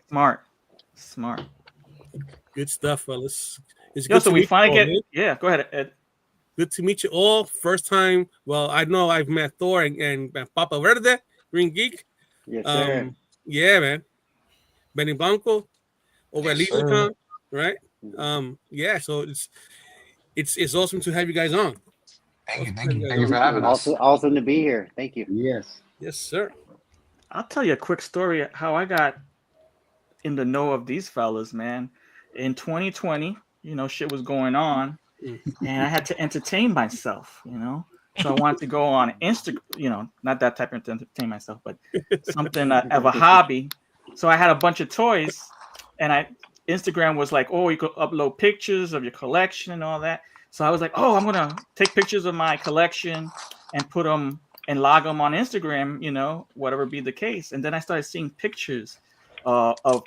Smart. Good stuff, fellas. It's Yo, good so to we meet you finally all, get. man. Yeah, go ahead, Ed. Good to meet you all. First time. Well, I know I've met Thor and Papa Verde, Green Geek. Yes, sir. Um, yeah, man. Benny Blanco over at Yes, sir. LegionCon, right? Yeah. So it's awesome to have you guys on. Thank you. Awesome to Thank have you. you guys Thank you for on. having Also, us. awesome to be here. Thank you. Yes. Yes, sir. I'll tell you a quick story how I got in the know of these fellas, man. In 2020, shit was going on, and I had to entertain myself. So I wanted to go on Instagram, not that type of entertain myself, but something of a hobby. So I had a bunch of toys, and Instagram was like, oh, you could upload pictures of your collection and all that. So I was like, oh, I'm gonna take pictures of my collection and put them and log them on Instagram, whatever be the case. And then I started seeing pictures of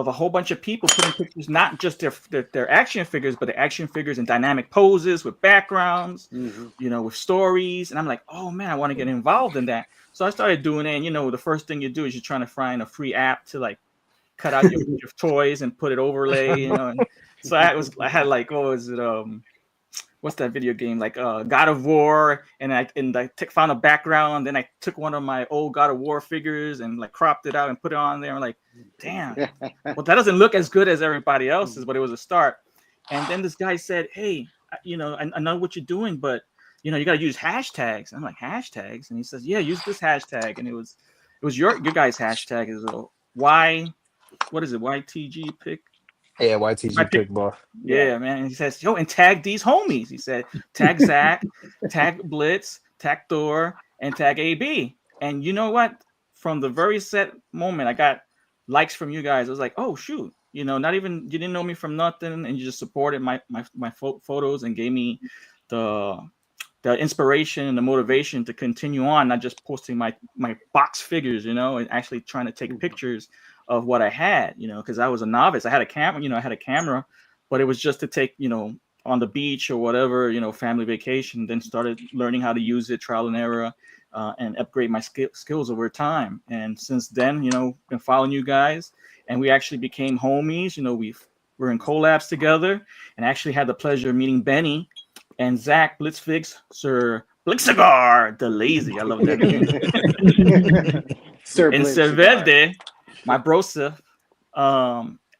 a whole bunch of people putting pictures, not just their action figures, but the action figures in dynamic poses with backgrounds, Hmm. with stories. And I'm like, oh man, I want to get involved in that. So I started doing it. And the first thing you do is you're trying to find a free app to like cut out your toys and put it overlay. And so I had like, what was it? What's that video game like God of War, and I found a background, then I took one of my old God of War figures and like cropped it out and put it on there. I'm like, damn, well that doesn't look as good as everybody else's, but it was a start. And then this guy said, hey, I know what you're doing, but you got to use hashtags. And I'm like, hashtags? And he says, yeah, use this hashtag. And it was your guys' hashtag is y, what is it, YTG pick. Yeah, I YTG pick pick boy. Yeah. Yeah, man. And he says, yo, and tag these homies. He said, tag Zach, tag Blitz, tag Thor, and tag AB. And you know what? From the very set moment, I got likes from you guys. I was like, oh, shoot. Not even, you didn't know me from nothing, and you just supported my photos and gave me the the inspiration and the motivation to continue on, not just posting my box figures, and actually trying to take pictures of what I had, because I was a novice. I had a camera, but it was just to take, on the beach or whatever, family vacation. Then started learning how to use it, trial and error, and upgrade my skills over time. And since then, been following you guys, and we actually became homies. We're in collabs together, and actually had the pleasure of meeting Benny and Zach Blitzfix, Sir Blixagar, the lazy. I love that name. Sir And Blitz cigar. Servelde, my brosa,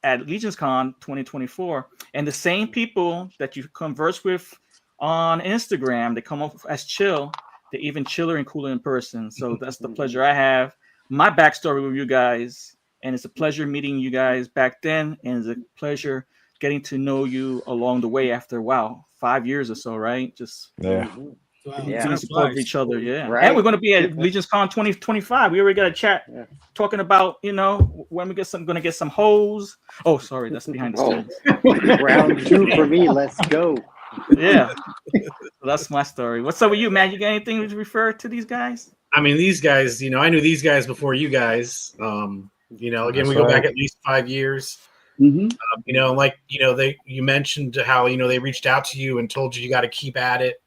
at Legions Con 2024. And the same people that you converse with on Instagram, they come up as chill. They're even chiller and cooler in person. So that's the pleasure I have. My backstory with you guys. And it's a pleasure meeting you guys back then. And it's a pleasure getting to know you along the way after, wow, 5 years or so, right? Just Yeah. Mhm. Wow, Yeah. being time support of flies. each other, yeah. Right. And we're going to be at Legions Con 2025. We already got a chat Yeah. talking about, when we going to get some hoes. Oh, sorry, that's behind the Oh, scenes. round two for me. Let's go. Yeah, so that's my story. What's up with you, man? You got anything to refer to these guys? I mean, these guys, I knew these guys before you guys. Again, That's we go back right. at least 5 years. Mm-hmm. You mentioned how, they reached out to you and told you got to keep at it,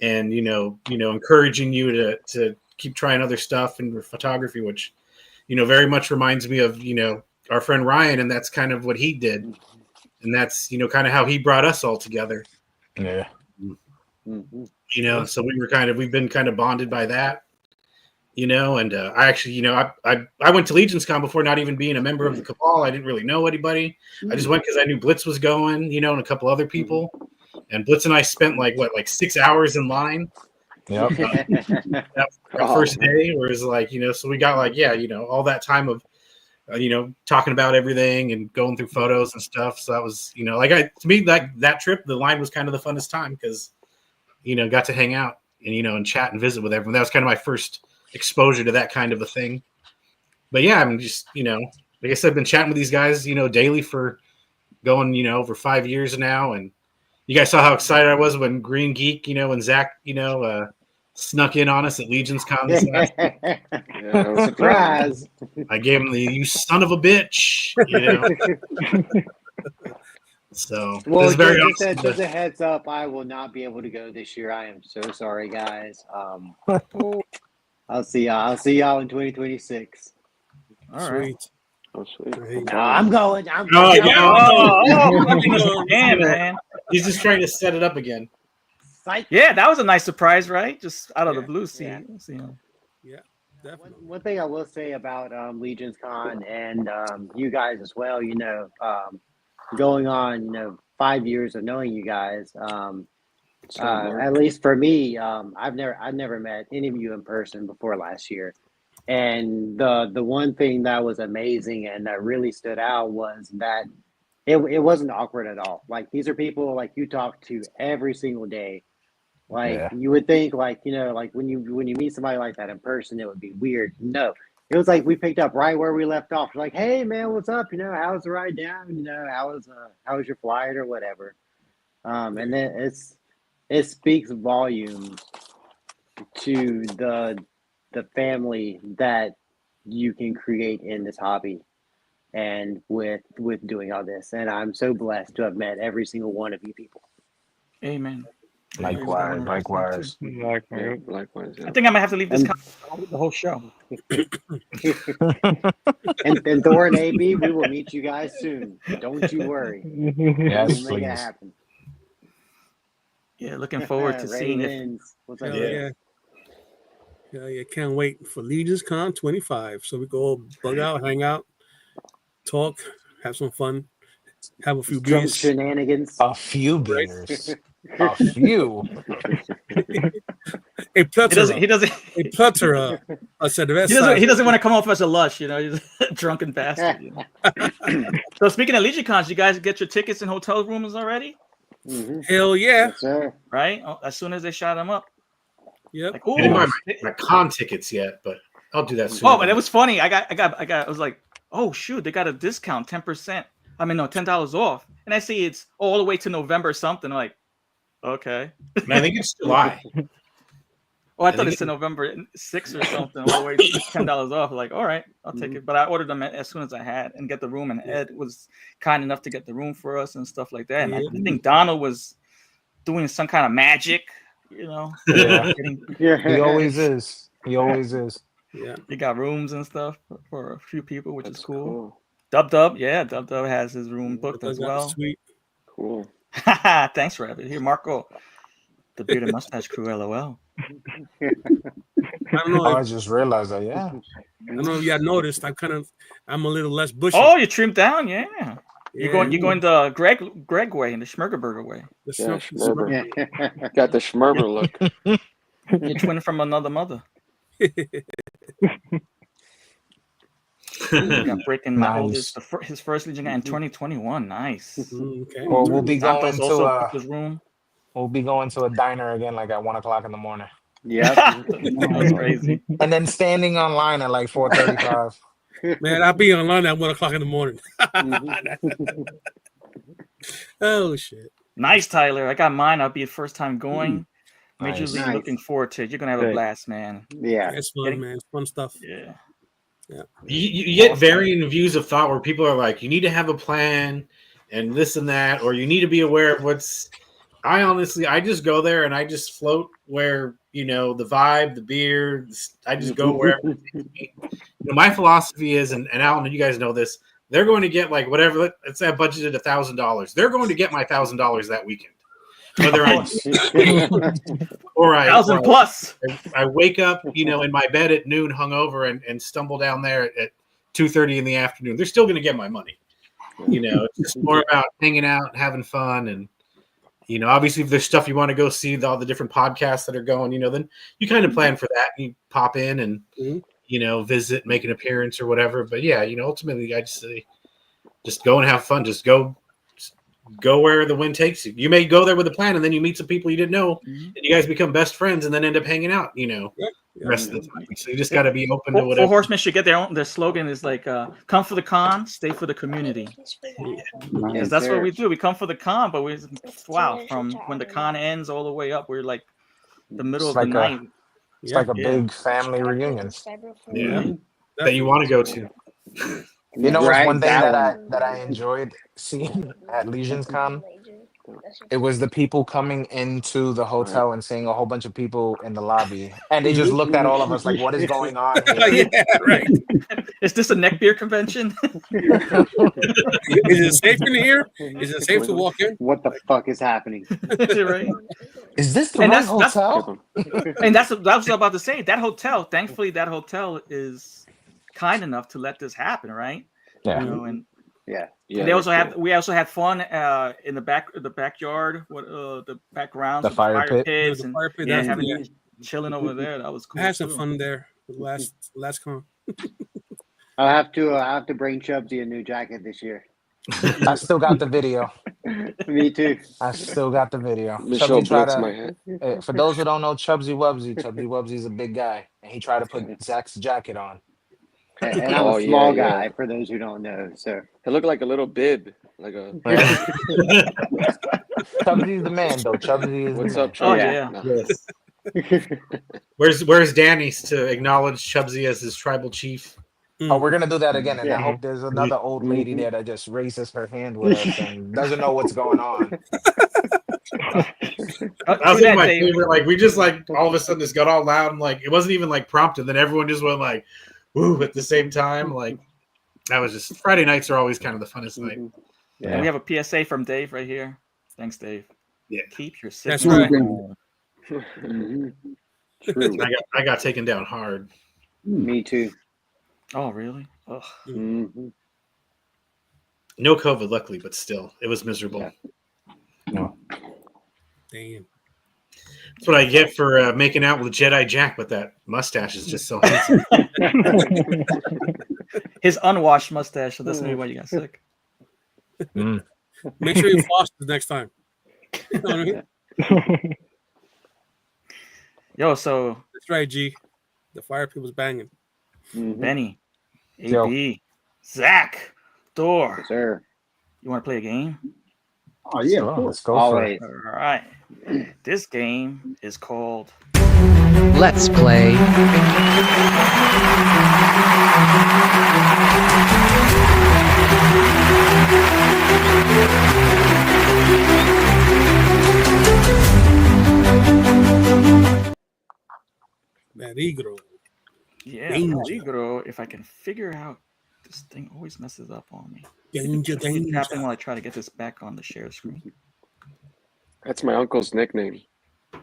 and, encouraging you to keep trying other stuff in photography, which, very much reminds me of, our friend Ryan, and that's kind of what he did. And that's, kind of how he brought us all together, Yeah. so we've been kind of bonded by that. And I actually, I went to Legion's Con before not even being a member of the Cabal. I didn't really know anybody. I just went because I knew Blitz was going, and a couple other people. And Blitz and I spent like 6 hours in line. Yep. That was our Oh. first day, where it was so we got all that time of, talking about everything and going through photos and stuff. So that was, to me, that trip, the line was kind of the funnest time because, got to hang out and, and chat and visit with everyone. That was kind of my first exposure to that kind of a thing. But yeah, I'm just, like I said, I've been chatting with these guys, daily for going, over 5 years now. And you guys saw how excited I was when Green Geek, and Zach, snuck in on us at Legion's Con this last week. Surprise. I gave him the "you son of a bitch," So Well, this is very just, awesome. just a heads up, I will not be able to go this year. I am so sorry, guys. I'll see y'all. I'll see y'all in 2026. All right. Sweet. Oh, sweet. No, I'm going. I'm Oh, going. yeah. Yeah, man. He's just trying to set it up again. Psych. Yeah, that was a nice surprise, right? Just out of the Yeah. blue. See, Yeah. see him. Yeah, definitely. One thing I will say about Legion's Con and you guys as well, going on, 5 years of knowing you guys, at least for me, I've never met any of you in person before last year. And the one thing that was amazing and that really stood out was that it wasn't awkward at all. Like, these are people like you talk to every single day. Like, Yeah. you would think, like, like when you meet somebody like that in person, it would be weird. No, it was like we picked up right where we left off. Like, hey man, what's up? How's the ride down? How was your flight or whatever? And then it speaks volumes to the family that you can create in this hobby and with doing all this. And I'm so blessed to have met every single one of you people. Amen. Likewise. Likewise. I think I might have to leave this the whole show. And Thor and AB, we will meet you guys soon. Don't you worry. Yes, We'll make it please. happen. Yeah, looking forward to seeing it. Ravens. What's up? Hell yeah. Yeah, can't wait for Legion's Con 25. So we go all bug out, hang out, talk, have some fun, have a few Drunk beers. shenanigans. A few beers. A few. A plethora. He doesn't. A plethora. I said the best. He doesn't want to come off as a lush, he's a drunken bastard. So speaking of Legion Cons, you guys get your tickets and hotel rooms already? Mm-hmm. Hell yeah. Yes, sir. Right? As soon as they shot them up. Yep. Like, I didn't buy ooh. my con tickets yet, but I'll do that soon. Oh, but it was funny. I was like, oh shoot, they got a discount, 10%. I mean, no, $10 off. And I see it's all the way to November something. I'm like, okay. And I think it's July. Oh, I thought it said November 6th or something, all the way to $10 off. Like, all right, I'll take it. But I ordered them as soon as I had and get the room. And Ed was kind enough to get the room for us and stuff like that. And I think Donald was doing some kind of magic, Yeah. Yeah. He always is. He always is. Yeah. He got rooms and stuff for a few people, which is cool. Dub has his room booked as well. Sweet. Cool. Thanks, Rabbit. Here, Marco, the bearded mustache crew, LOL. I don't know. I just realized that. Yeah. I don't know if y'all noticed. I'm a little less bushy. Oh, you trimmed down, yeah. Yeah. You're going the Greg way and the Schmergerberger way. The Yeah, Schmerber. Schmerber. Got the Schmerber look. You're twin from another mother. Got breaking my oldest, his first Legion guy in 2021. Nice. Okay. Well, we'll be going Santos to also his room. we'll be going to a diner again, like at 1:00 in the morning, Yeah. That's crazy. and then standing online at like 4:35. Man, I'll be online at 1:00 in the morning. Oh shit. Nice, Tyler. I got mine. I'll be the first time going. Nice. Majorly Nice. looking forward to it. You're gonna have a Good. blast, man. Yeah. It's fun, man. It's fun stuff. Yeah. You get varying views of thought where people are like, you need to have a plan and this and that, or you need to be aware of what's. I just go there and I just float where, the vibe, the beer, I just go wherever. My philosophy is, and Alan, you guys know this, they're going to get like whatever, let's say I budgeted $1,000. They're going to get my $1,000 that weekend. Whether I or I 1,000 plus. I wake up, in my bed at noon, hungover, and stumble down there at 2:30 in the afternoon. They're still going to get my money. It's just more about hanging out, having fun, and obviously if there's stuff you want to go see, all the different podcasts that are going, then you kind of plan for that. You pop in and visit, make an appearance or whatever. But yeah, ultimately I just say, just go and have fun. Just go where the wind takes you. You may go there with a plan, and then you meet some people you didn't know, and you guys become best friends, and then end up hanging out. The rest of the time. So you just got to be open to whatever. Four Horsemen should get their slogan is like, "Come for the con, stay for the community." Because that's what we do. We come for the con, but from when the con ends all the way up, we're like the middle It's of like the a- night. It's like a big family reunion. Yeah, that you want to go to. You know what's Right, one thing that that I enjoyed seeing at Legion's Con It was the people coming into the hotel and seeing a whole bunch of people in the lobby, and they just looked at all of us like, "What is going on here?" Yeah, right. Is this a neckbeard convention? Is it safe in here? Is it safe to walk in? What the fuck is happening? Right. Is this the And right that's- hotel? And that's what I was about to say. That hotel, thankfully, that hotel is kind enough to let this happen, right? Yeah. You know, and Yeah. Yeah, they also that's have cool. we also had fun in the backyard, the backgrounds, The with fire pit. pits, The and fire pit, yeah, that's- having yeah. chilling over there. That was cool. I had some too. fun there last con. I'll have to bring Chubsy a new jacket this year. I still got the video. Me too. I still got the video. Michelle Chubsy tried Blitz to. my hat. For those who don't know, Chubsy Wubsy is a big guy, and he tried to put Zach's jacket on. And I'm Oh, a yeah, small yeah. guy, for those who don't know. So It looked like a little bib, like a. Chubsy's the man, though. Chubsy is What's the man. up, Oh, Chubsy? yeah. No. Yes. Where's Danny's to acknowledge Chubsy as his tribal chief? Oh, we're gonna do that again, and I Yeah. hope there's another old lady there that just raises her hand with us and doesn't know what's going on. That was like my favorite. Like we just like all of a sudden just got all loud and like it wasn't even like prompted. Then everyone just went like, "Woo!" at the same time. Like that was just Friday nights are always kind of the funnest night. And we have a PSA from Dave right here. Thanks, Dave. Yeah. Keep your That's sickness right. at home. True. I got taken down hard. Me too. Oh, really? Ugh. Mhm. No COVID, luckily, but still, it was miserable. Damn. That's what I get for making out with Jedi Jack, but that mustache is just so handsome. His unwashed mustache. So that's maybe why you got sick. Make sure you floss the next time. You know what I mean? Yo, so That's right, G. The fire pit was banging. Mhm. Benny, Yo. AB, Zach, Thor. Yes, sir. You want to play a game? Oh yeah, Sure, of course. let's go for Always. it. All right. This game is called Let's play Peligro. Danger. Peligro. If I can figure out, this thing always messes up on me. Danger, What's happening while I try to get this back on the share screen? That's my uncle's nickname.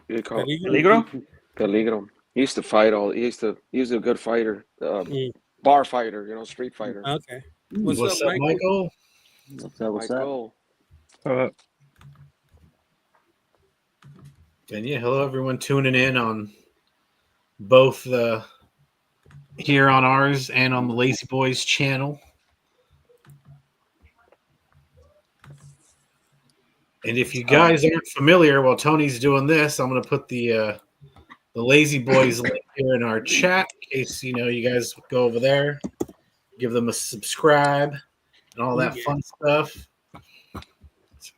They call it Peligro? Peligro? Peligro. He used to fight all. He was a good fighter, bar fighter. Street fighter. Okay. What's up, Michael? What's up? What's up? Michael. And yeah, hello everyone tuning in on both here on ours and on the Lazy Boys channel. And if you guys aren't familiar, while Tony's doing this, I'm going to put the Lazy Boys link here in our chat in case you guys go over there, give them a subscribe and all that fun stuff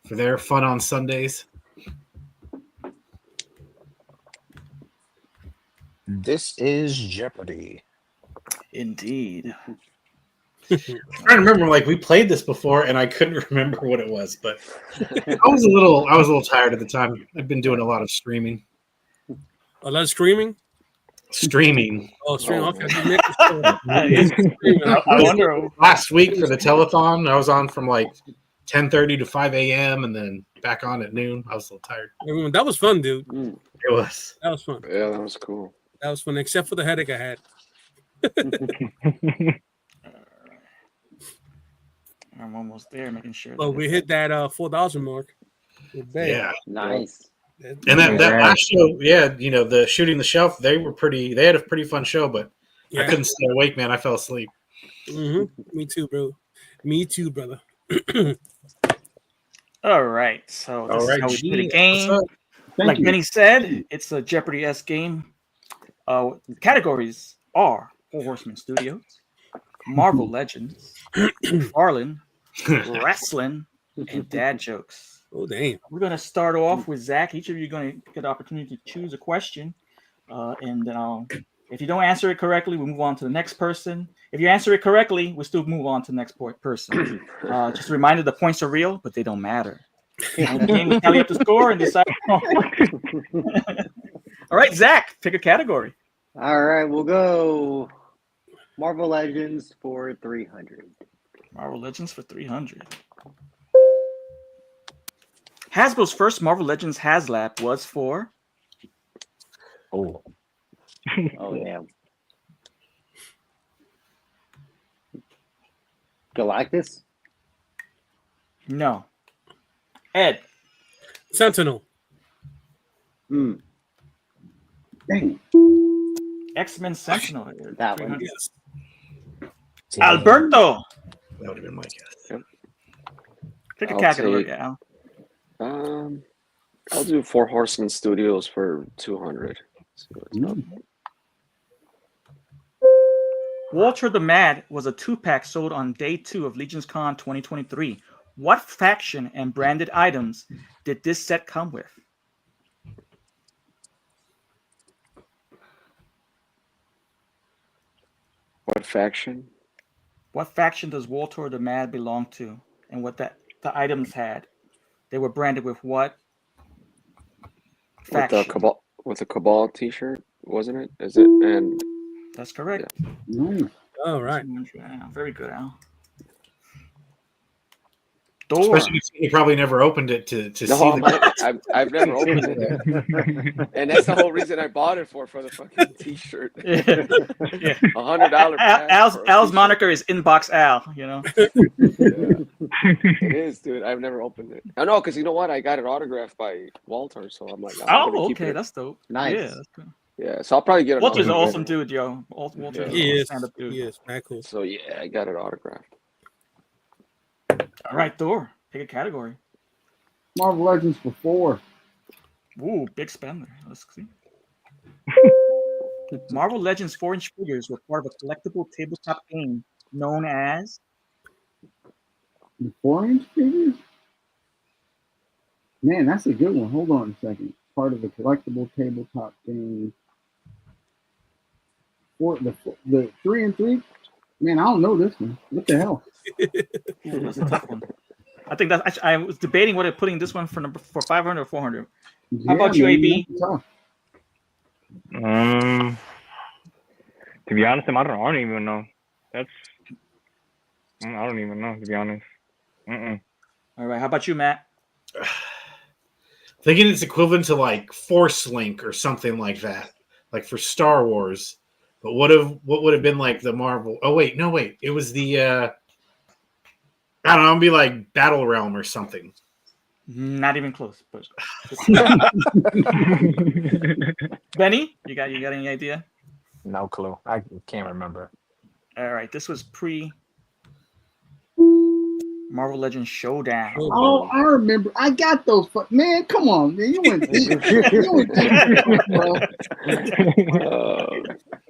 for their fun on Sundays. This is Jeopardy. Indeed. I'm trying to remember, like we played this before, and I couldn't remember what it was, but I was a little tired at the time. I've been doing a lot of streaming. A lot of screaming? Streaming. Oh, streaming. Okay. I wonder. Last week for the telethon, I was on from like 10:30 to 5 a.m. and then back on at noon. I was a little tired. That was fun, dude. It was. That was fun. Yeah, that was cool. That was fun, except for the headache I had. I'm almost there, making sure. But we hit that 4,000 mark. Yeah. Nice. And that last show, the shooting the shelf, they had a pretty fun show, but I couldn't stay awake, man. I fell asleep. Me too, bro. Me too, brother. All right. So this is how we do the game. Thank Like you. Benny said, it's a Jeopardy-esque game. Categories are Four Horsemen Studios, Marvel Legends, Farland, wrestling, and dad jokes. Oh, damn. We're going to start off with Zach. Each of you are going to get the opportunity to choose a question. And then if you don't answer it correctly, we move on to the next person. If you answer it correctly, we still move on to the next person. Just a reminder, the points are real, but they don't matter. And game will tally up the score and decide. All right, Zach, pick a category. All right, we'll go Marvel Legends for 300. Marvel Legends for 300. Hasbro's first Marvel Legends HasLab was for. Oh, Oh, damn. Galactus? No. Ed. Sentinel. Hmm. Dang. X-Men Sentinel. That one. 300. Yes. Alberto. That would have been my guess. Pick a I'll category, take- Al. I'll do Four Horsemen Studios for 200. See what's up. Walter the Mad was a 2-pack sold on day 2 of Legion's Con 2023. What faction and branded items did this set come with? What faction? What faction does Walter the Mad belong to? And what the items had? They were branded with what faction? With the Cabal T-shirt, wasn't it? Is it? And That's correct. Nice. All right. Very good, Al. Thor. Especially if you probably never opened it to see the. I've never opened it, and that's the whole reason I bought it for the fucking T-shirt. Yeah. $100. Al's moniker is Inbox Al. You know. It is, dude. I've never opened it. I know, because you know what? I got it autographed by Walter, so I'm like, I'm gonna keep okay, it. that's dope. Nice. Yeah, that's cool. Yeah, so I'll probably get it. Walter's an awesome dude, yo. Walter's an He awesome is. stand-up dude. He is. Very cool. So yeah, I got it autographed. All right, Thor. Pick a category. Marvel Legends for 4. Ooh, big spender. Let's see. Marvel Legends 4-inch figures were part of a collectible tabletop game known as. The 4-inch figures? Man, that's a good one. Hold on a second. Part of the collectible tabletop game. The 3 and 3? Man, I don't know this one. What the hell? Ooh, that's a tough one. I think that's. I was debating whether putting this one for 500 or 400. How about you, AB? that's tough. To be honest, I don't even know. I don't even know, to be honest. All right. How about you, Matt? Thinking it's equivalent to like Force Link or something like that, like for Star Wars. But what would have been like the Marvel? Oh wait, no wait, it was the I don't know. It'd be like Battle Realm or something. Not even close. But Benny, you got any idea? no clue. I can't remember. All right. This was pre Marvel Legends Showdown. Oh, I remember. I got those. Man, come on, man. You went deep. You went deep, bro.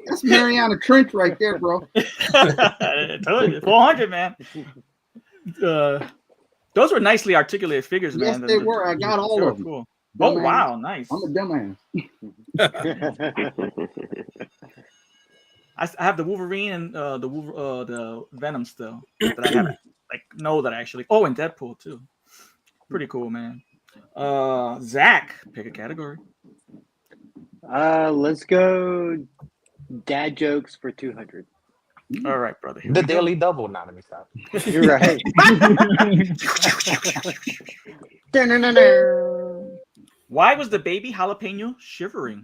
That's Mariana Trench right there, bro. 400, man. Those were nicely articulated figures, man. Yes, they were. I got all of them. Cool. Dumbass. Oh, wow. Nice. I'm a dumbass. I have the Wolverine and the Venom still that I haven't know that I actually. Oh, and Deadpool too. Pretty cool, man. Zach, pick a category. Let's go dad jokes for 200. All right, brother. Here The we go. Daily Double. Now let me stop. You're right. Why was the baby jalapeno shivering?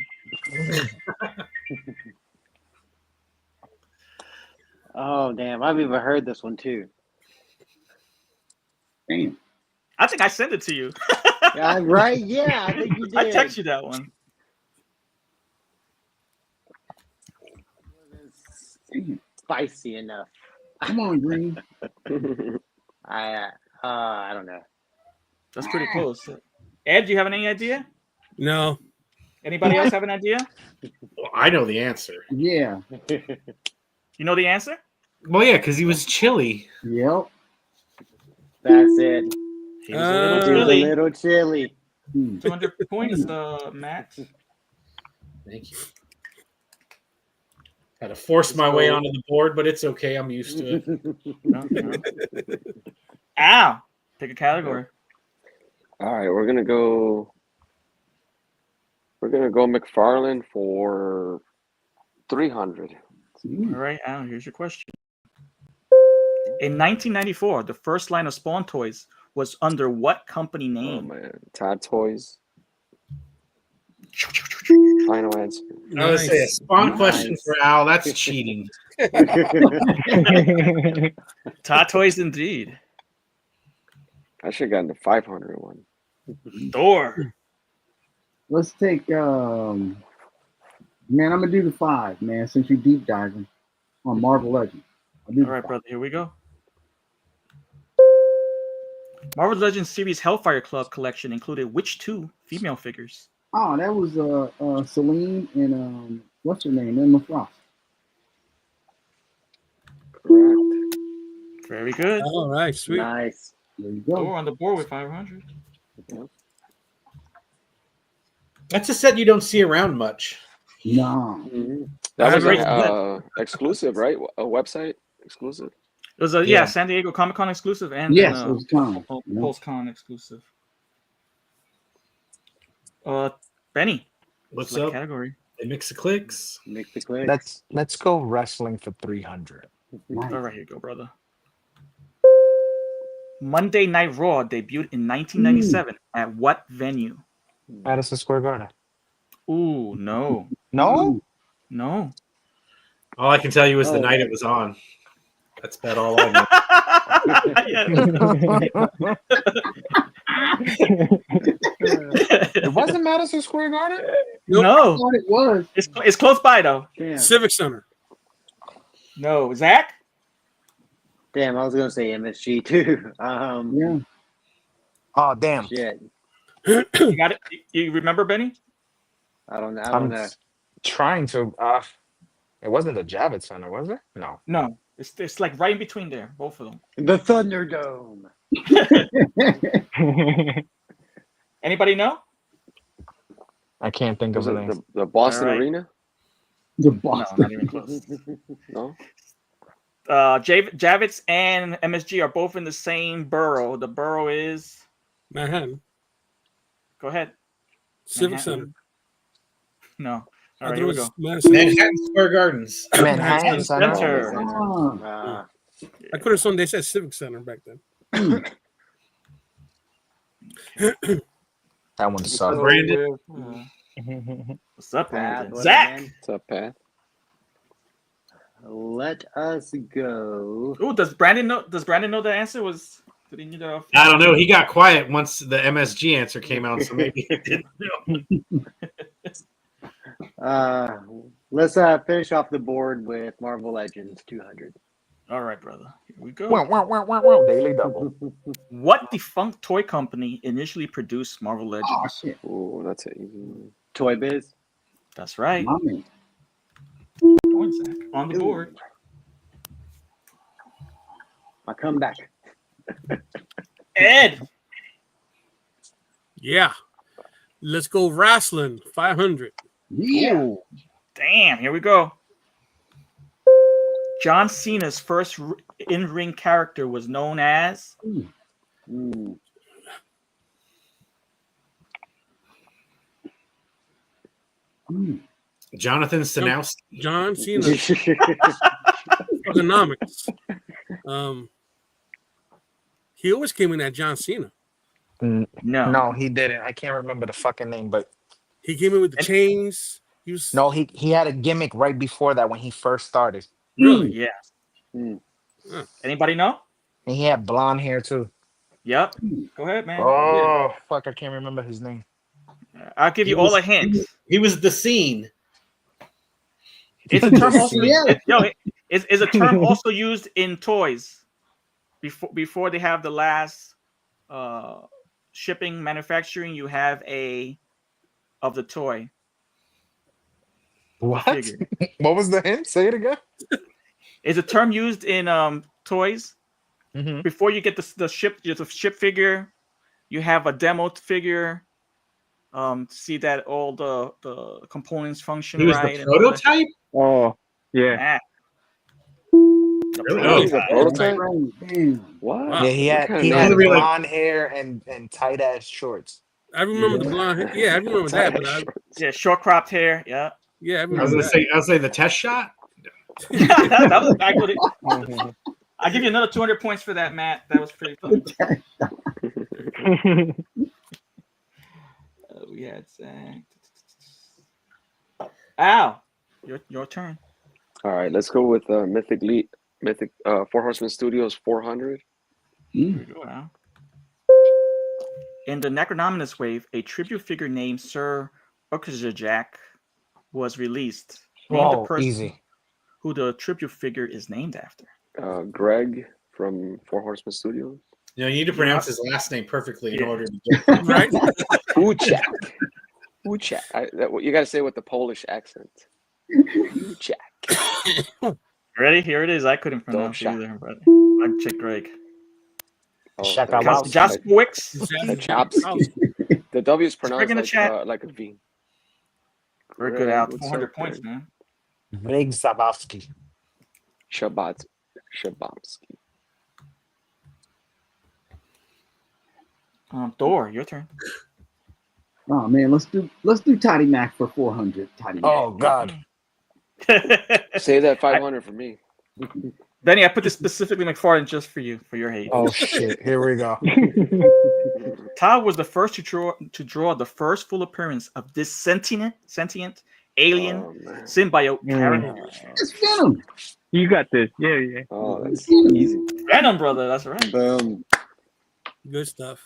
Oh, damn. I've even heard this one too. Damn. I think I sent it to you. Yeah, right? Yeah, I think you did. I text you that one. Damn. Spicy enough. Come on, Green. I don't know. That's pretty close. Ed, do you have any idea? No. Anybody else have an idea? Well, I know the answer. Yeah. You know the answer? Well, yeah, because he was chilly. Yep. That's it. He was a little He was a chilly. little chilly. 200 points, Matt. Thank you. Had to force my way onto the board, but it's okay. I'm used to it. Ow. Pick a category. All right, we're gonna go. We're gonna go McFarlane for 300. All right, Alan, here's your question. In 1994, the first line of Spawn toys was under what company Oh name? man, Todd Toys. Final answer. I would say a Nice. Spawn question Nice. for Al. That's cheating. Todd Toys, indeed. I should have gotten the 500 one. Thor. Let's take man, I'm gonna do the 5, man, since you deep diving on Marvel Legends. I'll do All the right, 5. brother, here we go. Marvel Legends series Hellfire Club collection included which 2 female figures? Oh, that was Celine and what's her name? Emma Frost. Correct. Very good. All right, sweet. Nice. There you go. Thor on the board with 500. That's a set you don't see around much. No. Mhm. That was Great an exclusive, right? A website exclusive. It was a Yeah. San Diego Comic Con exclusive and Yes, then it was Con. Yeah. Post Con exclusive. Benny, What's select up? category. They mix the clicks. Make the click. Let's go wrestling for 300. Nice. All right, here you go, brother. Monday Night Raw debuted in 1997 at what venue? Madison Square Garden. Ooh, no, No? no. All I can tell you is the Oh. night it was on. That's about all I know. It wasn't Madison Square Garden? I No, thought it was. it's close by though. Damn. Civic Center. No, Zach. Damn, I was gonna say MSG too. Yeah. Oh, damn. Shit. You got it. You remember, Benny? I don't know. I'm trying to. It wasn't the Javits Center, was it? No. No, it's like right in between there, both of them. The Thunderdome. Anybody know? I can't think of Was the it name. the Boston All right. Arena? The No, Boston. not even close. No. Javits and MSG are both in the same borough. The borough is. Manhattan. Go ahead. Civic Manhattan. Center. No. I All right, thought here it we was go. Madison. Manhattan Square Gardens. Manhattan Center. Center. Ah. I could have sworn they said Civic Center back then. That one sucked. Brandon. What's up, Pat, Brandon? what Zach. again? What's up, Pat? Let us go. Ooh, does Brandon know? Does Brandon know the answer? Did he need to? I don't know. He got quiet once the MSG answer came out, so maybe he didn't know. Let's finish off the board with Marvel Legends 200. All right, brother. Here we go. Wow. Daily double. What defunct toy company initially produced Marvel Legends? Oh shit. Oh, that's an easy one. Toy Biz. That's right. Mommy. Points, Zach, on the board. My comeback. Ed. Yeah. Let's go wrestling. 500. Yeah. Ooh, damn. Here we go. John Cena's first in-ring character was known as. Mm. Jonathan Stanowski. John Cena. Economics. He always came in at John Cena. No. He didn't. I can't remember the fucking name, but He came in with the chains. He was he had a gimmick right before that when he first started. really. Yeah. Mm. Anybody know? And he had blonde hair too. Yep. Go ahead, man. Oh, fuck, I can't remember his name. I'll give you all the hints. He was the Scene. It's a term also. Yeah. It's a term also used in toys. Before they have the last shipping manufacturing, you have of the toy. What? Figure. What was the hint? Say it again. It's a term used in toys. Mm-hmm. Before you get the ship figure, you have a demo figure. To see that all the components function He was right. the prototype? Oh, yeah. The Really? Oh, Oh, he's a God. prototype? Damn. What? Wow. Yeah, he What had kind of he name had is Really, like- blonde hair and tight ass shorts. I remember the blonde hair. Yeah, I remember that. But I, Yeah, short cropped hair. Yeah. yeah, I I was remember gonna that. say, the test shot. That was back with it. I'll give you another 200 points for that, Matt. That was pretty fun. We had Zach. Al, your turn. All right, let's go with Mythic Four Horsemen Studios 400. Here we go, Al. In the Necronominus wave, a tribute figure named Sir Jack was released. Name the Oh, person easy. who the tribute figure is named after. Greg from Four Horsemen Studios. You need to pronounce his last name perfectly in Yeah. order to get Right? Uchak. You got to say it with the Polish accent. Uchak. Ready? Here it is. I couldn't pronounce it Shot. either, but I checked Greg. Shakowski. Jaskowicz. Chapsky. The W is pronounced in the chat. like a V. Very good, Greg, Al. what's 400 up, points, Greg? man. Greg Zabowski. Shabomski. Thor, your turn. Oh man, let's do Toddy Mac for 400. Toddy Mac. Oh God. Say that 500 for me. Benny, I put this specifically McFarlane just for you, for your hate. Oh shit. Here we go. Todd was the first to draw the first full appearance of this sentient alien Oh, man. symbiote character. It's Venom. You got this. Yeah. Oh, that's easy. Venom, brother. That's right. Boom. Good stuff.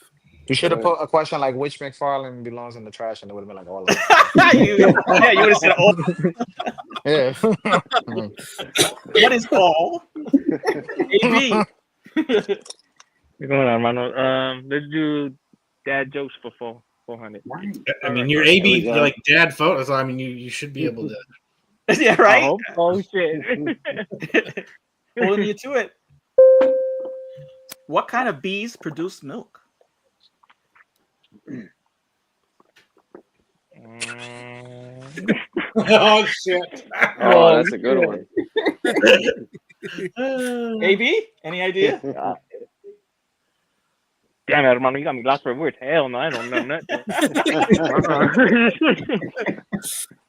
You should have put a question like which McFarlane belongs in the trash, and it would have been like all of them. you would have said, "Oh, Yeah. what is all?" AB. What's going on, Hermano? Let's do dad jokes for 400. I mean, your AB, you're like dad photos. I mean, you should be able to. Yeah, right. I hope. Oh shit. Holding you to it. What kind of bees produce milk? Oh shit! Oh, that's a good one. AB, any idea? Damn it, Hermano, you got me lost for words. Hell no, I don't know nothing.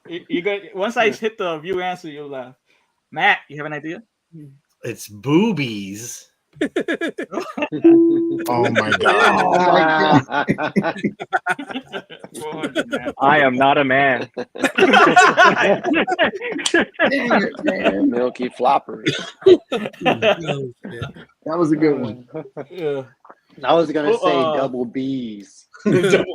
You got once I hit the view answer, you'll laugh. Matt, you have an idea? It's boobies. Oh my God. I am not a man. Damn it, man. Milky floppers. That was a good one. Yeah. I was gonna say double B's. No.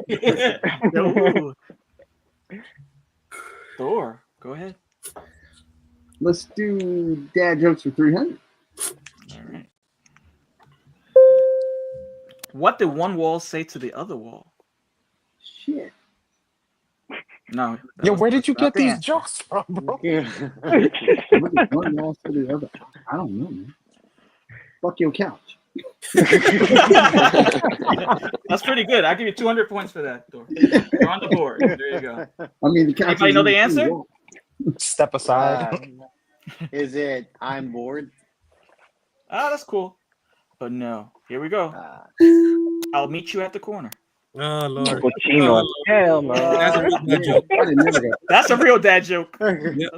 Thor, go ahead. Let's do dad jokes for 300. All right. What did one wall say to the other wall? Shit. No. Yo, where did you get these answer. jokes from, bro? What is one wall to the other? I don't know, man. Fuck your couch. That's pretty good. I'll give you 200 points for that, Thor. You're on the board. There you go. I mean, the couch. Anybody know the answer? Step aside. Is it I'm bored? Oh, that's cool. But no. Here we go. I'll meet you at the corner. Oh Lord. Cochino. Hell no. That's a real bad joke. I didn't know that. That's a real dad joke. Yeah.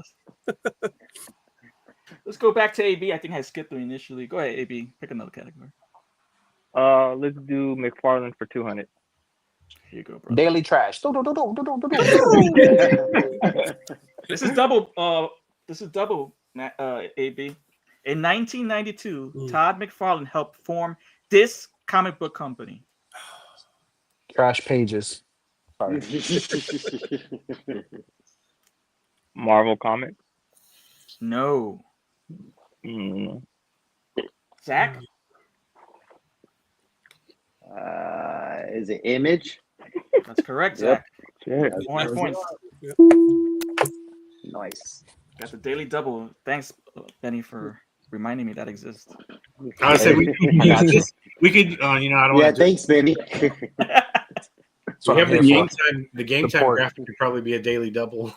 Let's go back to AB. I think I skipped them initially. Go ahead, AB. Pick another category. Let's do McFarlane for 200. Here you go, bro. Daily trash. This is double. AB. In 1992, Todd McFarlane helped form this comic book company. Trash pages. Sorry. Marvel Comics. No. Mm. Zach? Is it Image? That's correct, Yep. Zach. Shit. 100 points. Nice. That's a daily double. Thanks, Benny, for reminding me that exists. I would say we could use this. We could, I don't Yeah, want to. thanks, Benny. That's what We I'm have here the game for. time. The game time Support. graphic could probably be a daily double.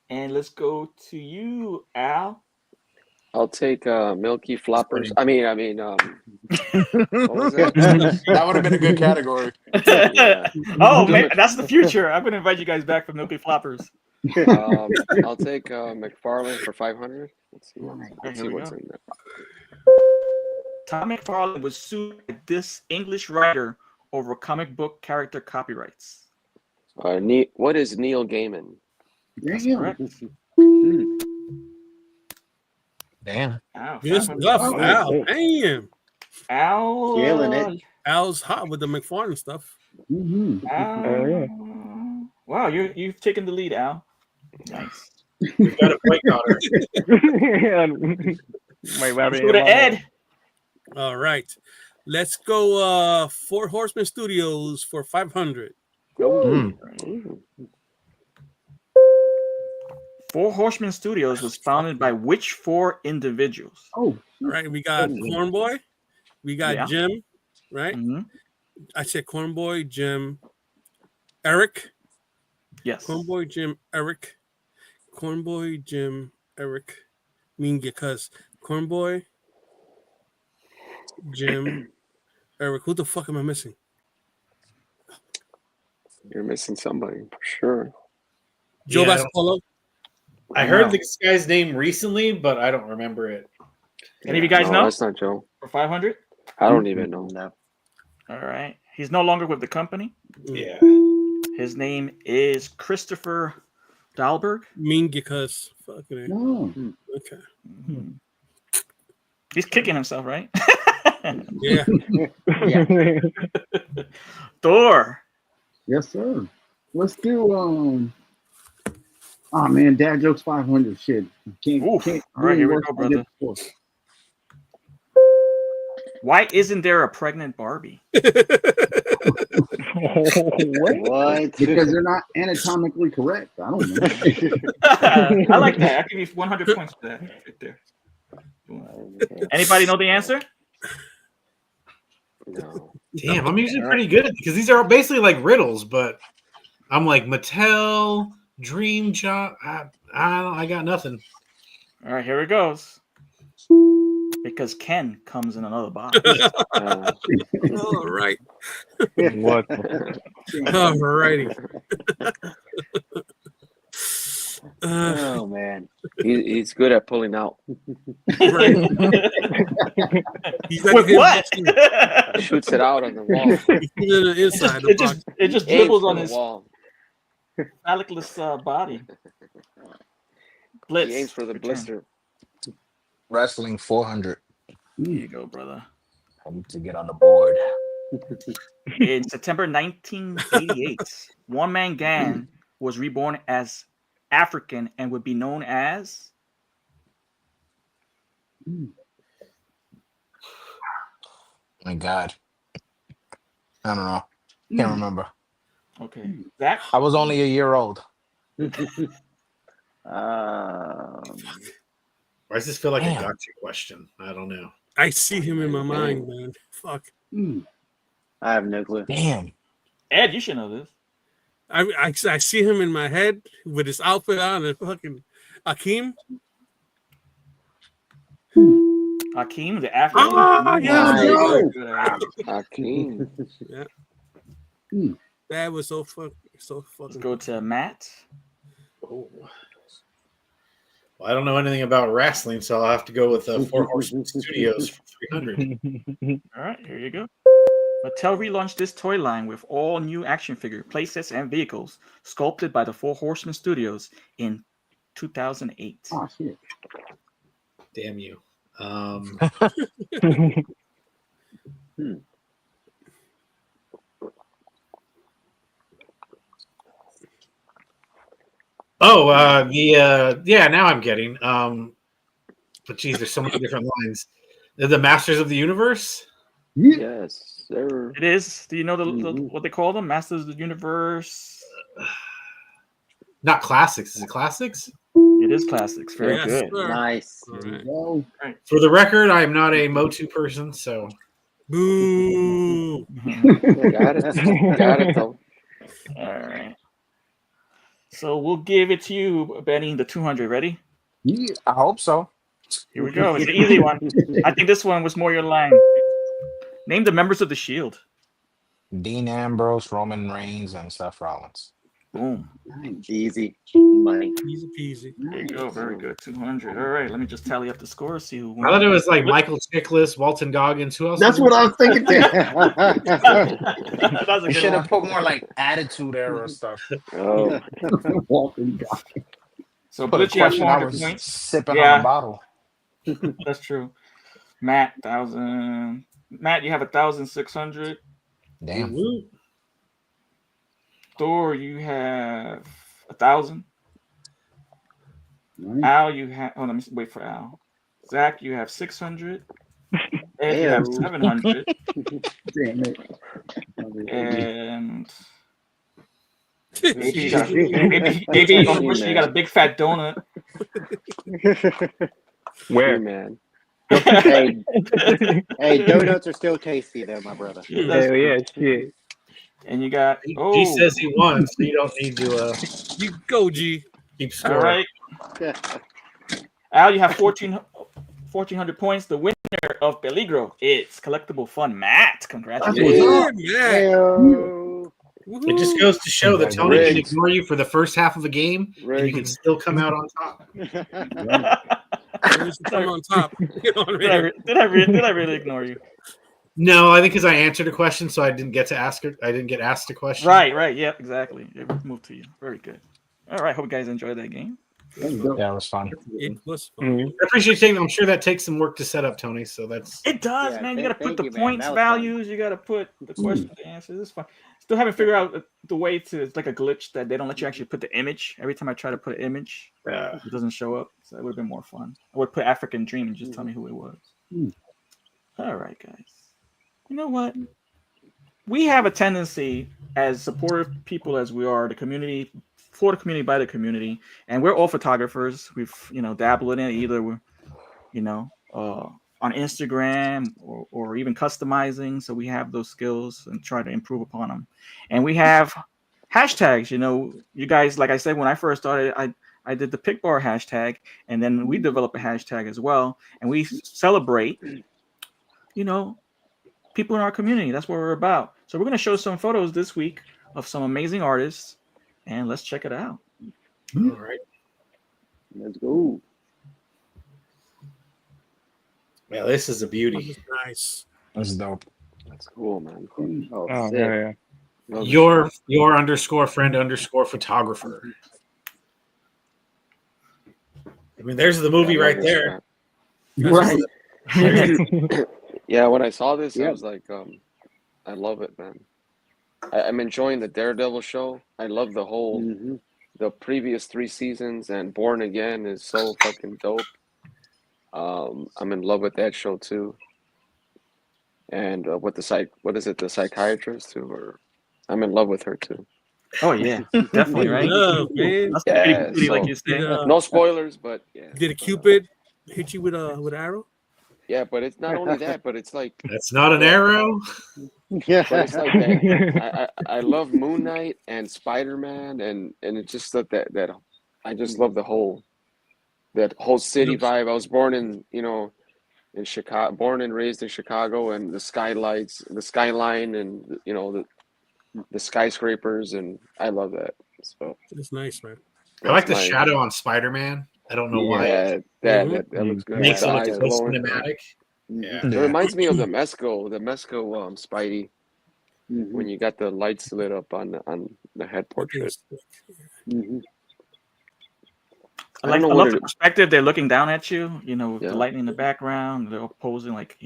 And let's go to you, Al. I'll take Milky Floppers. I mean, what was that? That would have been a good category. Yeah. Oh man, that's the future. I'm gonna invite you guys back for Milky Floppers. I'll take McFarlane for 500. Let's see what's in there. Tom McFarlane was sued by this English writer over comic book character copyrights. What is Neil Gaiman? Damn. Damn. Ow, Good 500. stuff, Oh, Al. shit. Damn. Al, Killing it. Al's hot with the McFarlane stuff. Mm-hmm. Al, yeah. Wow, you've taken the lead, Al. Nice. We've got a boycotter. Wait, Let's go to Ed. All right. Let's go Four Horsemen Studios for 500. Mm. Four Horsemen Studios was founded by which four individuals? Oh, All right. We got Cornboy. We got Yeah. Jim, right? Mhm. I said Cornboy, Jim, Eric. Yes. Cornboy, Jim, Eric. Cornboy, Jim, Eric. Because Cornboy, Jim, Eric. Who the fuck am I missing? You're missing somebody for sure. Joe Yeah, Baspolo. I heard this guy's name recently, but I don't remember it. Any of you guys know? That's not Joe. For 500? I don't even know. No. All right. He's no longer with the company. Yeah. His name is Christopher Dahlberg. Because fucking it. no. Okay. He's kicking himself, right? Yeah. Yeah. Thor. Yes, sir. Let's do oh man, dad jokes 500 shit. Can't, Oof. can't All right, here we work go, on brother. this before. Why isn't there a pregnant Barbie? What? Because they're not anatomically correct. I don't know. I like that. I'll give you 100 points for that right there. Anybody know the answer? No. Damn, I'm usually pretty good at because these are basically like riddles, but I'm like Mattel, Dream Job. I got nothing. All right, here it goes. Because Ken comes in another box. All right. What? All righty. Oh man. He's good at pulling out. Right. He's like With a good what? boxer. Shoots it out on the wall. He's in the inside the it box. just Aims dribbles for on the his wall. phallicless body. He aims Blitz. for the return. blister. Wrestling 400. There you go, brother. I need to get on the board. In September 1988, One Man Gang was reborn as African and would be known as. My God. I don't know. Can't remember. Okay, Zach. I was only a year old. Why does this feel like Damn. a gotcha question? I don't know. I see him in my mind, man. Fuck. I have no clue. Damn. Ed, you should know this. I see him in my head with his outfit on and fucking Akeem. Hakeem, the African. Ah, yeah, Nice. Hakeem. That was so fucking. Let's go to Matt. Oh. Well, I don't know anything about wrestling, so I'll have to go with Four Horsemen Studios for 300. All right, here you go. Mattel relaunched this toy line with all new action figure playsets and vehicles sculpted by the Four Horsemen Studios in 2008. Oh shit. Damn you. Yeah, now I'm getting. But geez, there's so many different lines. They're the Masters of the Universe? Yes, sir. It is. Do you know the what they call them? Masters of the Universe. Not classics. Is it classics? It is classics. Very Yes, good. sir. Nice. All right. Go. For the record, I am not a Motu person, so Boo. Got it. Got it, though. All right. So we'll give it to you, Benny, the 200. Ready? Yeah. I hope so. Here we go. It's an easy one. I think this one was more your line. Name the members of the Shield. Dean Ambrose, Roman Reigns, and Seth Rollins. Boom. Easy money. Easy peasy. There you go. Very good. 200. All right. Let me just tally up the score. See who won. I thought it was like Michael Chiklis, Walton Goggins. Who else? That's what I was thinking. Too. That was a You good should one. have put more like attitude era stuff. Oh, Walking guy. So Put a Blitz, you have question. I 400 was points. sipping Yeah. on a bottle. That's true. Matt, 1,000. Matt, you have 1,600. Damn. Woo. Thor, you have 1,000. Nice. Al, you have. Oh, let me wait for Al. Zach, you have 600. Ed, you have Ew. 700. Damn it. And maybe you got a big fat donut. Where? man. Hey, donuts are still tasty though, my brother. Hell yeah, shit. And you got. Oh, He says he won, so you don't need to You go, G. keep all score. right. Al, you have 1,400 points. The winner of Peligro is Collectible Fun. Matt, congratulations. Yeah, yeah. Heyo. It just goes to show that Tony can Rigged. ignore you for the first half of a game, and you Rigged. can still come out on top. Always come on top. Get on Did I, ready. did I really ignore you? No, I think because I answered a question, so I didn't get to ask it. I didn't get asked a question. Right. Yep, exactly. It moved to you. Very good. All right. Hope you guys enjoyed that game. Yeah, it was fun. It was fun. Mhm. I appreciate you taking. I'm sure that takes some work to set up, Tony. So that's It does, Yeah, man. You got to put thank the you, man. points, That was fun. values. You got to put the question, the answers. It's fun. Still haven't figured out the way to. It's like a glitch that they don't let you actually put the image. Every time I try to put an image, it doesn't show up. So it would have been more fun. I would put African Dream and just tell me who it was. All right, guys. You know what? We have a tendency, as supportive people as we are, the community, for the community, by the community, and we're all photographers. We've dabbled in it. Either we're on Instagram or even customizing. So we have those skills and try to improve upon them. And we have hashtags. You guys, like I said, when I first started, I did the pick bar hashtag, and then we developed a hashtag as well. And we celebrate, people in our community. That's what we're about. So we're going to show some photos this week of some amazing artists, and let's check it out. all right. Let's go. Yeah, this is a beauty. Nice. That's dope. That's cool, man. Oh, Oh, sick. yeah, yeah. Love it. Your _friend_photographer. I mean, there's the movie I love right this there. Right. Yeah, when I saw this, I Yep. was like, I love it, man. I'm enjoying the Daredevil show. I love the whole, Mhm. the previous 3 seasons, and Born Again is so fucking dope. I'm in love with that show too. And with the psychiatrist too, or I'm in love with her too. Oh yeah, definitely, right? Love, man. That's Yeah, pretty, like so- you say. Did, No spoilers, but yeah. did a Cupid hit you with an arrow? Yeah, but it's not only that, but it's like, That's not an arrow. but it's like that. I love Moon Knight and Spider-Man, and it's just that I just love that whole city vibe. I was born in Chicago, born and raised in Chicago, and the skyline, and the skyscrapers, and I love that. So It's nice, man. I like the that's my- shadow on Spider-Man. I don't know why. Yeah, that looks good. Makes it The look eyes so glowing. cinematic. Yeah. It reminds me of the Mesco Spidey, Mhm. when you got the lights lit up on the head portrait. Mhm. I I don't know love what the it- perspective. They're looking down at you, with Yeah. the lightning in the background. They're all posing like,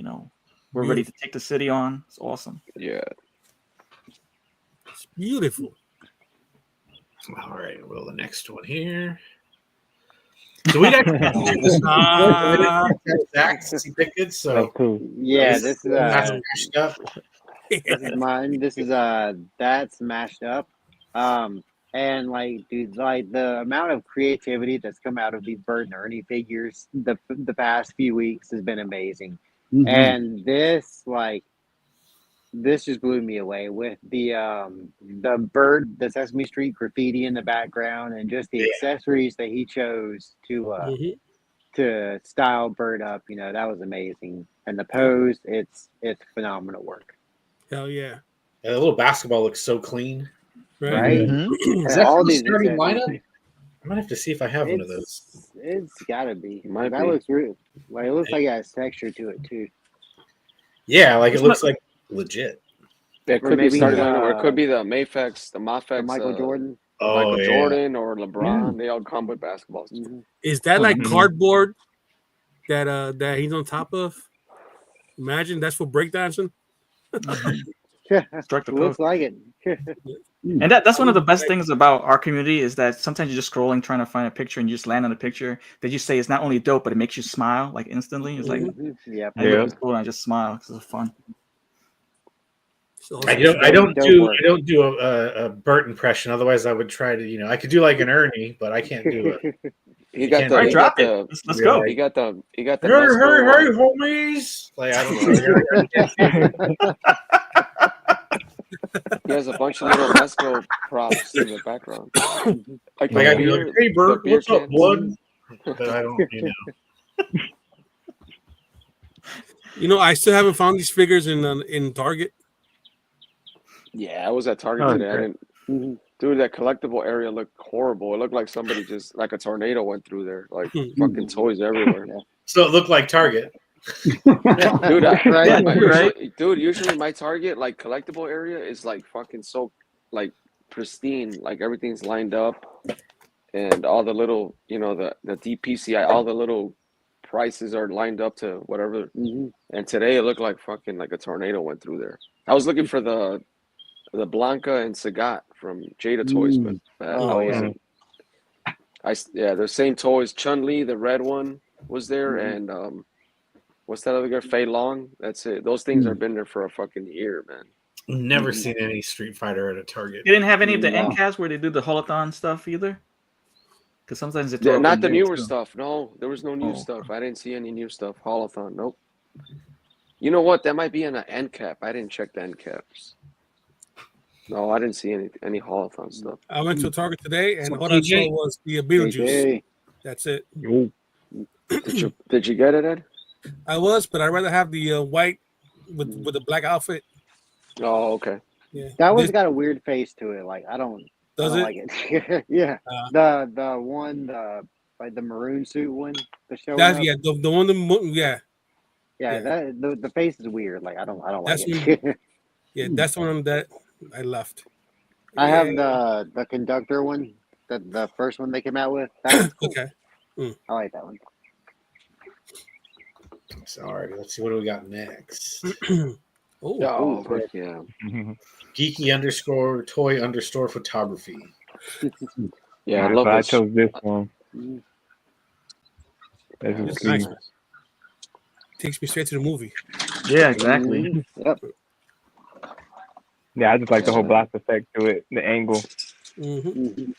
we're ready to take the city on. It's awesome. Yeah. It's beautiful. All right. Well, the next one here. So we'd actually Zach, since he picked it. So That's cool. Yeah, this is that's mashed up. this is mine. This is that's mashed up. And like, dude, like the amount of creativity that's come out of these Bert and Ernie figures the past few weeks has been amazing. Mhm. And this just blew me away with the Sesame Street graffiti in the background, and just the accessories that he chose to Mhm. to style Bird up, that was amazing. And the pose, it's phenomenal work. Hell yeah. Yeah, the little basketball looks so clean. Right? Mhm. Is that all from the these starting accessories. lineup? I might have to see if I have one of those. It's gotta be. Might That be. looks real. Like it looks like it has texture to it too. Yeah, like it looks like legit. It Or could be maybe starting lineup, or it could be the Mafex, the the Mafex, Michael Jordan. Oh, Michael yeah. Jordan, or LeBron. They all come with basketballs. Mhm. Is that like Mhm. cardboard that he's on top of? Imagine that's for breakdancing. Strike the It looks pose. like it. And that's one of the best things about our community is that sometimes you're just scrolling trying to find a picture and you just land on a picture that you say is not only dope but it makes you smile like instantly. It's like Mhm. Yep. I look Yeah. at this photo and I just smile because it's fun. So I don't Dope work. do a Bert impression. Otherwise, I would try to. I could do like an Ernie, but I can't do it. He got can't the. All right, He drop got it. the. Let's go. He got the. He got the. Hey, Nesco, homies! Like I don't know. He has a bunch of little Nesco props in the background. Like Like the I'd be beer, like, "Hey, Bert, the beer what's up, cans. blood?" But I don't. I still haven't found these figures in Target. Yeah, I was at Target Oh, today. I great. didn't. Mhm. Dude, that collectible area looked horrible. It looked like somebody just like a tornado went through there. Like fucking toys everywhere. So it looked like Target. Dude, Right. usually my Target like collectible area is like fucking so like pristine. Like everything's lined up, and all the little the DPCI, all the little prices are lined up to whatever. Mhm. And today it looked like fucking like a tornado went through there. I was looking for the Blanca and Sagat from Jada Toys, but Oh, I yeah. wasn't. The same toys. Chun-Li, the red one, was there, and what's that other girl? Fei Long. That's it. Those things have been there for a fucking year, man. Never seen any Street Fighter at a Target. You didn't have any of the No. end caps where they do the holothon stuff either? Because sometimes they throw up Not in the there, newer too. stuff. No, there was no new Oh. stuff. I didn't see any new stuff. Holothon, nope. You know what? That might be in an end cap. I didn't check the end caps. No, I didn't see any Holothon stuff. I went to Target today, and So all I TJ? saw was the Beetlejuice. Hey, That's it. Yo. Did you get it, Ed? I was, but I'd rather have the white with the black outfit. Oh, okay. Yeah, that one's This- got a weird face to it. Like I don't does like it? it. Yeah. The one like the maroon suit one. The show. That's the one. Yeah, Yeah. That the face is weird. Like I don't like That's it. yeah. That's the one that I left. I have Yeah. the conductor one. The first one they came out with. That one's cool. Okay. I like that one. Sorry, let's see what do we got next. Oh, fuck yeah. Geeky underscore toy underscore photography. Yeah, I love But I this. chose this one. Mhm. This is It's clean. nice. Takes me straight to the movie. Yeah, exactly. Mhm. Yep. Yeah, I just like the whole blast effect to it, the angle. Mm-hmm. Mhm.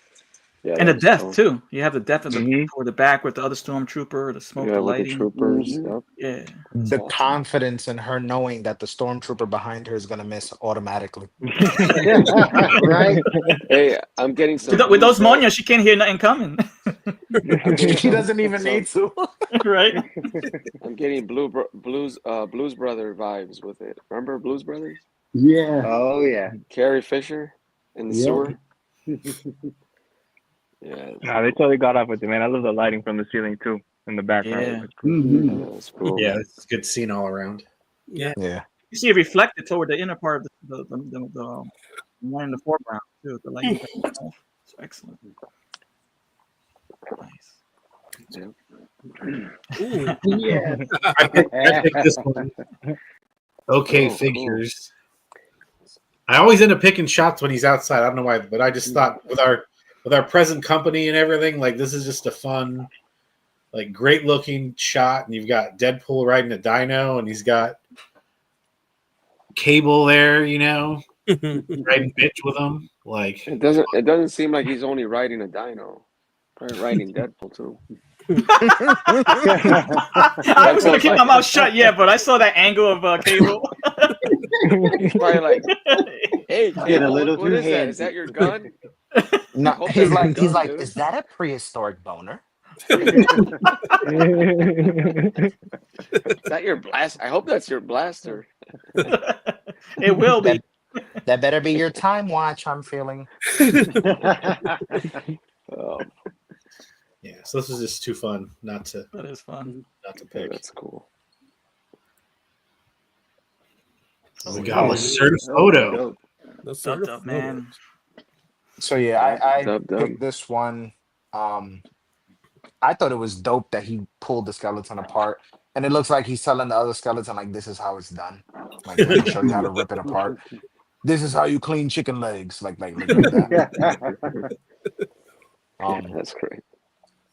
Yeah, And the that's death dope. too. You have the death of the Mhm. toward the back with the other stormtrooper, the smoke, Yeah, the with the lighting. troopers. Mhm. Yep. Yeah. The awesome. confidence in her knowing that the stormtrooper behind her is gonna miss automatically. Right. Hey, I'm getting some With those Blues monias, she can't hear nothing coming. She doesn't even need to. Right? I'm getting Blues Brother vibes with it. Remember Blues Brothers? Yeah. Oh yeah. Carrie Fisher in the Yeah. sewer. Yeah, Nah, they totally got off with it, man. I love the lighting from the ceiling too, in the background. Yeah. Mhm. that's cool. Yeah, man. it's a good scene all around. Yeah. Yeah. You see it reflected toward the inner part of the one in the foreground too. The lighting. It's excellent. Nice. Ooh. Yeah. I picked this one. Okay, Oh, cool. figures. I always end up picking shots when he's outside. I don't know why, but I just thought with our present company and everything, like this is just a fun, like great looking shot. And you've got Deadpool riding a dino, and he's got Cable there, riding bitch with him. Like It doesn't seem like he's only riding a dino. Probably riding Deadpool too. I was gonna keep my mouth shut, yeah, but I saw that angle of Cable. He's probably like, "Hey, Get a Cable, little what too is that? handsy. Is that your gun?" No, Hope he's that's like, good, dude. is that a prehistoric boner? Is that your blast? I hope that's your blaster. It will be. That better be your time watch. I'm feeling. Yeah, so this is just too fun not to That is fun. pick. That's cool. We got Lacerda photo. Dub, man. So yeah, I Dub. picked this one. I thought it was dope that he pulled the skeleton apart, and it looks like he's telling the other skeleton like, "This is how it's done. Like, let me show you how to rip it apart. This is how you clean chicken legs." Like that. That's great.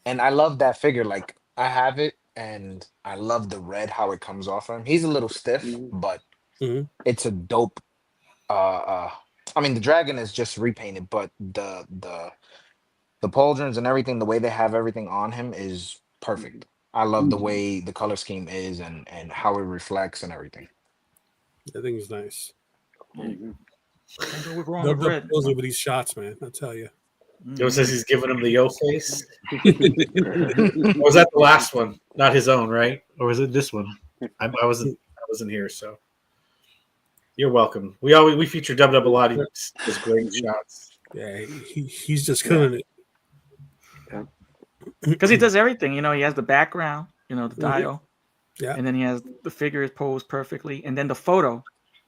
And I love that figure. Like I have it, and I love the red how it comes off him. He's a little stiff, but it's a dope. I mean, the dragon is just repainted, but the pauldrons and everything, the way they have everything on him is perfect. I love the way the color scheme is and how it reflects and everything. I think it's nice. We're wrong with red. Those over these shots, man. I tell you. It says he's giving him the yo face. Or was that the last one? Not his own, right? Or was it this one? I wasn't here, so you're welcome. We feature Dub a lot. He does great shots. Yeah, he's just killing it. Because he does everything. You know, he has the background, you know, the dial. Yeah. And then he has the figure posed perfectly. And then the photo,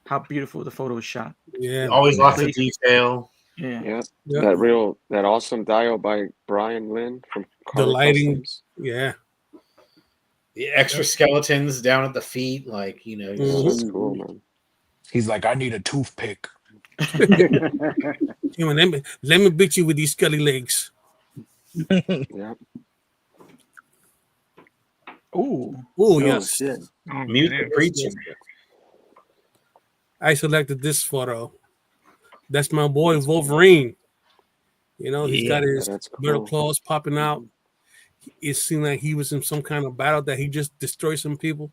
how beautiful the photo is shot. Yeah. Always lots of detail. Yeah. That awesome dial by Brian Lynn from The lighting. Customs. Yeah. The extra skeletons down at the feet, like, you know. That's cool, man. He's like, I need a toothpick. Let me beat you with these skelly legs. Yeah. Oh, yes. Shit. Music preaching. I selected this photo. That's my boy Wolverine. You know, he's got his metal claws popping out. It seemed like he was in some kind of battle that he just destroyed some people.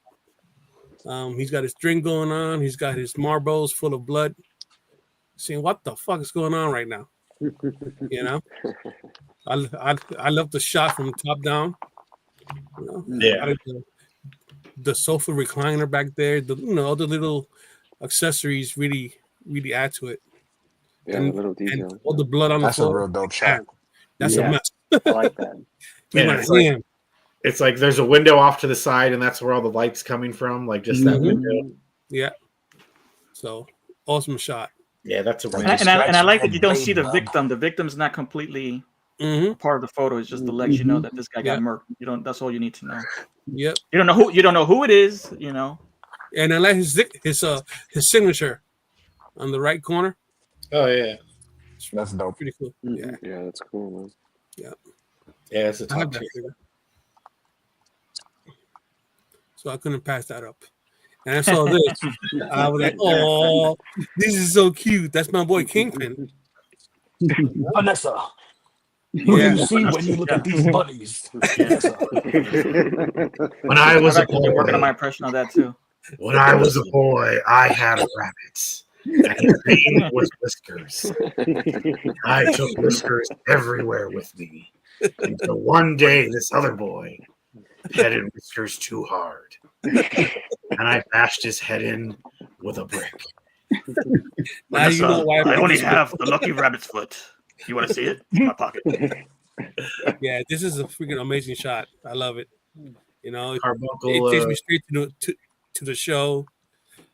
He's got his string going on. He's got his marbles full of blood. Seeing what the fuck is going on right now. You know, I love the shot from top down. You know? Yeah. The sofa recliner back there. All the little accessories really add to it. Yeah, and, little details. And all the blood on the floor. That's a real dope shot. That's a mess. I like that. It's like there's a window off to the side, and that's where all the light's coming from, like just that window. Yeah. So awesome shot. Yeah, that's a win. And I like that you don't see the victim. The victim's not completely part of the photo. It's just to let you know that this guy got murked. You don't. That's all you need to know. Yep. You don't know who it is. You know. And I like his signature on the right corner. Oh yeah, that's dope. Pretty cool. Yeah, that's cool, man. Yeah. Yeah, it's a top tier. So I couldn't pass that up. And I saw this. I was like, oh, this is so cute. That's my boy Kingpin. Vanessa. Who do you see when you look at these bunnies? When I was a boy, working on my impression of that too. When I was a boy, I had a rabbit. And his name was Whiskers. I took Whiskers everywhere with me. Until one day, this other boy petted Whiskers too hard. And I bashed his head in with a brick. Now you know why I only have the lucky rabbit's foot. You want to see it? In my pocket. Yeah, this is a freaking amazing shot. I love it. You know, it Carbuncle, takes me straight to the show.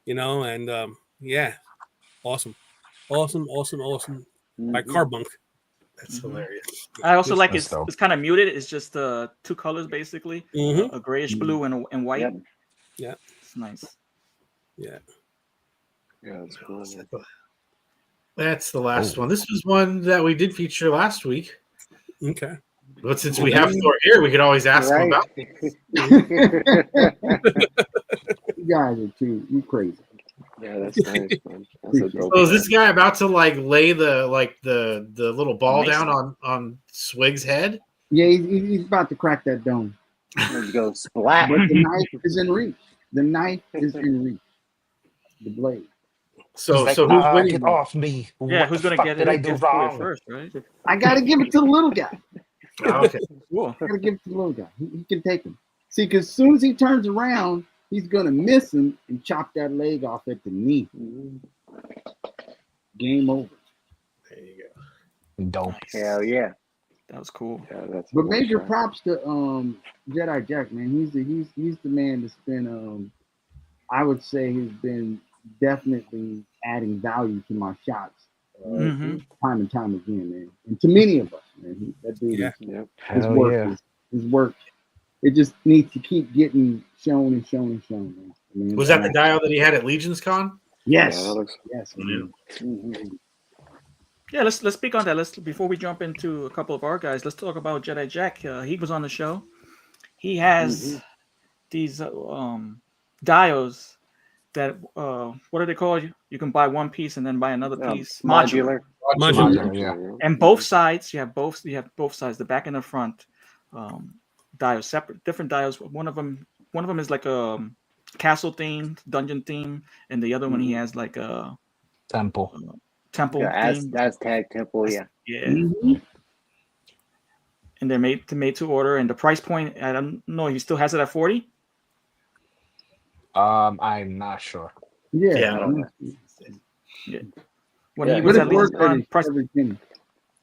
You know, and yeah, awesome by Carbunk. That's hilarious. I also like it's kind of muted. It's just two colors basically, Mm-hmm. a grayish blue and white. Yeah, it's nice. Yeah, that's cool. That's the last one. This was one that we did feature last week. Okay. But since we have Thor here, we could always ask him about it. You guys are you crazy. Yeah, that's nice, man. That's a dope So is this guy about to like lay the little ball down on Swig's head? Yeah, he's about to crack that dome. Let's go splat. But the knife is in reach. The knife is in reach. The blade. So like, who's winning? Get off me. Yeah, who's gonna get it? Did I do wrong? First, right? I gotta give it to the little guy. Okay. Cool. I gotta give it to the little guy. He can take him. See, because as soon as he turns around, he's gonna miss him and chop that leg off at the knee. Game over. There you Dope. Nice. Hell yeah. That was cool. Yeah, that's. But major props to Jedi Jack, man. He's the man that's been I would say he's been definitely adding value to my shots time and time again, man. And to many of us, man. That dude Yep. his Hell work yeah. his work. It just needs to keep getting shown and shown and shown, man. I mean, Was that the dial that he had at Legion's Con? Yes. Yeah, that looks. Yes. Yeah. Yeah, let's speak on that. Let's before we jump into a couple of our guys, let's talk about Jedi Jack. He was on the show. He has these diodes that what are they called? You can buy one piece and then buy another piece. Modular. Yeah. And both sides, you have both sides, the back and the front. Diodes, separate, different diodes. One of them is like a castle theme, dungeon theme, and the other one he has like a Temple. temple Yeah, theme. Aztec temple. Yeah. Yeah. And they're made to order, and the price point, I don't know, he still has it at 40. I'm not sure. Yeah. When he was at least on price.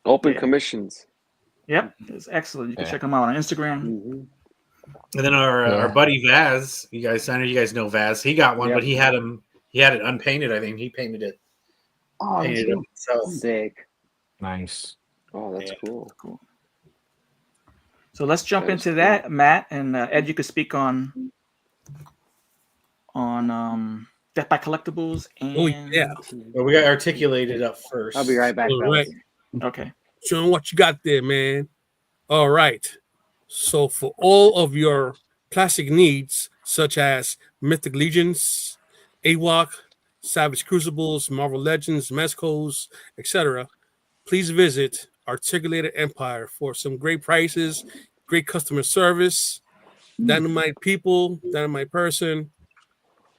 Open commissions. Yep, it's excellent. You can check him out on Instagram. And then our buddy Vaz, I know you guys know Vaz. He got one, but he had it unpainted. I think he painted it. Oh, Painted it himself. Sick. Nice. Oh, that's cool. Cool. So let's jump into that, Matt, and Ed. You could speak on Death by Collectibles and Well, we got articulated up first. I'll be right back. All right. Okay. Show 'em what you got there, man. All right. So for all of your classic needs, such as Mythic Legions, AWOC, Savage Crucibles, Marvel Legends, Mezcos, etc., please visit Articulated Empire for some great prices, great customer service, dynamite people, dynamite person.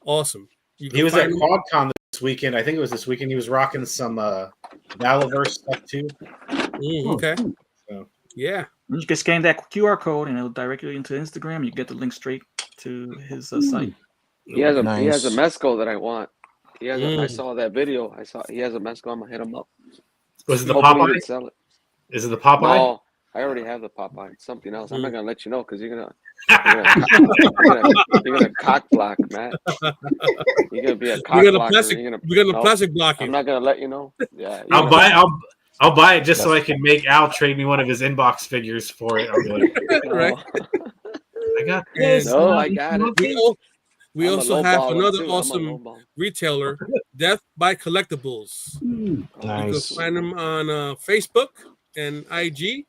Awesome. He was at QuadCon this weekend. I think it was this weekend. He was rocking some Valaverse stuff too. Okay. So. Yeah. You can scan that QR code and it'll direct you into Instagram. You get the link straight to his site. He has a mezcal that I want. He has I saw that video. He has a mezcal. I'm gonna hit him up. Was it the Popeye? Sell it. Is it the Popeye? No, I already have the Popeye. It's something else. I'm not gonna let you know because you're gonna cock block, Matt. You're gonna be a cock blocker. You're gonna plastic block it. I'm not gonna let you know. Yeah. I'll buy it just so I can make Al trade me one of his inbox figures for it. I'll be like, right. I got this. No, I got it. We also have another awesome retailer, Death by Collectibles. Nice. You can find him on Facebook and IG.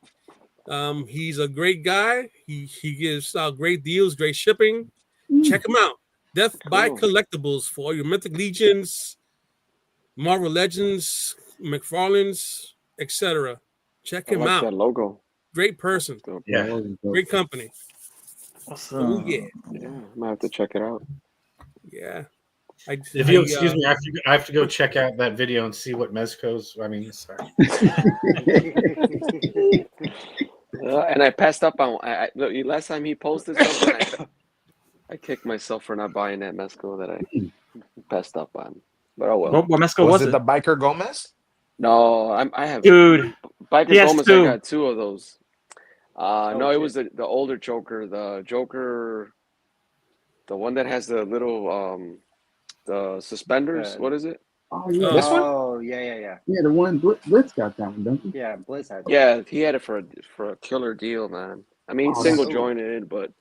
He's a great guy. He gives out great deals, great shipping. Check him out. Death by Collectibles for all your Mythic Legions, Marvel Legends, McFarlane's, etc. Check him out. That logo. Great person. Yeah. Great company. Awesome. Oh, yeah. Yeah, I might have to check it out. Yeah. If you'll excuse me, I have to go check out that video and see what Mezco's. I mean, sorry. And I passed up on. Last time he posted something, I kicked myself for not buying that mezcal that I passed up on. But oh well. What mezcal was it? The Biker Gomez? No, I have. Dude. Biker Gomez. I got two of those. No, it was the older Joker. The Joker. The one that has the little the suspenders. What is it? Oh yeah. This one? Oh yeah. Yeah, the one Blitz got that one, don't you? Yeah, Blitz had that. Yeah, he had it for a killer deal, man. I mean, single jointed, but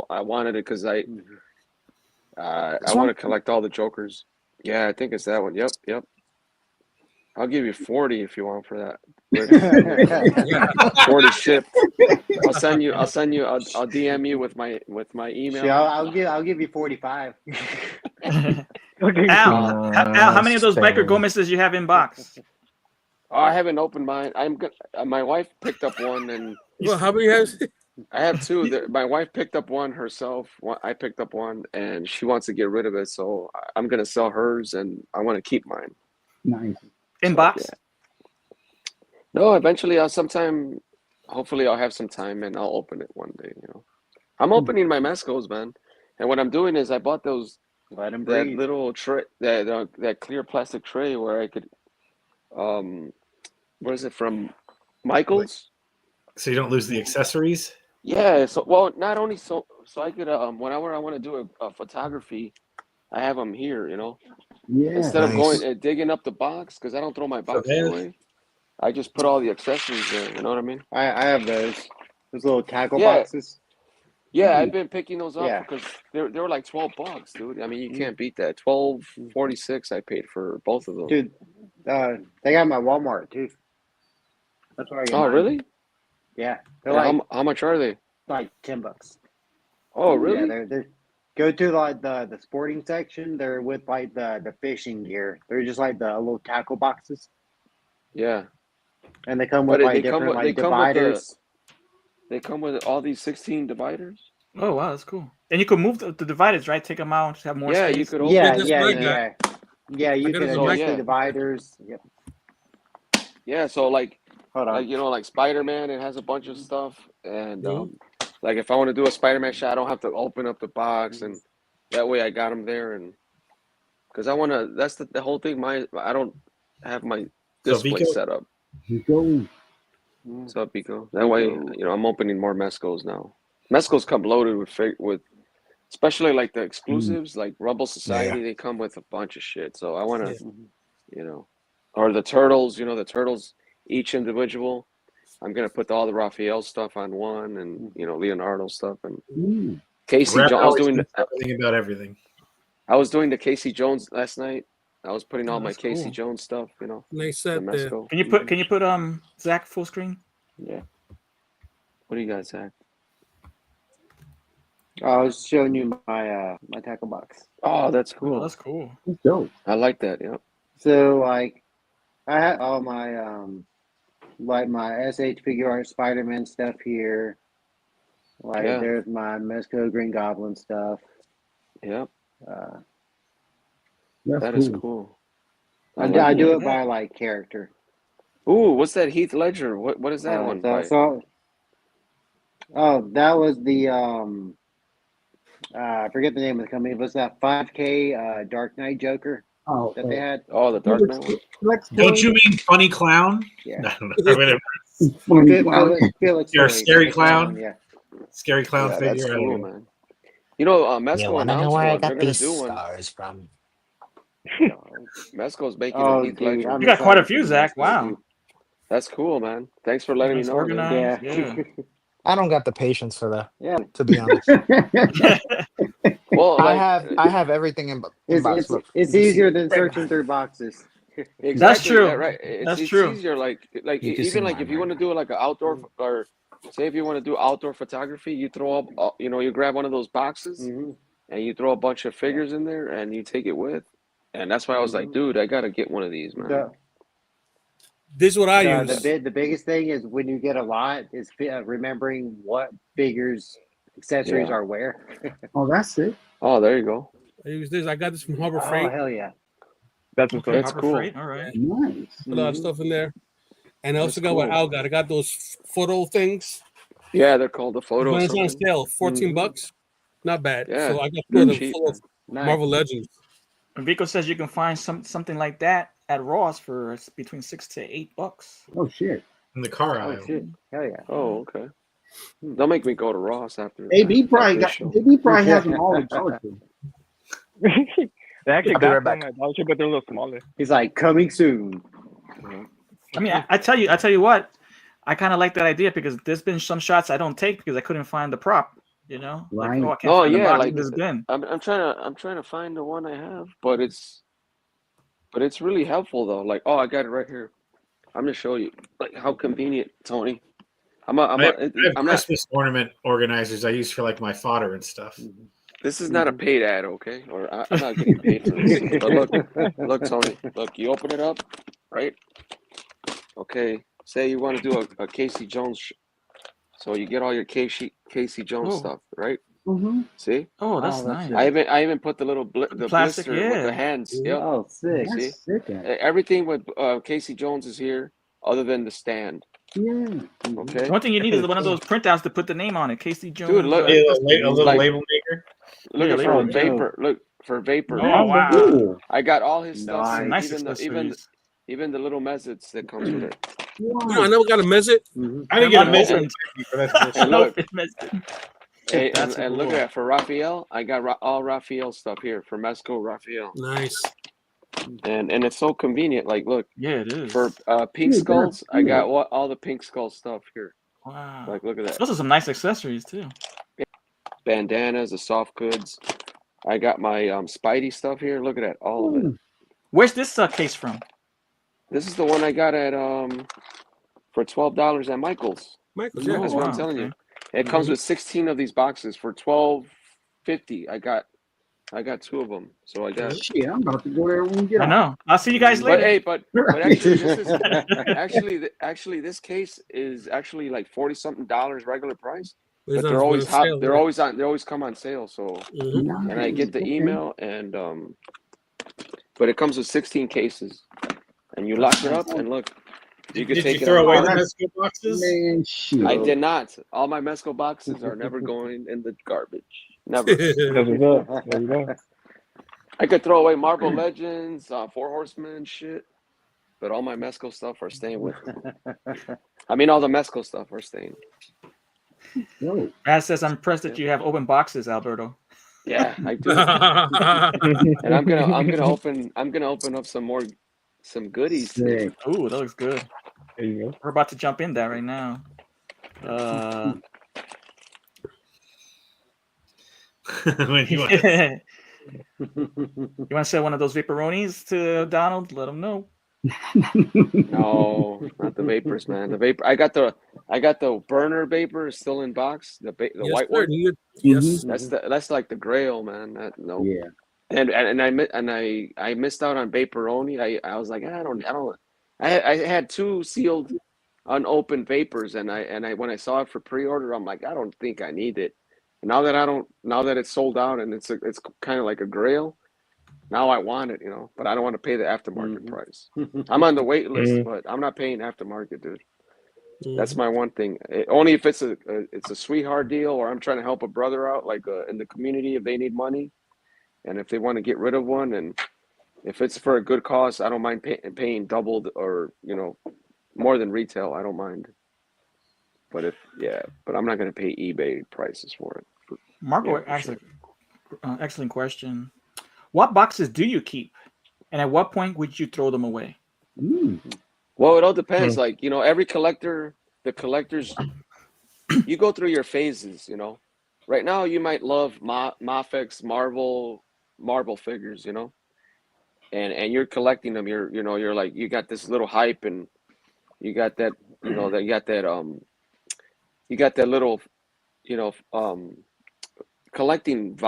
I wanted it because I want to collect all the Jokers. Yeah, I think it's that one. Yep. I'll give you 40 if you want for that. 40 shipped. I'll DM you with my email. See, I'll give you 45. Al, how many of those Biker Gomez's you have in box? Oh, I haven't opened mine. My wife picked up one, and well, how many has? I have two. My wife picked up one herself. I picked up one, and she wants to get rid of it. So I'm gonna sell hers, and I want to keep mine. Nice. In box? Yeah. No, eventually, sometime hopefully I'll have some time and I'll open it one day. I'm opening my Mescos, man. And what I'm doing is I bought that little tray, that clear plastic tray where I could, where is it from? Michael's. So you don't lose the accessories. Yeah. So well, not only so I could whenever I want to do a photography, I have them here. Yeah. Instead of going digging up the box because I don't throw my boxes away. I just put all the accessories there. You know what I mean? I have those little tackle boxes. Yeah, I've been picking those up because they were like $12, dude. I mean, you can't beat that. $12.46 I paid for both of those. Dude, they got my Walmart too. That's where I get mine. Really? Yeah. How much are they? Like $10. Oh, really? Yeah, they're go to like the sporting section. They're with like the fishing gear. They're just like the little tackle boxes. Yeah. And they come with different dividers. They come with all these 16 dividers. Oh wow, that's cool. And you could move the dividers, right? Take them out to have more space. You could open Yeah, you can adjust the dividers. Yep. Yeah, so like hold on. Like Spider-Man, it has a bunch of stuff, and like if I want to do a Spider-Man shot, I don't have to open up the box, and that way I got them there, and because I want to. That's the whole thing. I don't have my display set up. What's up, Pico? That way, I'm opening more Mescos now. Mescos come loaded with, especially like the exclusives, like Rumble Society. They come with a bunch of shit. So I want to, or the turtles. The turtles, each individual. I'm gonna put all the Raphael stuff on one, and Leonardo stuff, and Casey Jones. I was doing everything about everything. I was doing the Casey Jones last night. I was putting all my Casey Jones stuff, They said Mesco. Can you put Zach full screen? Yeah. What do you got, Zach? I was showing you my my tackle box. Oh, that's cool. Oh, that's cool. That's dope. I like that. Yeah. So like, I had all my like my SH figure art Spider-Man stuff here. Like there's my Mesco Green Goblin stuff. Yep. That is cool. I do it by like character. Ooh, what's that Heath Ledger? What is that one? That was the I forget the name of the company. It was that 5K Dark Knight Joker that they had. Oh, the Dark Knight one. Don't you mean Funny Clown? Yeah. I don't know. Felix You're a scary clown. Yeah. Scary clown figure. That's cool, man. Mesco announced where I one. They're got gonna these do one. stars from. Mesco's making a Heath Ledger. You got quite a few, Zach. Wow. That's cool, man. Thanks for letting me know. Organized. Yeah. I don't got the patience for that. Yeah. To be honest. Well, I have everything in box. It's easier than searching through boxes. Exactly. That's true. Yeah, right. It's true. Easier, like even like if you want to do like an outdoor, or say if you want to do outdoor photography, you throw up, you grab one of those boxes and you throw a bunch of figures in there and you take it with. And that's why I was like, dude, I gotta get one of these, man. This is what I use. The biggest thing is when you get a lot is remembering what figures, accessories are where. Oh, that's it. Oh, there you go. I use this. I got this from Harbor Freight. Oh, hell yeah. That's cool. Freight. All right. Nice. A lot of stuff in there. And I also got what Al got. I got those photo things. Yeah, they're called the photos. When it's on sale, $14. Not bad. Yeah, so I got the cheap, full of Marvel Legends. And Vico says you can find something like that at Ross for between $6 to $8. Oh shit! In the car aisle. Oh shit! Hell yeah! Oh, okay. They'll make me go to Ross after. AB probably has them all in Georgia. They actually I'll be got right them back. at Dollar Tree, but they're a little smaller. He's like coming soon. I mean, I tell you what, I kind of like that idea because there's been some shots I don't take because I couldn't find the prop. Right. Like, I can't find the box in this bin. I'm trying to find the one I have, but it's really helpful though. Like, oh, I got it right here. I'm gonna show you like how convenient, Tony. I have Christmas ornament organizers I use for like my fodder and stuff. This is not a paid ad, okay? Or I'm not getting paid for this. But look, Tony. Look, you open it up, right? Okay. Say you want to do a Casey Jones. So you get all your Casey Jones stuff, right? Mm-hmm. See? Oh, that's nice. I even put the little the plastic, blister with the hands. Yeah. Yep. Oh, sick. See? Sick. Everything with Casey Jones is here, other than the stand. Yeah. Okay. The one thing you need is one of those printouts to put the name on it. Casey Jones. Dude, look, a little like, label maker. Look Yeah, at for label maker. Vapor. Look for Vapor. Oh wow. Cool. I got all his stuff. Some nice Even the accessories. even the little message that comes with it. Wow. I never got a message. I didn't get a Come on, message open. for that bullshit. And look, Hey, and look at that for Raphael. I got all Raphael stuff here for Mesco Raphael. Nice. And it's so convenient. Like, look. Yeah, it is. For pink Yeah, skulls, cool. I got all the pink skull stuff here. Wow. Like, look at that. Those are some nice accessories too. Bandanas, the soft goods. I got my Spidey stuff here. Look at that, all of it. Where's this case from? This is the one I got at for $12 at Michael's. Michael's, That's yeah. what I'm telling you. It comes with 16 of these boxes for $12.50. I got 2 of them. So I got. Shit, I'm about to go there when we get I out. know. I'll see you guys later. But actually, this is actually this case is actually like $40-something regular price. But they're always hot. They're always on. They always come on sale. So and I get the email and but it comes with 16 cases, and you lock it up and look. You can Did take you it throw away out. the Mesco boxes? Man, shit. I did not. All my Mesco boxes are never going in the garbage. Never. There you go. There you go. I could throw away Marvel Legends, Four Horsemen shit, but all my Mesco stuff are staying with me. I mean, all the Mesco stuff are staying. Yo. Brad says, "I'm impressed that you have open boxes, Alberto." Yeah, I do. And I'm gonna open up some goodies. Sick. Ooh, that looks good. There you go. We're about to jump in that right now. When you want- You want to sell one of those vaperonis to Donald? Let him know. No, not the vapors, man. The vapor. I got the burner vapor still in box. The Yes, white sir. one. Yes. That's like the grail, man. No. Yeah. And I missed out on Vaporoni. I was like, I had 2 sealed, unopened vapors, and I when I saw it for pre-order, I'm like, I don't think I need it. And now that it's sold out and it's kind of like a grail, now I want it, but I don't want to pay the aftermarket price. I'm on the wait list, but I'm not paying aftermarket, dude. That's my one thing. Only if it's a sweetheart deal, or I'm trying to help a brother out, like in the community, if they need money. And if they want to get rid of one, and if it's for a good cause, I don't mind paying doubled or more than retail. I don't mind. But I'm not going to pay eBay prices for it. Marco asked an excellent question. What boxes do you keep, and at what point would you throw them away? Well, it all depends. Like every collector, the collectors, you go through your phases. Right now you might love Mafex Marvel figures, and you're collecting them. You're like, you got this little hype, and you got that, you got that little, collecting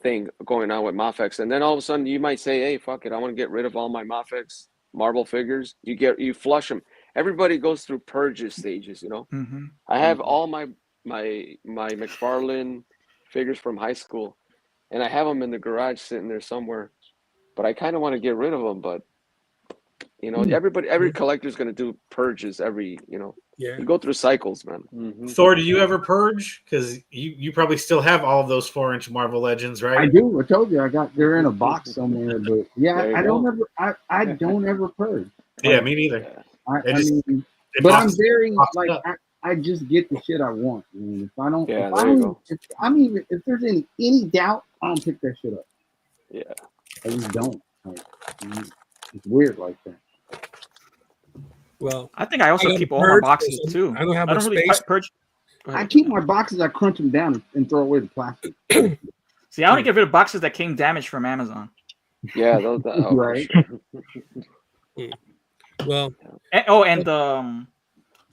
thing going on with Mafex, and then all of a sudden you might say, hey, fuck it, I want to get rid of all my Mafex Marvel figures. You flush them. Everybody goes through purges stages, I have all my McFarlane figures from high school, and I have them in the garage sitting there somewhere, but I kind of want to get rid of them. But every collector's going to do purges every, you go through cycles, man. Thor, do you ever purge? Because you probably still have all of those 4-inch Marvel Legends, right? I do. I told you they're in a box somewhere, but yeah, I don't ever purge. Yeah, me neither. I'm very like I just get the shit I want. Man. If there's any doubt, I don't pick that shit up. Yeah, I just don't. It's weird like that. Well, I think I also keep all my boxes too. I don't have really space. purge. I keep my boxes. I crunch them down and throw away the plastic. See, I only get rid of boxes that came damaged from Amazon. Yeah, those right. Well, and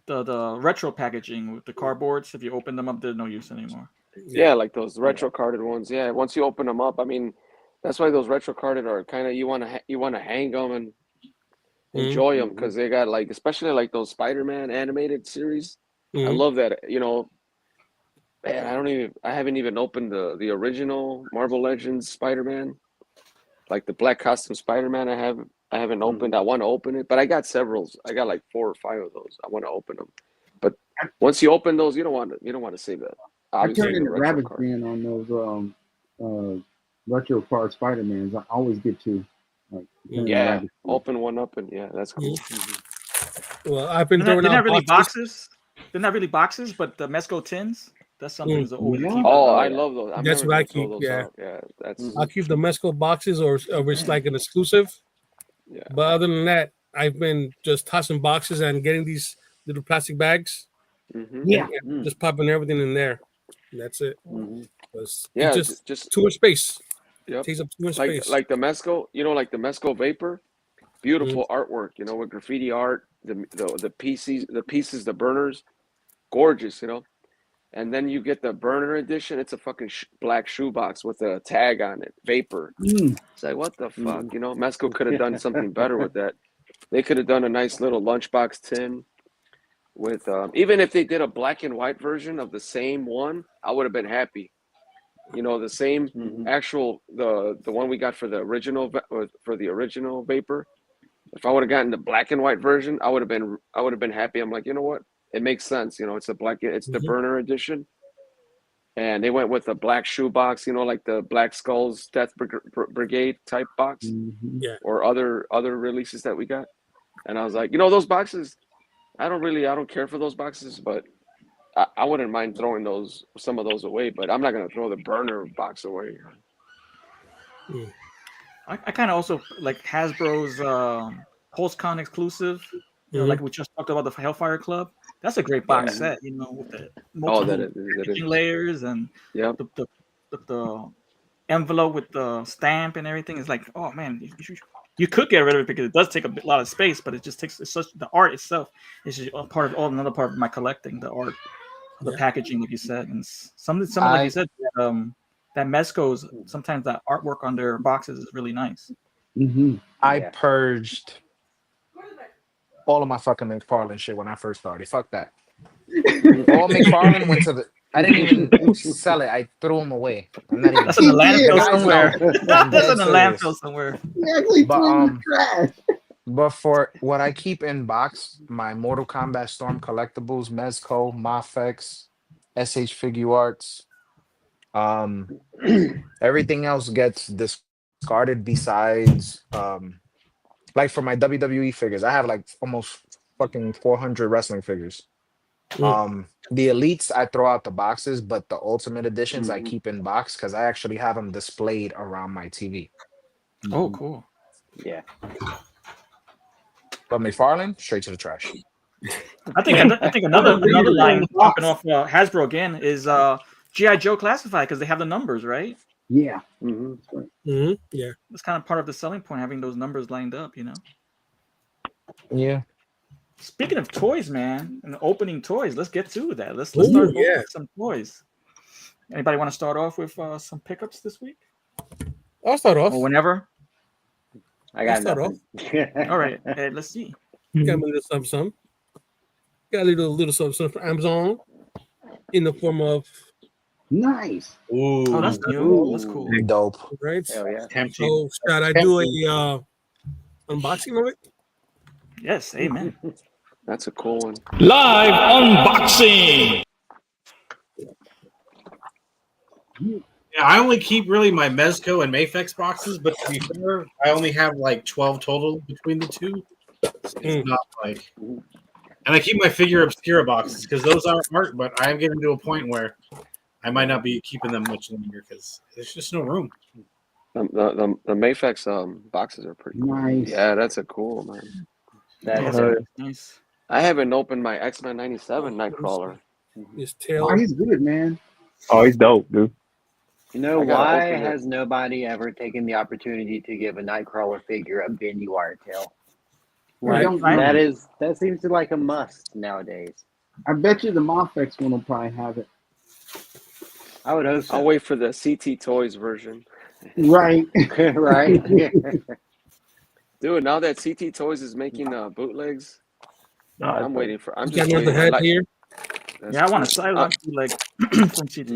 the retro packaging with the cardboards. If you open them up, there's no use anymore. Yeah, like those retro carded ones. Yeah, once you open them up, I mean, that's why those retro carded are kind of you want to hang them and enjoy them, because they got like, especially like those Spider-Man animated series. I love that. Man, I haven't even opened the original Marvel Legends Spider-Man, like the black costume Spider-Man. I I haven't opened. I want to open it, but I got several. I got like 4 or 5 of those. I want to open them, but once you open those, you don't want to save that. I Obviously, turned the into retro rabbit card. fan on those retro card Spider-Mans. I always get two. Like, Yeah, open one up and that's cool. Well, I've been they're throwing not out really boxes. They're not really boxes, but the Mezco tins. That's something that's always Yeah. keep. Oh, I love those. I'm That's never what I gonna throw keep. those Yeah, out. Yeah, that's I'll keep the Mezco boxes, or it's like an exclusive. yeah. But other than that, I've been just tossing boxes and getting these little plastic bags. Yeah. And just popping everything in there. That's it. Yeah, It's just too much space. Yep. Takes up too much like space. like the Mezco, like the Mezco Vapor, beautiful artwork, with graffiti art, the pieces, the burners, gorgeous, And then you get the burner edition. It's a fucking black shoebox with a tag on it, Vapor. It's like, what the fuck, Mezco could have done something better with that. They could have done a nice little lunchbox tin with, even if they did a black and white version of the same one, I would have been happy. The same actual the one we got for the original Vapor. If I would have gotten the black and white version, I would have been happy. I'm like, you know what? It makes sense. It's the burner edition, and they went with a black shoebox. Like the Black Skulls Death Brigade type box, or other releases that we got. And I was like, those boxes, I don't care for those boxes, but I wouldn't mind throwing some of those away, but I'm not gonna throw the burner box away. I kind of also like Hasbro's PulseCon exclusive. Like we just talked about the Hellfire Club. That's a great box set. With the multiple packaging layers and the envelope with the stamp and everything. Is like, oh man, you could get rid of it because it does take a lot of space, but it just takes the art itself is just another part of my collecting, the art. The packaging, like you said, and something like you said, that Mezco's sometimes that artwork on their boxes is really nice. I purged all of my fucking McFarlane shit when I first started. Fuck that. All McFarlane went to the. I didn't even sell it. I threw them away. I'm not even. That's in the landfill somewhere. That's in the landfill somewhere. But for what I keep in box, my Mortal Kombat Storm collectibles, Mezco, Mafex, SH Figure Arts, everything else gets discarded besides like for my WWE figures. I have like almost fucking 400 wrestling figures. The elites I throw out the boxes, but the ultimate editions I keep in box because I actually have them displayed around my TV. Oh, cool. Yeah. But McFarlane, straight to the trash. I think another line popping off Hasbro again is G.I. Joe Classified because they have the numbers, right? Yeah. Yeah. It's kind of part of the selling point, having those numbers lined up, Yeah. Speaking of toys, man, and opening toys, let's get to that. Let's start opening some toys. Anybody want to start off with some pickups this week? I'll start off. Or whenever. I got nothing. All right, let's see. Got a little something. Got a little something from Amazon in the form of nice. Ooh, oh, that's new. That's cool. Dope. Right. Hell yeah. So should I do a unboxing of it? Yes, amen. That's a cool one. Live unboxing. Yeah, I only keep really my Mezco and Mafex boxes, but to be fair, I only have like 12 total between the two. It's not like, and I keep my Figure Obscura boxes because those are art, but I am getting to a point where I might not be keeping them much longer because there's just no room. The Mafex boxes are pretty cool. Nice. Yeah, that's a cool, man. That's nice. I haven't opened my X-Men 97 Nightcrawler. His tail. Oh, he's good, man. Oh, he's dope, dude. You know I gotta why open it. has nobody ever taken the opportunity to give a Nightcrawler figure a bendy wire tail? Right. That seems to like a must nowadays. I bet you the Mafex one will probably have it. I would hope so. I'll wait for the CT Toys version. Right. Right. Dude, now that CT Toys is making bootlegs, I'm waiting for. I'm You just got waiting. another head here. Yeah, I want a Psylocke like from CT.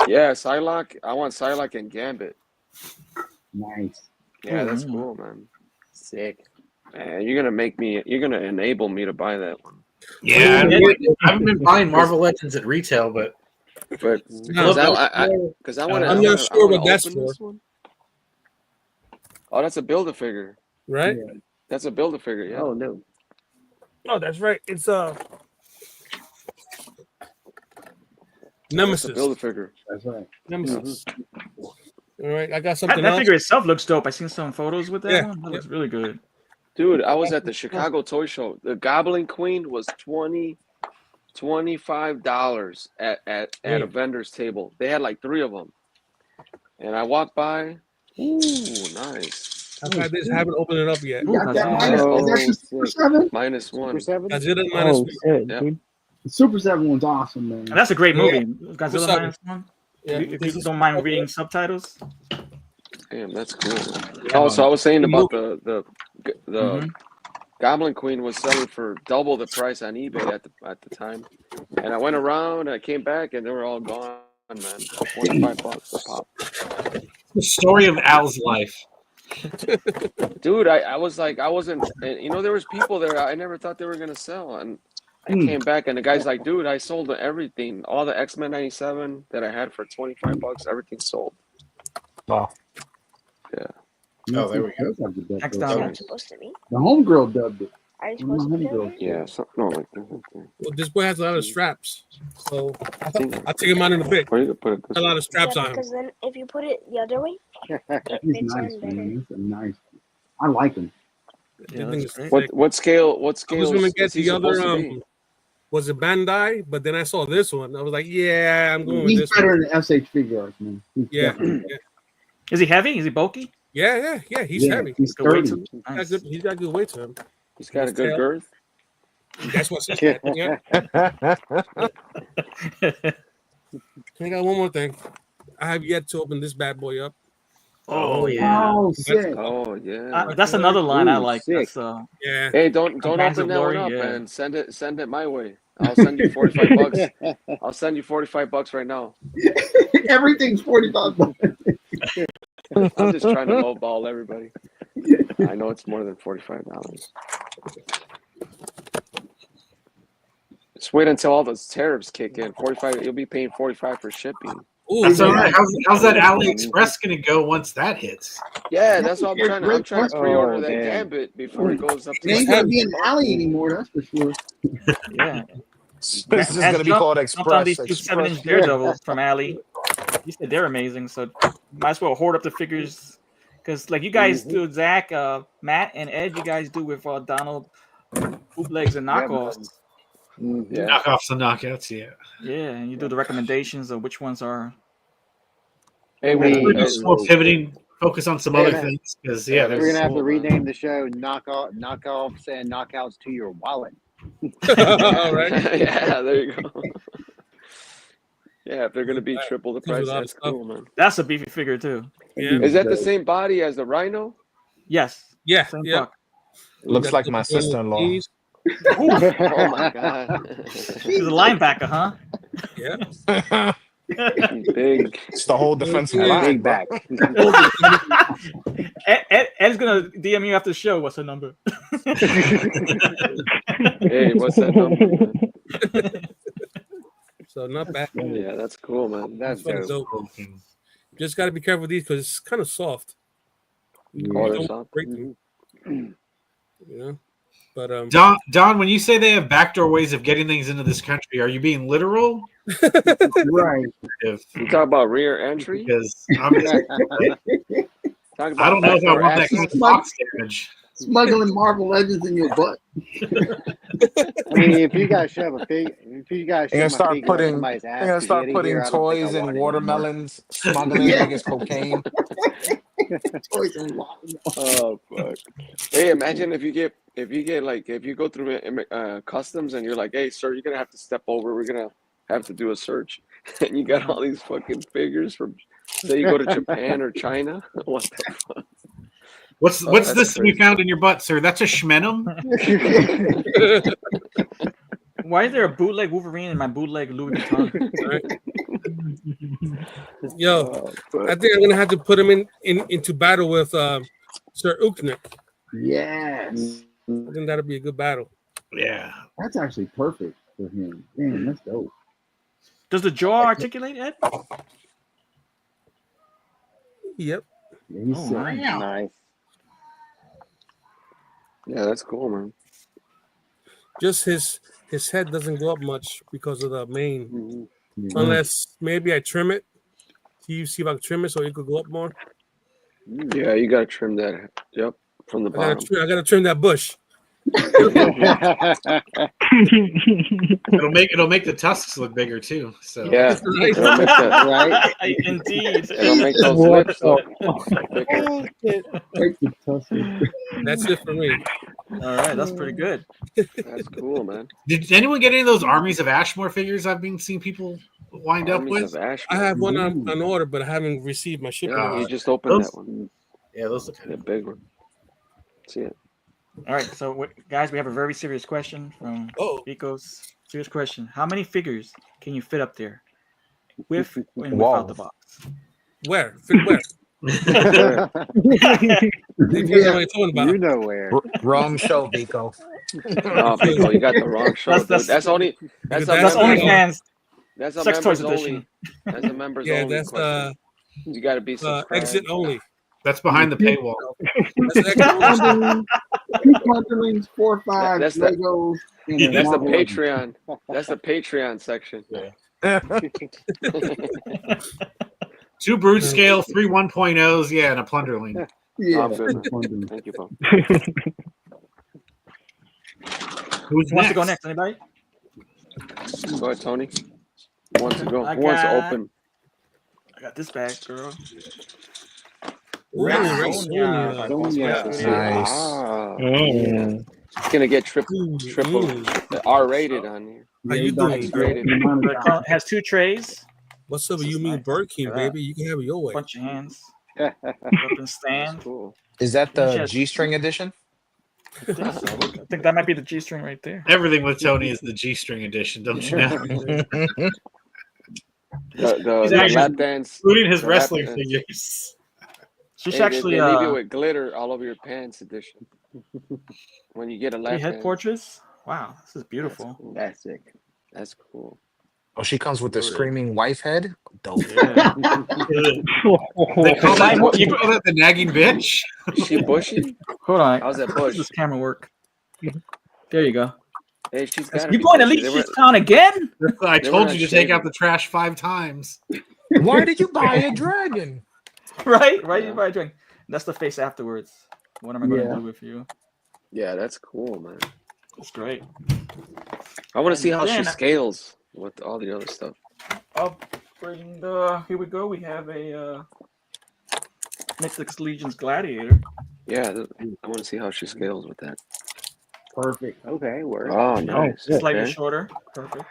Yeah, Psylocke. I want Psylocke and Gambit. Nice. Yeah, that's cool, man. Sick. Man, you're gonna enable me to buy that one. Yeah, I haven't been buying Marvel Legends at retail, but because I want to. I'm not sure what that's open for. this one. Oh, that's a Build-A-Figure, right? Yeah. That's a Build-A-Figure. Yeah. Oh no. Oh, that's right. It's Nemesis. Nemesis. Build-A-Figure. That's right. Nemesis. All right, I got something that else. figure itself looks dope. I seen some photos with that Yeah, one. That looks really good. Dude, I was at the Chicago Toy Show. The Goblin Queen was $25 at a vendor's table. They had like 3 of them, and I walked by. Ooh, nice. I've had this. Haven't opened it up yet. You got that minus, is that the Super 7? -1. Super 7? Godzilla minus Oh, one. shit, Yeah. dude. The Super 7 one's awesome, man. And that's a great movie. Godzilla What's up? minus one. Yeah, If you don't mind reading subtitles. Damn, that's cool. Oh, so I was saying about the Goblin Queen was selling for double the price on eBay at the time, and I went around and I came back and they were all gone, man. $45 a pop. the story of Al's life. Dude, I was like, I wasn't, you know, there was people there I never thought they were gonna sell, and I came back and the guy's like, dude, I sold everything, all the X-Men 97 that I had for $25, everything sold. Wow. Yeah. Oh, there we go. X You're down. not supposed to be. The homegirl dubbed it. Are you supposed to be doing it? Yeah, something like that. Well, this boy has a lot of straps, so I'll take him out in a bit. Or you could put it this A lot way. of straps on him. Because then if you put it the other way, it He's fits nice, on better. man. He's a nice. I like him. Yeah, This thing that's is great. sick. What scale? What I was scale? gonna get is he the other supposed to be? was it Bandai, but then I saw this one. I was like, yeah, I'm going with He's this better one. than SH figure arts, man. He's Yeah, definitely- yeah, Is he heavy? Is he bulky? yeah. He's yeah, heavy. He's Good weight 30. to- He's nice. got good weight to him. He's got a good Tail. girth. That's what she said. Yeah. I got one more thing. I have yet to open this bad boy up. Oh yeah. Oh, sick. Oh yeah. That's another line I Ooh, like. sick. That's Yeah. Hey, don't Bands open of that one Glory, up yeah. and send it my way. I'll send you $45. I'll send you $45 right now. Everything's $45. I'm just trying to lowball everybody. I know it's more than $45. Just wait until all those tariffs kick in. 45. You'll be paying 45 for shipping. Ooh, That's all right. How's that Mm-hmm. AliExpress going to go once that hits? Yeah, that's what I'm trying to pre-order Oh, that damn. Gambit before it goes up It ain't to. gonna be an alley anymore, that's for sure. yeah. This is gonna be called Jumped on Express. these 2 7-inch Express. Daredevils from Ali. He said they're amazing, so might as well hoard up the figures. Because like you guys do, Zach, Matt, and Ed, you guys do with Donald bootlegs and knockoffs. Yeah. Knockoffs and knockouts, yeah. Yeah, and you do the recommendations of which ones are. Hey, We're just more pivoting, focus on some other things. Because, yeah, We're going to have to cool, man. rename the show Knockoffs and Knockouts to Your Wallet. All right. Yeah, there you go. Yeah, if they're gonna be triple the There's a price, lot of that's stuff. cool, man. That's a beefy figure too. Yeah. Is that the same body as the Rhino? Yes. Yeah. Same Yeah. fuck. Looks like my sister-in-law. Oh my god. He's a linebacker, huh? Yeah. He's big. It's the whole defensive Yeah. line, Big bro. back. Ed's gonna DM you after the show. What's her number? Hey, what's that number, man? So not bad. Yeah, that's cool, man. That's This one's dope. dope. Just got to be careful with these because it's kind of soft. Oh, You they're don't soft. break them, you know. But Don, when you say they have backdoor ways of getting things into this country, are you being literal? Right. You talk about rear entry? Because I'm, Talk about I don't know if I backdoor want that access? kind of box damage. Smuggling Marvel Legends in your butt. I mean, if you guys shove a fig, if you guys They're gonna shove a start figure up putting. somebody's They're ass, gonna to start get it putting here, I don't think I toys want and it anymore. watermelons, smuggling Yeah. like it's cocaine. Toys and watermelons. Oh fuck! Hey, imagine if you go through customs and you're like, hey sir, you're gonna have to step over. We're gonna have to do a search, and you got all these fucking figures from. Say you go to Japan or China. What the fuck? What's that's this crazy. you found in your butt, sir? That's a schmenum? Why is there a bootleg Wolverine and my bootleg Louis Vuitton? yo, I think I'm gonna have to put him into battle with Sir Uknik. Yes. I think that'll be a good battle. Yeah. That's actually perfect for him. Damn, that's dope. Does the jaw articulate, Ed? Yep. Yeah, he's sick. Nice. Yeah, that's cool, man. Just his head doesn't go up much because of the mane. Unless maybe I trim it. See if I can trim it so it could go up more. Yeah, you gotta trim that. Yep, from the bottom. I gotta trim that bush. It'll make the tusks look bigger too. So yeah, it'll make that right. Indeed. It'll make those lips look bigger. That's it for me. All right, that's pretty good. That's cool, man. Did anyone get any of those Armies of Ashmore figures I've been seeing people wind up with? I have one on order, but I haven't received my shipping. Yeah, you just opened that one. Yeah, those look kind of big one. See it. All right, so guys, we have a very serious question from Vico's. Serious question: how many figures can you fit up there, with and without the box? Where? Fit where? You know where. Wrong show, Vico. No, Vico, you got the wrong show. That's only OnlyFans. That's a Sex Toys members only. edition. That's a members Yeah, only. that's question. You got to be subscribed. exit only. That's behind the paywall. Underlings, 4 5 That's Legos. That's the Patreon. That's the Patreon section. Yeah. 2 brood scale, 3 1.0s, yeah, and a plunderling. Yeah. I'm good, man. Thank you, Paul. Who's Who wants to go next? Anybody? Go ahead, Tony. Who wants to go? I Who wants to got- open? I got this bag, girl. Sonia. Nice. Ah, yeah. It's gonna get triple R-rated on here. How you doing? X-rated. It has 2 trays, What's up? You mean Bird King, baby? You can have it your way. bunch of hands, open stand. Cool. Is that the Yes. G-string edition? I think so. I think that might be the G-string right there. Everything with Tony is the G-string edition, don't you know? He's The actually- lap dance, Including his the lap wrestling dance. figures. She's They actually leave you with glitter all over your pants edition. When you get a lap head dance. portraits. Wow, this is beautiful. That's sick. That's cool. Oh, she comes with the screaming wife head. Dope. They call that the nagging bitch. She bushy? Hold on. How's that How does bush? this camera work? There you go. Hey, she's got. You going to Leech's Town again? I They were told not you to take shaving. out the trash 5 times. Why did you buy a dragon? Right? Yeah. You buy a drink. That's the face afterwards. What am I going to do with you? Yeah, that's cool, man. It's great. I want to see how then- she scales with all the other stuff. I'll bring here we go. We have a Mythic Legion's Gladiator. Yeah, I want to see how she scales with that. Perfect. Okay, word. Oh, nice. Slightly Okay. shorter. Perfect.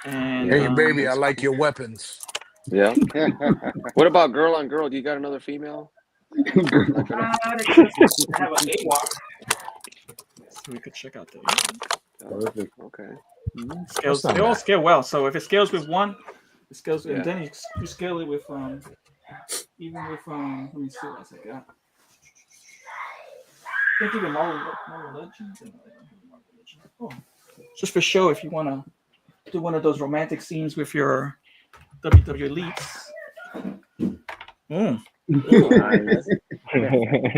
And Hey, baby, I like your weapons. Yeah. What about girl on girl? Do you got another female? I have an AWOC. So we could check out the Perfect. Okay. scales. That's not They all bad. scale well. So if it scales with one, it scales, Yeah. and then you scale it with even with let me see what else I got. I think even Marvel Legends. Oh, just for show, if you want to do one of those romantic scenes with your WWE elites. There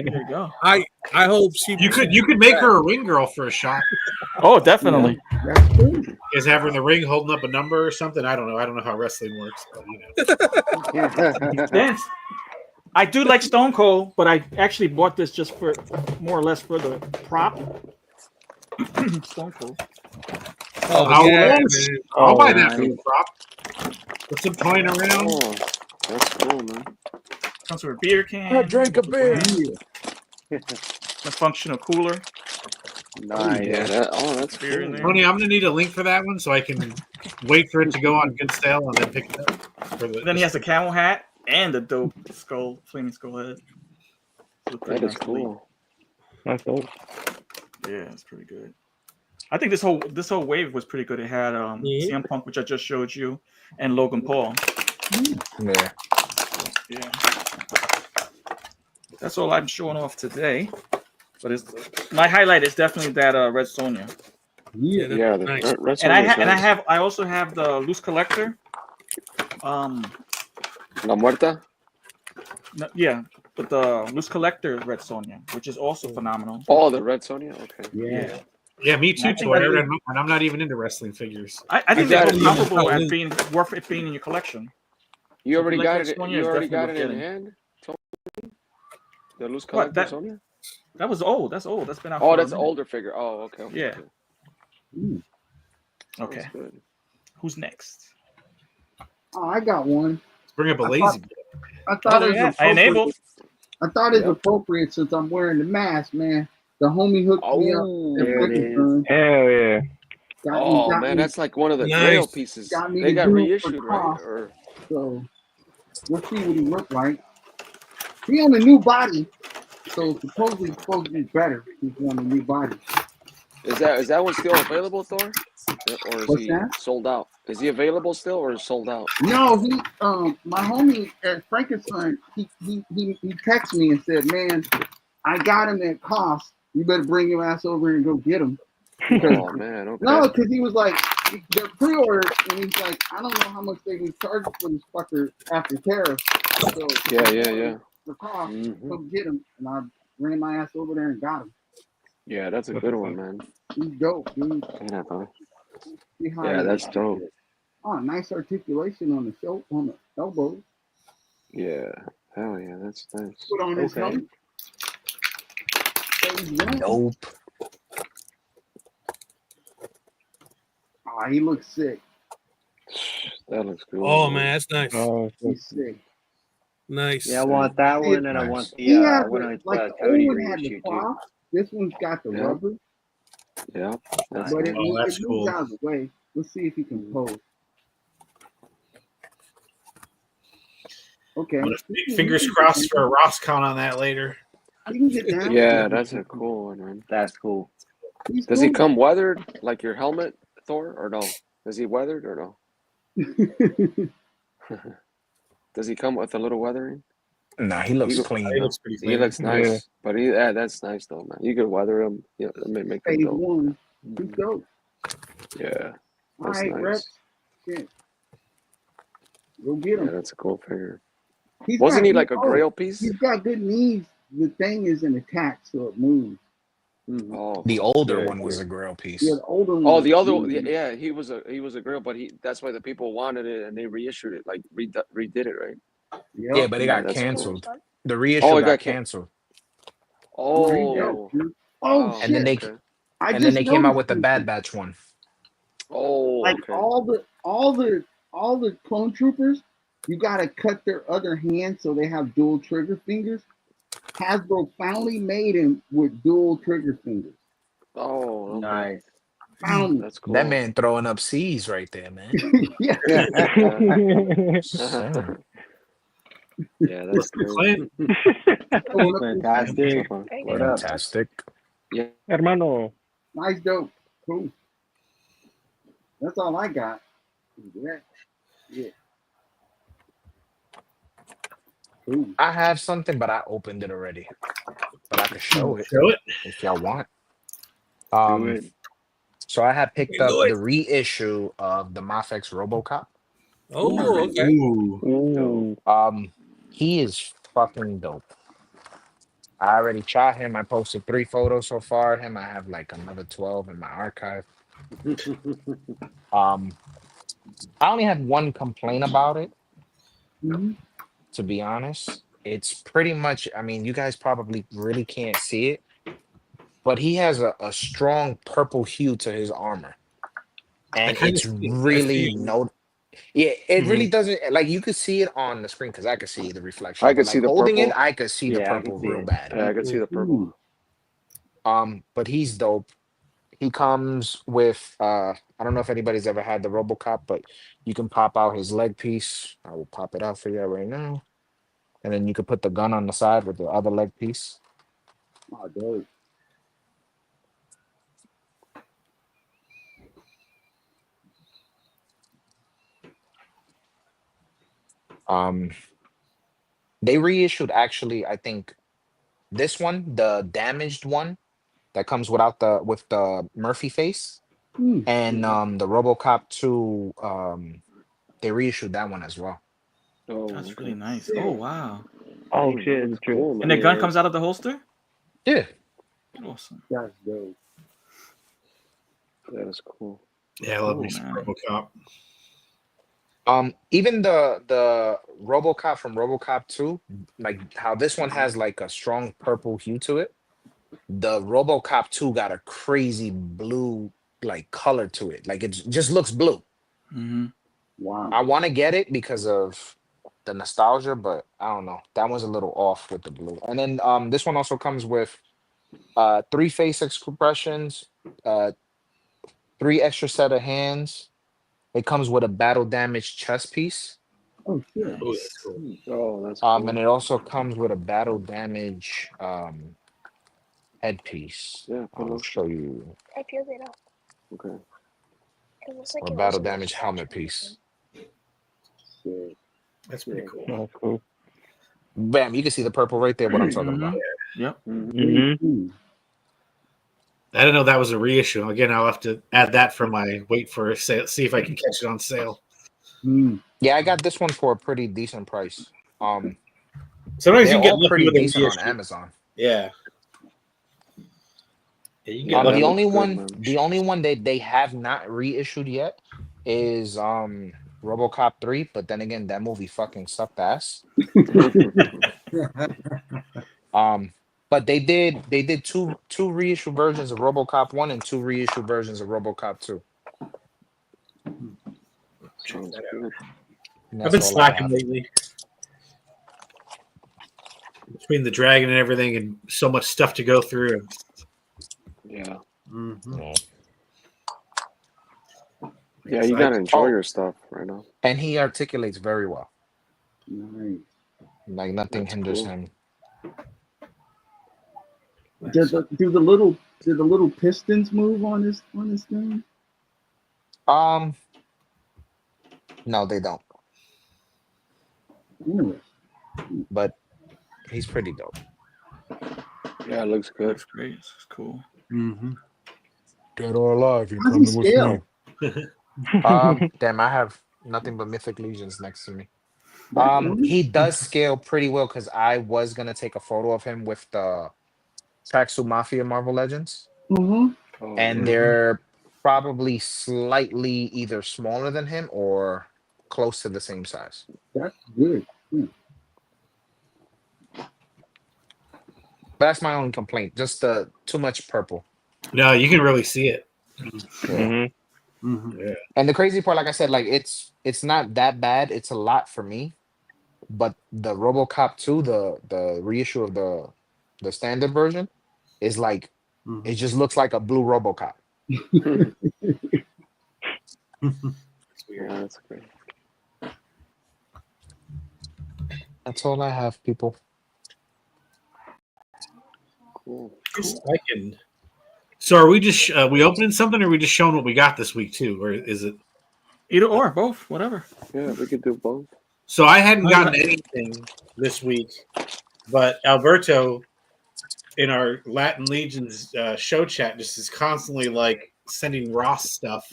you go. I hope she. You could make her a ring girl for a shot. Oh, definitely. Is have her in the ring holding up a number or something? I don't know. I don't know how wrestling works, but you know. Dance. I do like Stone Cold, but I actually bought this just for more or less for the prop. Stone Cold. I'll buy that for the prop. Put some coin around. Oh, that's cool, man. Comes with a beer can. I drank a beer. A functional cooler. Nice. Yeah, that's Beer in cool. there. Tony, I'm gonna need a link for that one so I can wait for it to go on good sale and then pick it up. Then he has a camel hat and a dope skull, flaming skull head. That is cool. That's dope. Yeah, it's pretty good. I think this whole wave was pretty good. It had CM Punk, which I just showed you, and Logan Paul. Yeah. Yeah. That's all I'm showing off today. But my highlight is definitely that Red Sonja. Yeah, the nice. Red And Sonja. I also have the loose collector. La Muerta. Yeah, but the loose collector Red Sonja, which is also phenomenal. Oh, the Red Sonja. Okay. Yeah. Yeah, me too, I think Toy. And I'm not even into wrestling figures. I think got they're it. comparable at being worth it being in your collection. You So if already like got Red it. Sonja, You it's already definitely got worth it in getting. hand. The loose What collector Sonja. that was old. That's old. That's been out. Oh, for that's a an minute. older figure. Oh, okay. Yeah. Sounds Okay. good. Who's next? Oh, I got one. Let's bring up a I lazy. thought it was I appropriate. enabled. I thought it's appropriate since I'm wearing the mask, man. The homie hooked me up. Oh, There it is. Hell yeah. oh man, that's like one of the Grail Nice. pieces. got me They to got do it for reissued, right? cost. Or So we'll see what he looked like. He on a new body, so supposedly it's supposed to be better. He's on a new body. is that one still available, Thor? Or is What's he that? sold out? Is he available still, or is sold out? No, he my homie Frankenstein, he texted me and said, "Man, I got him at cost. You better bring your ass over and go get him." Oh man, okay. No, because he was like, they're pre-ordered, and he's like, I don't know how much they can charge for this fucker after tariffs. So Yeah. for cost, Mhm. go get him, and I ran my ass over there and got him. Yeah, that's a good one, man. He's dope, dude. Yeah, bro. See how Yeah, he- that's dope. Oh, nice articulation on the elbow. Yeah, hell yeah, that's nice. Put on his helmet. Nope. Oh, he looks sick. That looks good. Oh man, that's nice. Oh, He's sick. Nice. Yeah, I want that one, and I Nice. want the He has one the, on like the Cody old one had the reissue too. cloth. This one's got the Yeah. rubber, Yeah, that's but nice. Oh, that's it moves cool. out of the way. Let's see if he can pose. Okay. Fingers crossed for a Rosscon on that later. He can get down. Yeah, that's a cool one, man. That's cool. He's Does he cool. come weathered like your helmet, Thor, or no? Is he weathered or no? Does he come with a little weathering? Nah, he looks clean. He looks pretty He clean. looks nice, but that's nice though, man. You could weather him. Yeah, make him Phase dope. one. He's dope. Yeah, All that's right, nice. Rex. Shit. Go get him. Yeah, that's a cool figure. He's Wasn't got he good- like a Grail piece? He's got good knees. The thing is an attack, so it moves. Oh, The older good, one was good. a Grail piece. Yeah, the older one. Oh, the other moves. yeah, he was a Grail, but that's why the people wanted it and they reissued it, like redid it, right? Yep. Yeah, but it got that's cool. canceled. The reissue Oh, it got got canceled. Oh, Oh wow. shit! And then Okay. I they came out noticed with the something. Bad Batch one. Oh, Like okay. all the clone troopers, you gotta cut their other hand so they have dual trigger fingers. Hasbro finally made him with dual trigger fingers. Oh, okay. Nice. Found That's cool. That man throwing up C's right there, man. yeah. Sir. Yeah, that's great. Clint. Fantastic. What up? Fantastic. Yeah. Hermano. Nice dope. Cool. That's all I got. Yeah. Cool. I have something, but I opened it already. But I could show it Show it. if y'all want. Do it. So I have picked up the reissue of the Mafex RoboCop. Oh, okay. Ooh. He is fucking dope. I already shot him. I posted 3 photos so far of him. I have like another 12 in my archive. I only have one complaint about it. To be honest, it's pretty much, I mean, you guys probably really can't see it, but he has a strong purple hue to his armor. And it's really yeah, it really doesn't, like, you could see it on the screen because I could see the reflection. I could But, see like, the holding purple. it, I could see the purple real bad. Yeah, I could see the purple. But he's dope. He comes with I don't know if anybody's ever had the RoboCop, but you can pop out his leg piece. I will pop it out for you right now. And then you can put the gun on the side with the other leg piece. Oh, dope. They reissued, actually, I think This one, the damaged one that comes with the Murphy face, and the RoboCop 2, they reissued that one as well. Oh, That's really nice. Oh wow. Oh shit, it's true. cool, And the man. gun comes out of the holster? Yeah. Awesome. That's dope. That is cool. Yeah, I love Cool, me some man. RoboCop. Even the RoboCop from RoboCop 2, like how this one has like a strong purple hue to it. The RoboCop 2 got a crazy blue like color to it. Like it just looks blue. Mm-hmm. Wow. I want to get it because of the nostalgia, but I don't know. That one's a little off with the blue. And then this one also comes with 3 face expressions, 3 extra set of hands. It comes with a battle damage chest piece. Oh shit. Oh, that's cool. Oh, that's cool. And it also comes with a battle damage headpiece. Yeah, I'll show you. I peeled it up. Okay. It looks like Or it battle was damage helmet piece. Shit. That's pretty cool. That's cool. Bam, you can see the purple right there, what I'm talking about. Yep. Mm-hmm. I didn't know that was a reissue. Again, I'll have to add that for my wait for a sale, see if I can catch it on sale. Yeah, I got this one for a pretty decent price. Sometimes you they're can get all lucky pretty with a decent on reissue. Amazon. Yeah. Yeah, you can get The lucky. only one that they have not reissued yet is RoboCop 3, but then again, that movie fucking sucked ass. But they did two reissue versions of RoboCop 1 and 2 reissue versions of RoboCop 2. I've been slacking lately. Between the dragon and everything and so much stuff to go through. Yeah. Mm-hmm. Yeah, you gotta enjoy your stuff right now. And he articulates very well. Nice. Like nothing hinders him. Do the little pistons move on this thing? No, they don't. Anyway. But he's pretty dope. Yeah, it looks good. Looks great. It's cool. Mm-hmm. Dead or alive, you're How's he scale? Damn, I have nothing but Mythic Legions next to me. He does scale pretty well because I was gonna take a photo of him with the Tracksuit Mafia Marvel Legends. And they're probably slightly either smaller than him or close to the same size. That's good. That's my only complaint. Just too much purple. No, you can really see it. Mm-hmm. Mm-hmm. Yeah. And the crazy part, like I said, like it's not that bad. It's a lot for me. But the RoboCop 2, the reissue of the standard version, is like it just looks like a blue RoboCop. Yeah, that's great. That's all I have, people. Cool. So are we just we opening something, or are we just showing what we got this week too, or is it either or both, whatever? Yeah, we could do both. So I hadn't gotten anything this week, but Alberto in our Latin Legions show chat just is constantly like sending Ross stuff.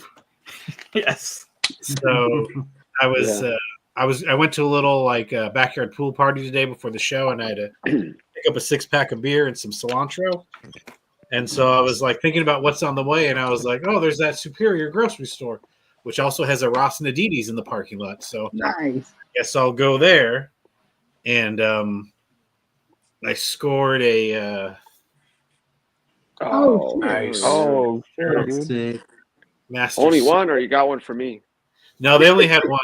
Yes. So I was I went to a little like backyard pool party today before the show, and I had to pick up a 6-pack of beer and some cilantro. And so I was like thinking about what's on the way, and I was like, oh, there's that Superior grocery store, which also has a Ross and Adidas in the parking lot. So nice. Guess I'll go there. And I scored a nice. Oh, sure, dude. Master Only one, or you got one for me? No, they only had one.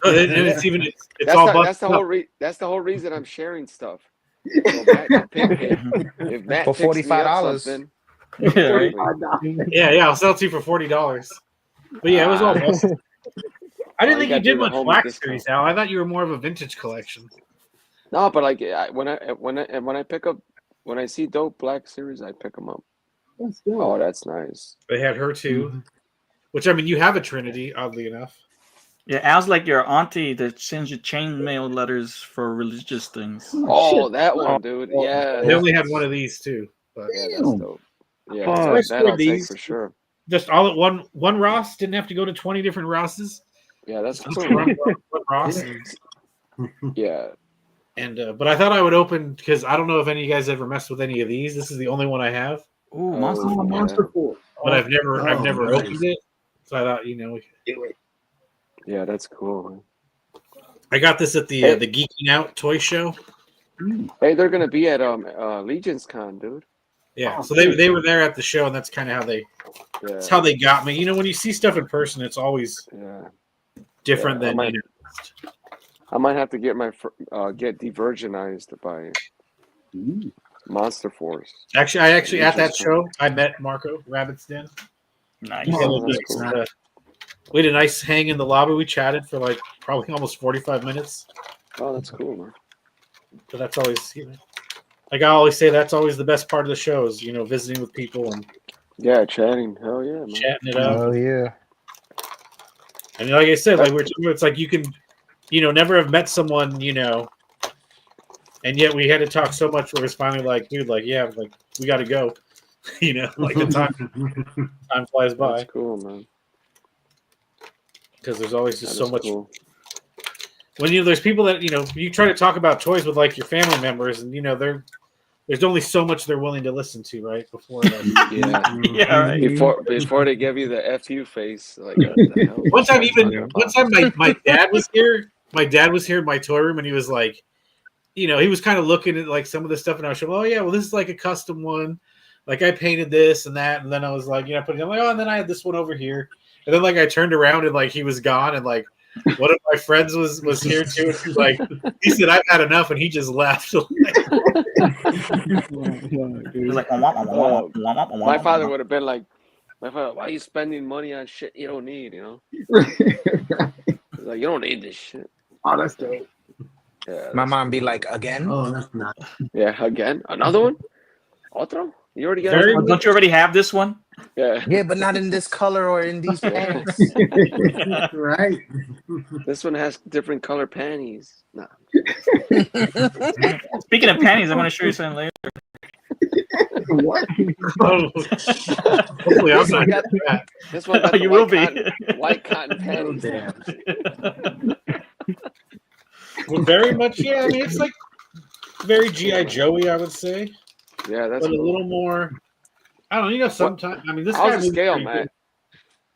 It's all that's the whole reason I'm sharing stuff. So Matt can pick it. If Matt For picks me up $45. something, yeah, I'll sell it to you for $40. But yeah, it was all busted. I didn't think you did much Black Series, Al. I thought you were more of a vintage collection. No, but like when I see dope Black Series, I pick them up. That's good. Oh, that's nice. They had her too, which I mean, you have a Trinity, oddly enough. Yeah, Al's like your auntie that sends you chain mail letters for religious things. Oh, that one, dude. Yeah. They only had one of these too. But yeah, that's dope. Yeah, I that scored I'll take these for sure. just all at one Ross. Didn't have to go to 20 different Rosses. Yeah, that's Just cool. one Ross. Yeah. And but I thought I would open because I don't know if any of you guys ever messed with any of these. This is the only one I have. Ooh, Monster Force. But I've never nice. opened it. So I thought, we could do it. Yeah, that's cool. Man. I got this at the Geeking Out toy show. Hey, they're gonna be at Legion's Con, dude. Yeah, so they were there at the show, and that's kind of how they that's how they got me. When you see stuff in person, it's always different than I might have to get my get de-virginized by Monster Force. Actually, at that show, I met Marco Rabbit's Den. Nice. We had a nice hang in the lobby. We chatted for like probably almost 45 minutes. Oh, that's cool, man. So that's always, like I always say, that's always the best part of the show is, visiting with people and chatting. Hell yeah, man. Chatting it up. Oh yeah. And like I said, it's like you can, never have met someone, and yet we had to talk so much where it's finally like, dude, we got to go. Like the time flies by. That's cool, man. Because there's always just so much. Cool. When there's people that you try to talk about toys with like your family members, and there's only so much they're willing to listen to, right? Before right. Before they give you the FU face. Like one time my dad was here. My dad was here in my toy room, and he was like, he was kind of looking at like some of the stuff, and I was like, oh yeah, well this is like a custom one. Like I painted this and that, and then I was like, putting it, I'm like, oh, and then I had this one over here. And then like I turned around and like he was gone, and like one of my friends was here too, and he's like, he said I've had enough, and he just left. My father would have been like, why are you spending money on shit you don't need? He's like, you don't need this shit. Oh, that's dope. Yeah, my mom be like, again? Oh, that's not. Yeah, again, another one. Otro? You already got it? Don't you already have this one? Yeah, but not in this color or in these pants. Right. This one has different color panties. Nah. Speaking of panties, I'm going to show you something later. What? Hopefully, I'm not got that. This one got you will be white cotton panties. Well, very much, yeah. I mean, it's like very G.I. Joey, I would say. Yeah, that's but a little more. I don't know. Sometimes I mean, this how's guy's the scale, Matt?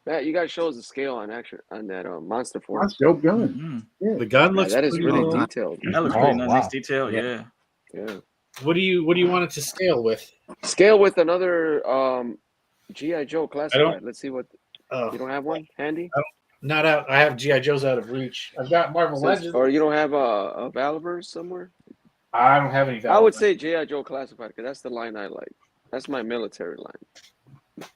Matt, you guys show us the scale on that Monster Force. That's dope gun. Mm-hmm. The gun looks. That is really detailed. That looks pretty nice detail. Yeah. What do you want it to scale with? Scale with another G.I. Joe classified. Let's see what. You don't have one handy? Not out. I have G.I. Joe's out of reach. I've got Marvel Legends. Or you don't have a Valivers somewhere? I don't have any Valivers. I would say G.I. Joe classified because that's the line I like. That's my military line.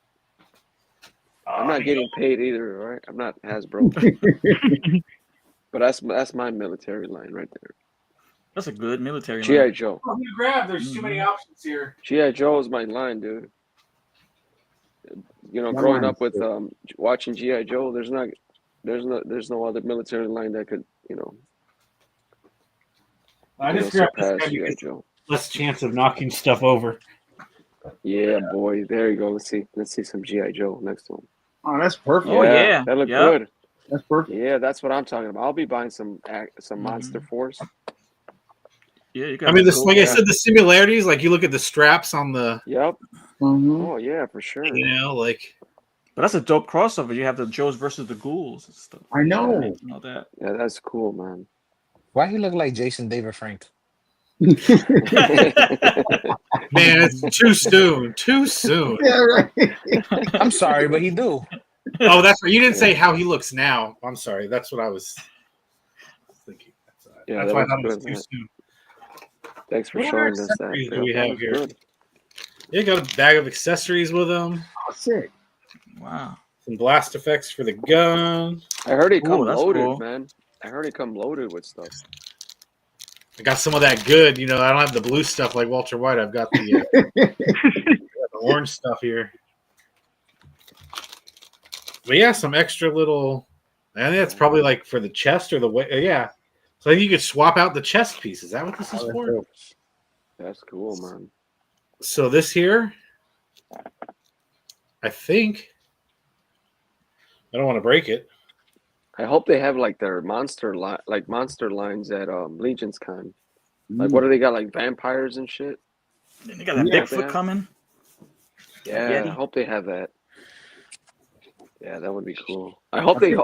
I'm not getting paid either, right? I'm not Hasbro. But that's my military line right there. That's a good military G.I. line. Joe. Oh, you grab. There's too many options here. G.I. Joe is my line, dude. Growing up with watching G.I. Joe, there's no other military line that could, I just grabbed this G.I. Joe. Less chance of knocking stuff over. Yeah, boy. There you go. Let's see some G.I. Joe next to him. Oh, that's perfect. Oh yeah, that looked good. That's perfect. Yeah, that's what I'm talking about. I'll be buying some Monster Force. Yeah, you got. I mean, like I said, the similarities. Like you look at the straps on the. Yep. Mm-hmm. Oh yeah, for sure. But that's a dope crossover. You have the Joes versus the Ghouls and stuff. I know. Know that. Yeah, that's cool, man. Why he look like Jason David Frank? Man, it's too soon. Too soon. Yeah, right. I'm sorry, but he do. Oh, that's right. You didn't say how he looks now. I'm sorry. That's what I was thinking. That's why I thought it was too soon. Thanks for showing us that. Do we have here? Yeah, got a bag of accessories with them. Oh, sick. Wow. Some blast effects for the gun. I heard it come loaded, man. I heard it come loaded with stuff. I got some of that good. I don't have the blue stuff like Walter White. I've got the orange stuff here. But yeah, some extra little I think that's probably like for the chest or the way. Yeah. So I think you could swap out the chest piece. Is that what this is for? That's cool, man. So this here, I think. I don't want to break it. I hope they have like their monster lines at Legion's Con. Like, what do they got? Like vampires and shit. They got that Bigfoot coming. Yeah, I hope they have that. Yeah, that would be cool. I hope they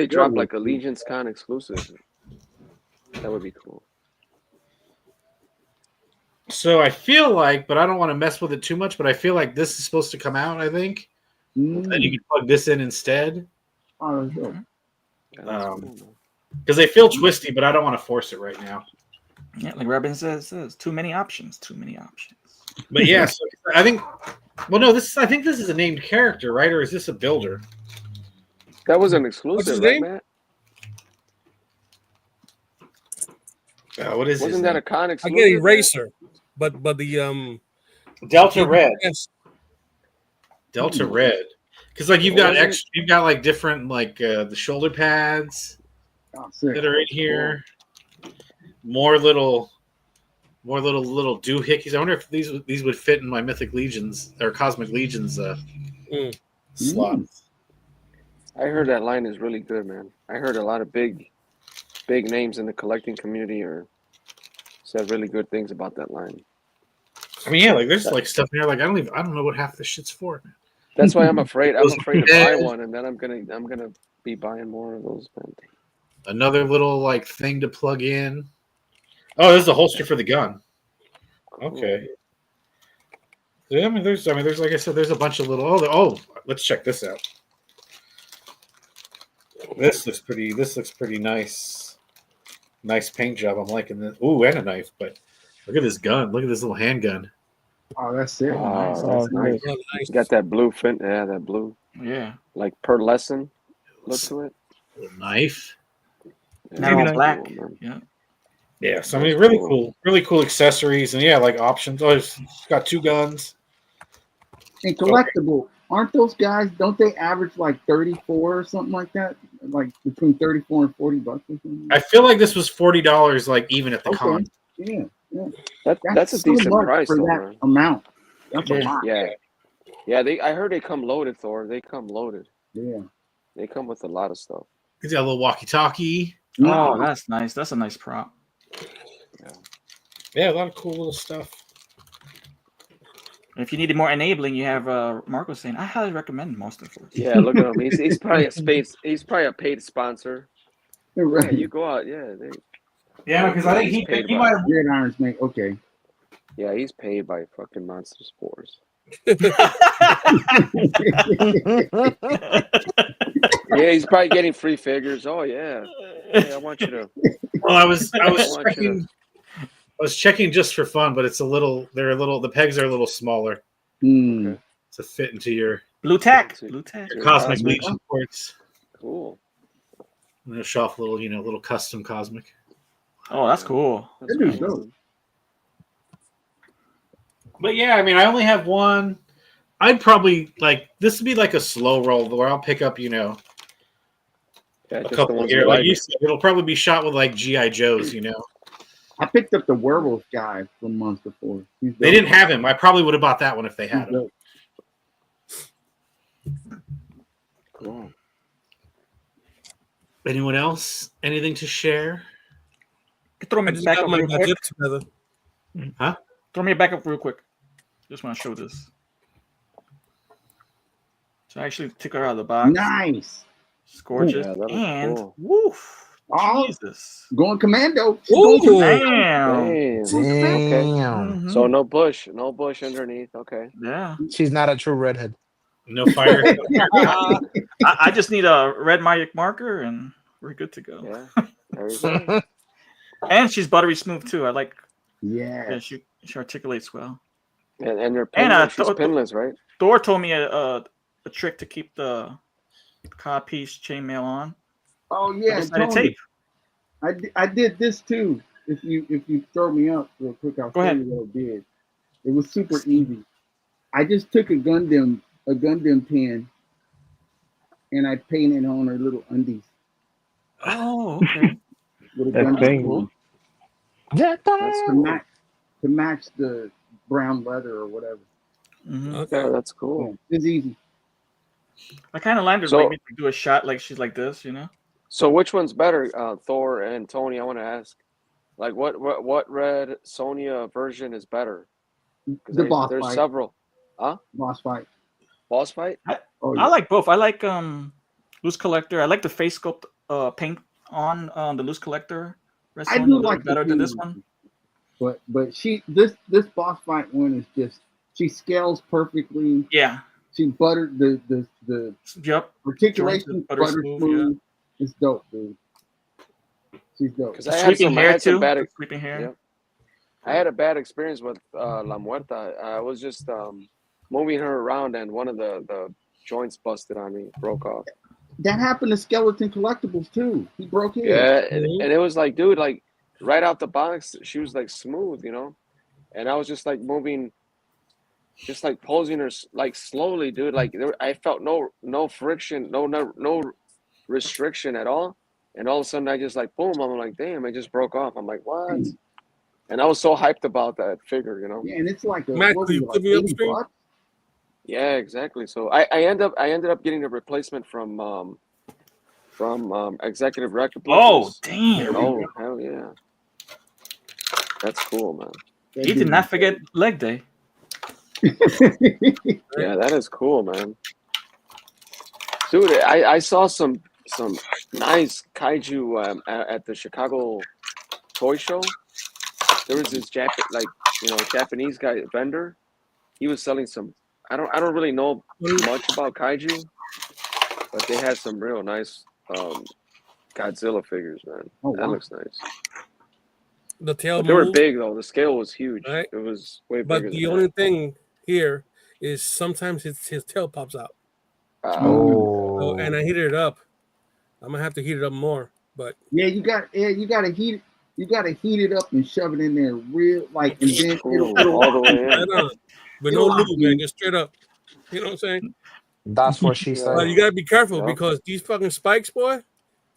drop like a Legion's Con exclusive. That would be cool. So I feel like, but I don't want to mess with it too much. But I feel like this is supposed to come out. I think. Then you can plug this in instead. Oh, that's dope. Because they feel twisty, but I don't want to force it right now. Yeah, like Robin says, too many options. But yeah, so I think. Well, no, I think this is a named character, right? Or is this a builder? That was an exclusive, right, Matt? What is? Wasn't that a con I exclusive? get Eraser, but the Delta Red. Yes. Delta Red, because like you've got like different like the shoulder pads that are in here. More little doohickeys. I wonder if these would fit in my Mythic Legions or Cosmic Legions slots. I heard that line is really good, man. I heard a lot of big names in the collecting community said really good things about that line. I mean, yeah, like there's like stuff in here like I don't know what half this shit's for. That's why I'm afraid. I'm afraid to buy one, and then I'm gonna be buying more of those. Man. Another little like thing to plug in. Oh, this is a holster for the gun. Okay. Yeah, I mean, there's like I said, there's a bunch of little. Let's check this out. This looks pretty nice. Nice paint job. I'm liking this. Ooh, and a knife. But look at this gun. Look at this little handgun. Oh, that's it. Oh, that's nice. You got that blue fin. Yeah, that blue. Yeah. Like pearlescent look to it. Little knife. Now all black. Cool, yeah. Yeah, so I mean, really cool accessories, and yeah, like options. Oh, it's got two guns. And collectible, aren't those guys? Don't they average like 34 or something like that? Like between 34 and $40 or something. I feel like this was $40, like even at the con. Yeah. That's a so decent much price for though, that man. amount. That's a lot. Yeah. I heard they come loaded, Thor. They come loaded. Yeah. They come with a lot of stuff. He's got a little walkie-talkie. Oh, that's nice. That's a nice prop. Yeah, a lot of cool little stuff. If you needed more enabling, you have Marco saying, "I highly recommend Monster Force." Yeah, look at him. He's probably He's probably a paid sponsor. Right. Yeah, you go out. Yeah, because I think he might have. Weird Irons make okay. Yeah, he's paid by fucking Monster Sports. Yeah, he's probably getting free figures. Oh yeah. Hey, I want you to. Well, I was checking just for fun, but the pegs are a little smaller to fit into your blue tack. Your Cosmic Legion ports. Cool. I'm gonna show off a little custom Cosmic. Oh, that's cool. That's cool. But yeah, I mean, I only have one. I'd probably this would be like a slow roll where I'll pick up, a couple here. Like you said, it'll probably be shot with like GI Joes, I picked up the werewolf guy from Monster Force. They didn't have him. I probably would have bought that one if they had him. Cool. Anyone else? Anything to share? Throw me back up real quick. Huh? Throw me back up real quick. Just want to show this. So I actually took her out of the box. Nice. It's gorgeous. Yeah, and cool. woof. Oh, Jesus. Going commando. Ooh, Damn. Mm-hmm. So no bush underneath. Okay. Yeah. She's not a true redhead. No fire. I just need a red magic marker and we're good to go. Yeah. There you go. And she's buttery smooth too. I like. Yeah. She articulates well. And you're pinless, she's pinless, right? Thor told me a trick to keep the codpiece chainmail on. Oh yeah, tape. I did this too. If you throw me up real quick, I'll show you what I did. It was super easy. I just took a Gundam pin and I painted on her little undies. Oh, okay. With a That's gun thing. Cool. That's to cool. match the brown leather or whatever. Mm-hmm. Yeah, Okay. that's cool. Yeah, it's easy. I kind of landed So- maybe to do a shot like she's like this, you know. So which one's better, Thor and Tony? I want to ask. Like, what Red Sonya version is better? The boss There's fight. several. Huh? Boss fight. Boss fight? Oh, I like both. I like loose collector. I like the face sculpt paint on the loose collector. Red I Sonja do a little like better the than this painting. one. But this boss fight one is just she scales perfectly. Yeah. She buttered the Yep. articulation butter butter smooth, smooth. It's dope, dude. She's dope. Because I had some bad. Sweeping hair. Yep. I had a bad experience with La Muerta. I was just moving her around, and one of the joints busted on me, broke off. That happened to Skeleton Collectibles too. He broke his. Yeah, and it was like, dude, like right out the box, she was like smooth, you know, and I was just like moving, just like posing her like slowly, dude. Like I felt no friction, no restriction at all, and all of a sudden I just like boom, I'm like, damn, it just broke off. I'm like, what? And I was so hyped about that figure, you know. Yeah, and it's like a Matt, what could was you it, put like me up 80 screen? bucks? Yeah, exactly. So I ended up getting a replacement from Executive Record. Oh, damn. Oh, hell yeah. That's cool, man. He did not forget leg day. Yeah, that is cool, man. Dude, I saw some nice kaiju at the Chicago toy show. There was this Japanese guy vendor. He was selling some. I don't really know much about kaiju, but they had some real nice Godzilla figures, man. Oh, That wow. looks nice. The tail But they were moved, big though. The scale was huge. right? It was way But bigger. the than only thing here is sometimes his tail pops out. that. So, and I heated it up. I'm gonna have to heat it up more. But Yeah, you gotta heat it up and shove it in there real like, and then it'll all the way in. right on. With no lube, man, just straight up. You know what I'm saying? That's what she said. But you gotta be careful Yeah. because these fucking spikes, boy,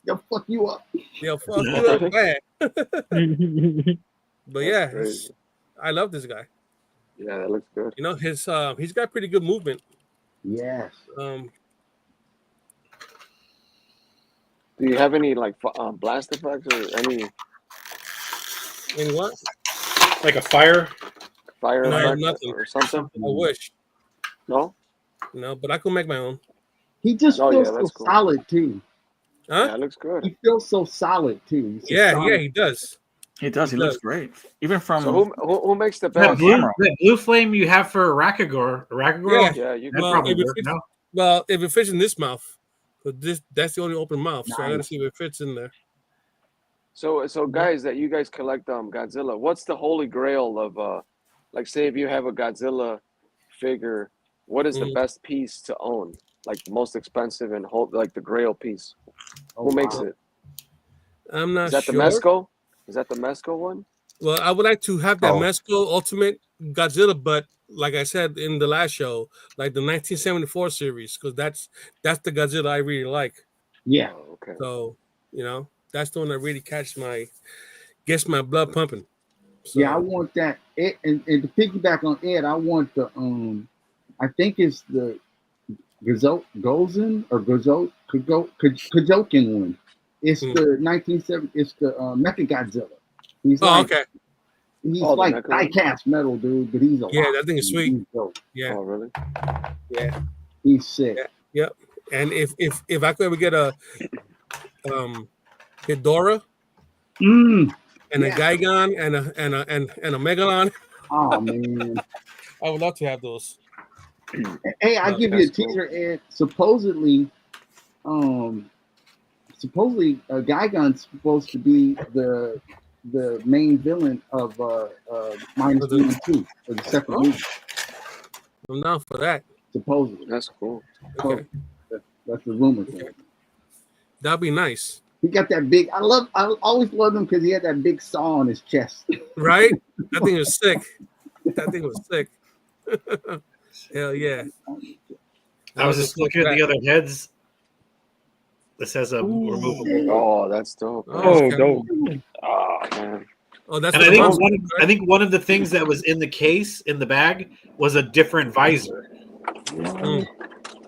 they'll fuck you up. they'll fuck you up bad. But yeah, crazy. I love this guy. Yeah, that looks good. You know, he's got pretty good movement. Yes. Do you have any like blast effects or any In what? Like a fire? fire No, effect nothing. or something? I wish. No? No, but I could make my own. He just Oh, feels yeah, so that's cool. solid too. Huh? Yeah, it looks good. He feels so solid too. He's so Yeah, solid. he does. He does. He looks great. Even from So who makes the That best? blue flame you have for Rakagor. Yeah. Yeah, you That Well, probably if it work, fits, no? well, if it fits in this mouth, but that's the only open mouth, so I gotta Nice. see if it fits in there. So guys that you guys collect Godzilla, what's the holy grail of like say if you have a Godzilla figure, what is the best piece to own? Like the most expensive and like the grail piece. Oh, Who makes wow. it? I'm not Is that sure. the Mezco? Is that the Mezco one? Well, I would like to have that Oh. Mezco Ultimate Godzilla, but like I said in the last show, like the 1974 series, because that's the Godzilla I really like. Yeah. Oh, okay. So that's the one that really gets my blood pumping. So, Yeah, I want that. And to piggyback on Ed, I want the I think it's the Gozen or Kajokin one. It's the 1970. It's the Mecha Godzilla. He's okay. He's Oh, the like Mecha one? die-cast metal, dude, but he's a Yeah, lot. that thing is sweet. He's dope. Yeah, Oh, really? yeah, He's sick. yep. And if I could ever get a Ghidorah and a Gigan and a Megalon, Oh man. I would love to have those. Hey, I No, give you a that's cool. teaser, Ed. Supposedly Gigon's supposed to be the main villain of minus the- 1 and 2 for the second movie. I'm down for that. Supposedly. That's cool. Okay, That's the rumor thing. that'd be nice, He got that big. I always loved him because he had that big saw on his chest. right? That thing was sick. That thing was sick. Hell yeah! I was just looking at the other heads. This has a removable. Oh, that's dope. Oh, dope. Oh man. Oh, that's And what I think one of the things that was in the case in the bag was a different visor. Mm.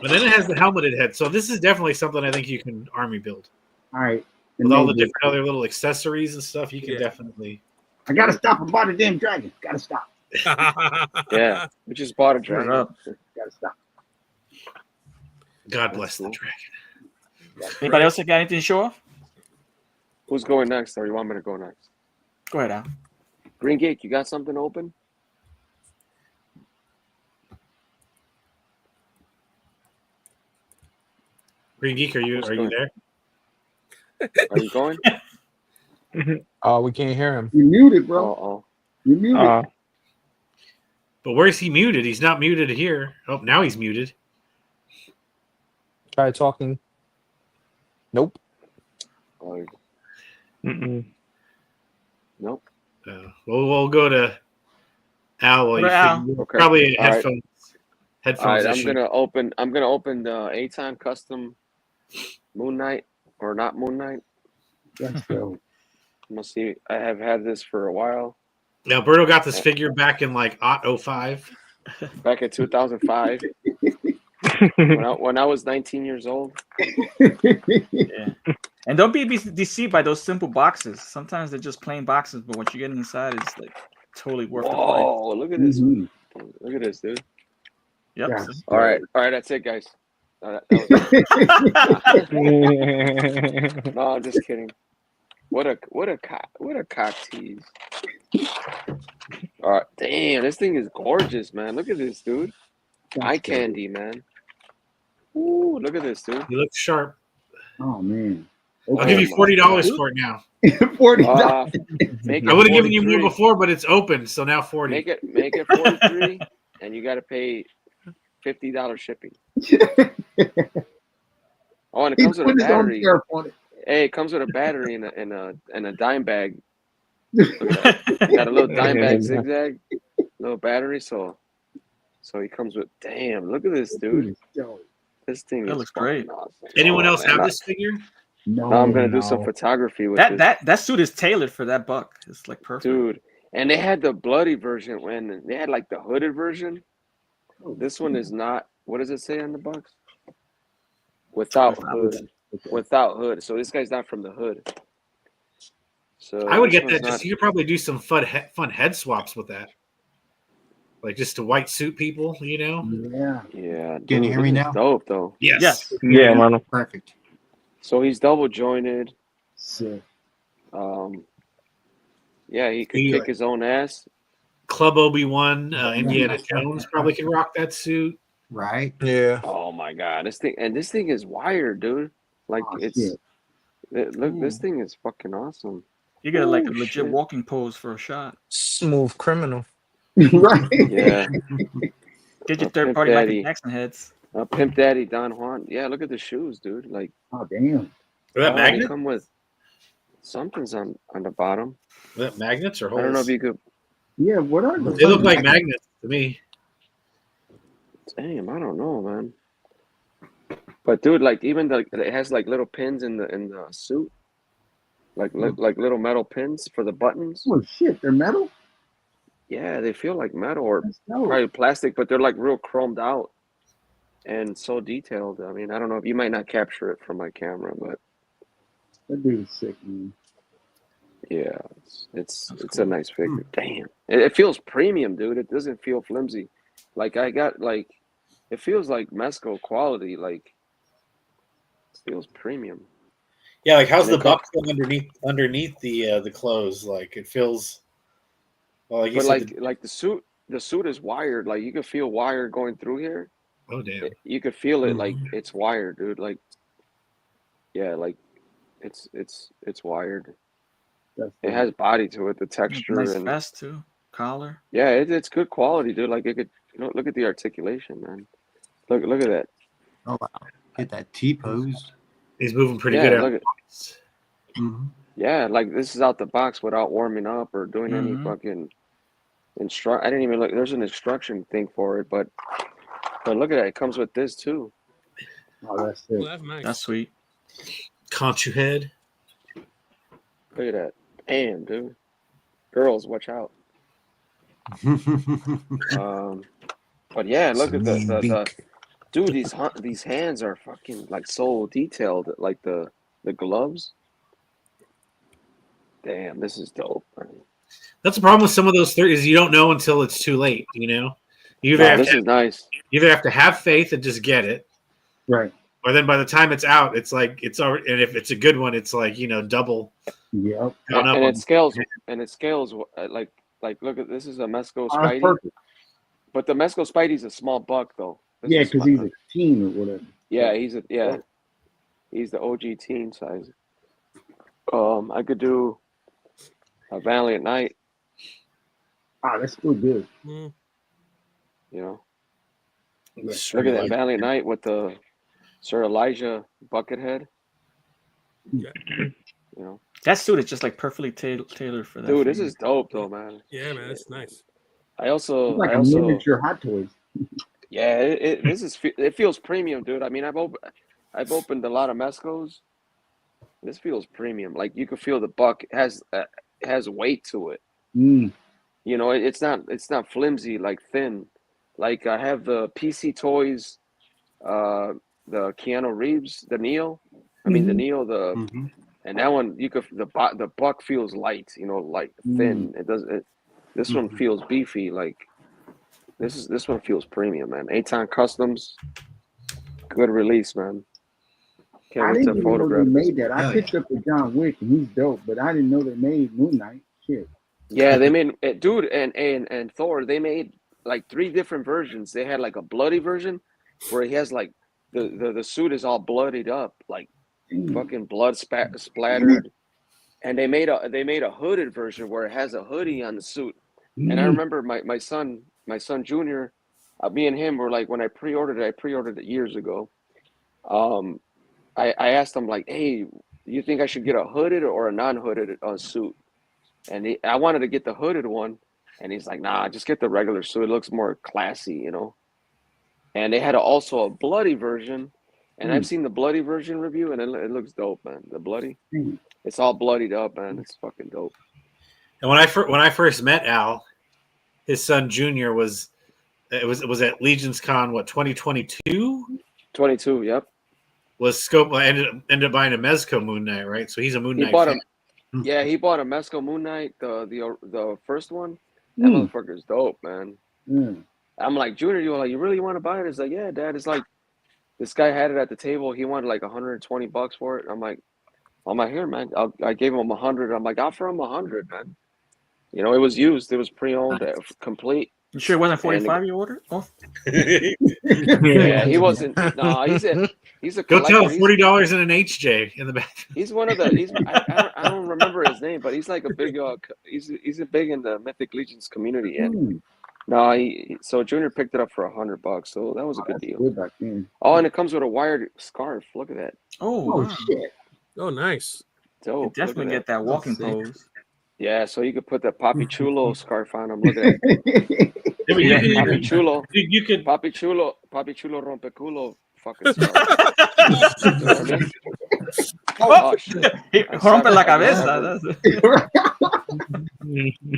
But then it has the helmeted head. So this is definitely something I think you can army build. All right. With all the different other little accessories and stuff, you can definitely. I gotta stop and buy the damn dragon. Gotta stop. Yeah, we just bought a dragon. Gotta stop. God bless the dragon. Anybody else got anything to show off? Who's going next, or you want me to go next? Go ahead, Al. Green Geek, you got something open? Green Geek, are you there? Are you going? Oh, we can't hear him. You muted, bro. Oh. You muted. But where's he muted? He's not muted here. Oh, now he's muted. Try talking. Nope. Nope. We'll go to Al. While you figure, Okay. probably All right. headphones. All right, issue. I'm gonna open the A-Time custom Moon Knight or not Moon Knight. Let's go. I'm gonna see. I have had this for a while. Now, Berto got this figure back in like 05. Back in 2005. when I was 19 years old. Yeah. And don't be deceived by those simple boxes. Sometimes they're just plain boxes, but what you get inside is like totally worth the price. Oh, look at this. Look at this, dude. Yep. Yeah. All right, that's it, guys. No, I'm just kidding. What a cock tease. All right, damn, this thing is gorgeous, man. Look at this, dude. Eye candy, man. Ooh, look at this, dude. You look sharp. Oh man. I'll give you $40 for it now. $40. I would have given you more before, but it's open, so now 40. Make it 43, and you got to pay $50 shipping. Oh, and it comes with a battery. Hey, it comes with a battery and a dime bag. Got a little dime bag zigzag, little battery. So he comes with. Damn, look at this, dude. This thing looks great. Awesome. Anyone else have this figure? No, I'm gonna do some photography with that suit is tailored for that buck. It's like perfect, dude. And they had the bloody version when they had like the hooded version. This one is not. What does it say on the box? Without hood. Without hood. So this guy's not from the hood. So I would get that. Just you could probably do some fun head swaps with that, like just to white suit people, you know? Yeah. Can you hear me now? Dope though. Yes. Yeah, man. Perfect. So he's double jointed. Sick. Yeah, he could kick his own ass. Club Obi-Wan, Indiana Jones probably could rock that suit. Right? Yeah. Oh my god, this thing is wired, dude. Like look, this thing is fucking awesome. You get like a legit walking pose for a shot. Smooth criminal. Right. Yeah. Get your third party Michael Jackson heads. Pimp Daddy Don Juan. Yeah, look at the shoes, dude. Like, oh damn. Are that magnets? Come with something's on the bottom. Are that magnets or holes? I don't know if you could. Yeah, what are those? They look like magnets to me. Damn, I don't know, man. But dude, like even it has like little pins in the suit, like little metal pins for the buttons. Oh shit, they're metal? Yeah, they feel like metal or probably plastic, but they're like real chromed out and so detailed. I mean, I don't know if you might not capture it from my camera, but that dude is sick, man. Yeah, it's a nice figure. Damn, it feels premium, dude. It doesn't feel flimsy. Like I got like, it feels like Mesco quality. Like, it feels premium. Yeah, like how's the buck feel underneath the clothes? Like it feels. Well, like you said, like the suit is wired. Like you can feel wire going through here. Oh damn! You could feel it like it's wired, dude. Like, yeah, like it's wired. It has body to it, the texture, nice and vest too, collar. Yeah, it's good quality, dude. Like it could, look at the articulation, man. Look at that. Oh wow! Get that T pose. He's moving pretty good. Look at, Yeah, like this is out the box without warming up or doing any fucking I didn't even look. There's an instruction thing for it, but look at that. It comes with this too. Oh, that's it. Well, that's nice. That's sweet. Conchu head. Look at that. Damn, dude. Girls, watch out. But yeah, look at the dude. These hands are fucking like so detailed. Like the gloves. Damn, this is dope. Man. That's the problem with some of those 30s. You don't know until it's too late. You know, This is nice. You either have to have faith and just get it, right? Or then by the time it's out, it's like it's already. And if it's a good one, it's like double. Yep. And it scales. And it scales like look at this is a Mezco Spidey. Perfect. But the Mezco Spidey's a small buck though. Yeah, because he's a teen or whatever. Yeah, he's the OG teen size. I could do a Valiant Knight. Ah, that's still good. You know, look at that Valiant Knight with the Sir Elijah Buckethead. Yeah. You know, that suit is just like perfectly tailored for that. Dude, this is dope though, man. Yeah, man, it's nice. It's like a miniature Hot Toys. Yeah, it feels premium, dude. I mean, I've opened a lot of Mezcos. This feels premium. Like you can feel the buck has weight to it. Mm. You know, it's not flimsy, like thin. Like I have the PC Toys, the Keanu Reeves, the Neo. I mean the Neo, and that one the buck feels light. You know, like thin. It does it. This one feels beefy. Like this one feels premium, man. Aton Customs, good release, man. I didn't even know they made that. I picked up the John Wick and he's dope, but I didn't know they made Moon Knight. Shit. Yeah, they made dude and Thor. They made like 3 different versions. They had like a bloody version where he has like the suit is all bloodied up, like fucking blood splattered. And they made a hooded version where it has a hoodie on the suit. And I remember my son Junior, me and him were like, when I pre-ordered it years ago. I asked him like, hey, you think I should get a hooded or a non-hooded suit? And I wanted to get the hooded one, and he's like, nah, just get the regular suit. It looks more classy, you know. And they had also a bloody version, and I've seen the bloody version review, and it looks dope, man. The bloody, it's all bloodied up, man. It's fucking dope. And when I first met Al, his son Junior was at Legion's Con 2022? 22, yep. Was Scope ended up buying a Mezco Moon Knight, right? So he's a Moon Knight fan. Yeah, he bought a Mezco Moon Knight, the first one. That motherfucker's dope, man. I'm like, Junior, you really want to buy it? He's like, yeah, Dad. It's like this guy had it at the table. He wanted like $120 for it. I'm like, here, man. I gave him 100. I'm like, offer him 100, man. You know, it was used. It was pre-owned, complete. You sure it wasn't 45 you ordered? Oh. Yeah, he wasn't. No, he's a Go collector. tell him $40 in an HJ in the back. He's one of the. I don't remember his name, but he's like a big. He's a big in the Mythic Legions community, and so Junior picked it up for $100, so that was a good deal. Good back then. Oh, and it comes with a wired scarf. Look at that. Oh, wow. Shit. Oh, nice. Dope. You definitely get that walking pose. Yeah, so you could put that Papi Chulo scarf on him. Look at that. Papi Chulo. You could Papi Chulo rompeculo fucking scarf. You know what I mean? Oh shit. Rompe la cabeza.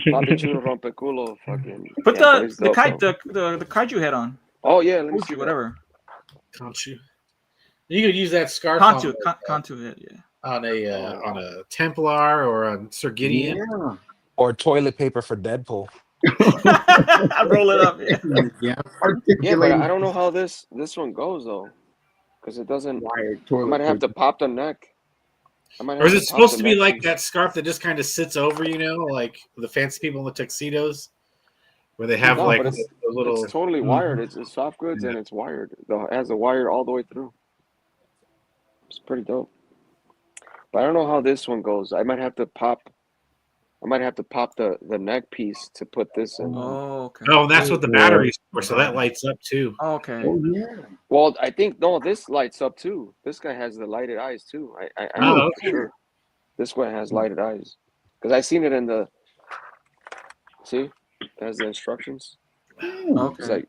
Papi Chulo rompeculo fucking. Put the kaiju head on. Oh yeah, let me see whatever. Conchu. You could use that scarf Conchu head, yeah. On a Templar or a Sir Gideon. Yeah. Or toilet paper for Deadpool. Roll it up. Yeah. Yeah, but I don't know how this one goes though, because it doesn't. I might have to pop the neck. Or is it supposed to be like that scarf that just kind of sits over, like the fancy people in the tuxedos, where they have like a little. It's totally wired. It's soft goods and it's wired. It has a wire all the way through. It's pretty dope. But I don't know how this one goes. I might have to pop the neck piece to put this in. Oh, okay. Oh, and that's what the battery's for, so that lights up too. Oh, okay. Oh, yeah. Well, I think this lights up too. This guy has the lighted eyes too. I know for sure. This one has lighted eyes because I seen it in the. See, it has the instructions. Okay.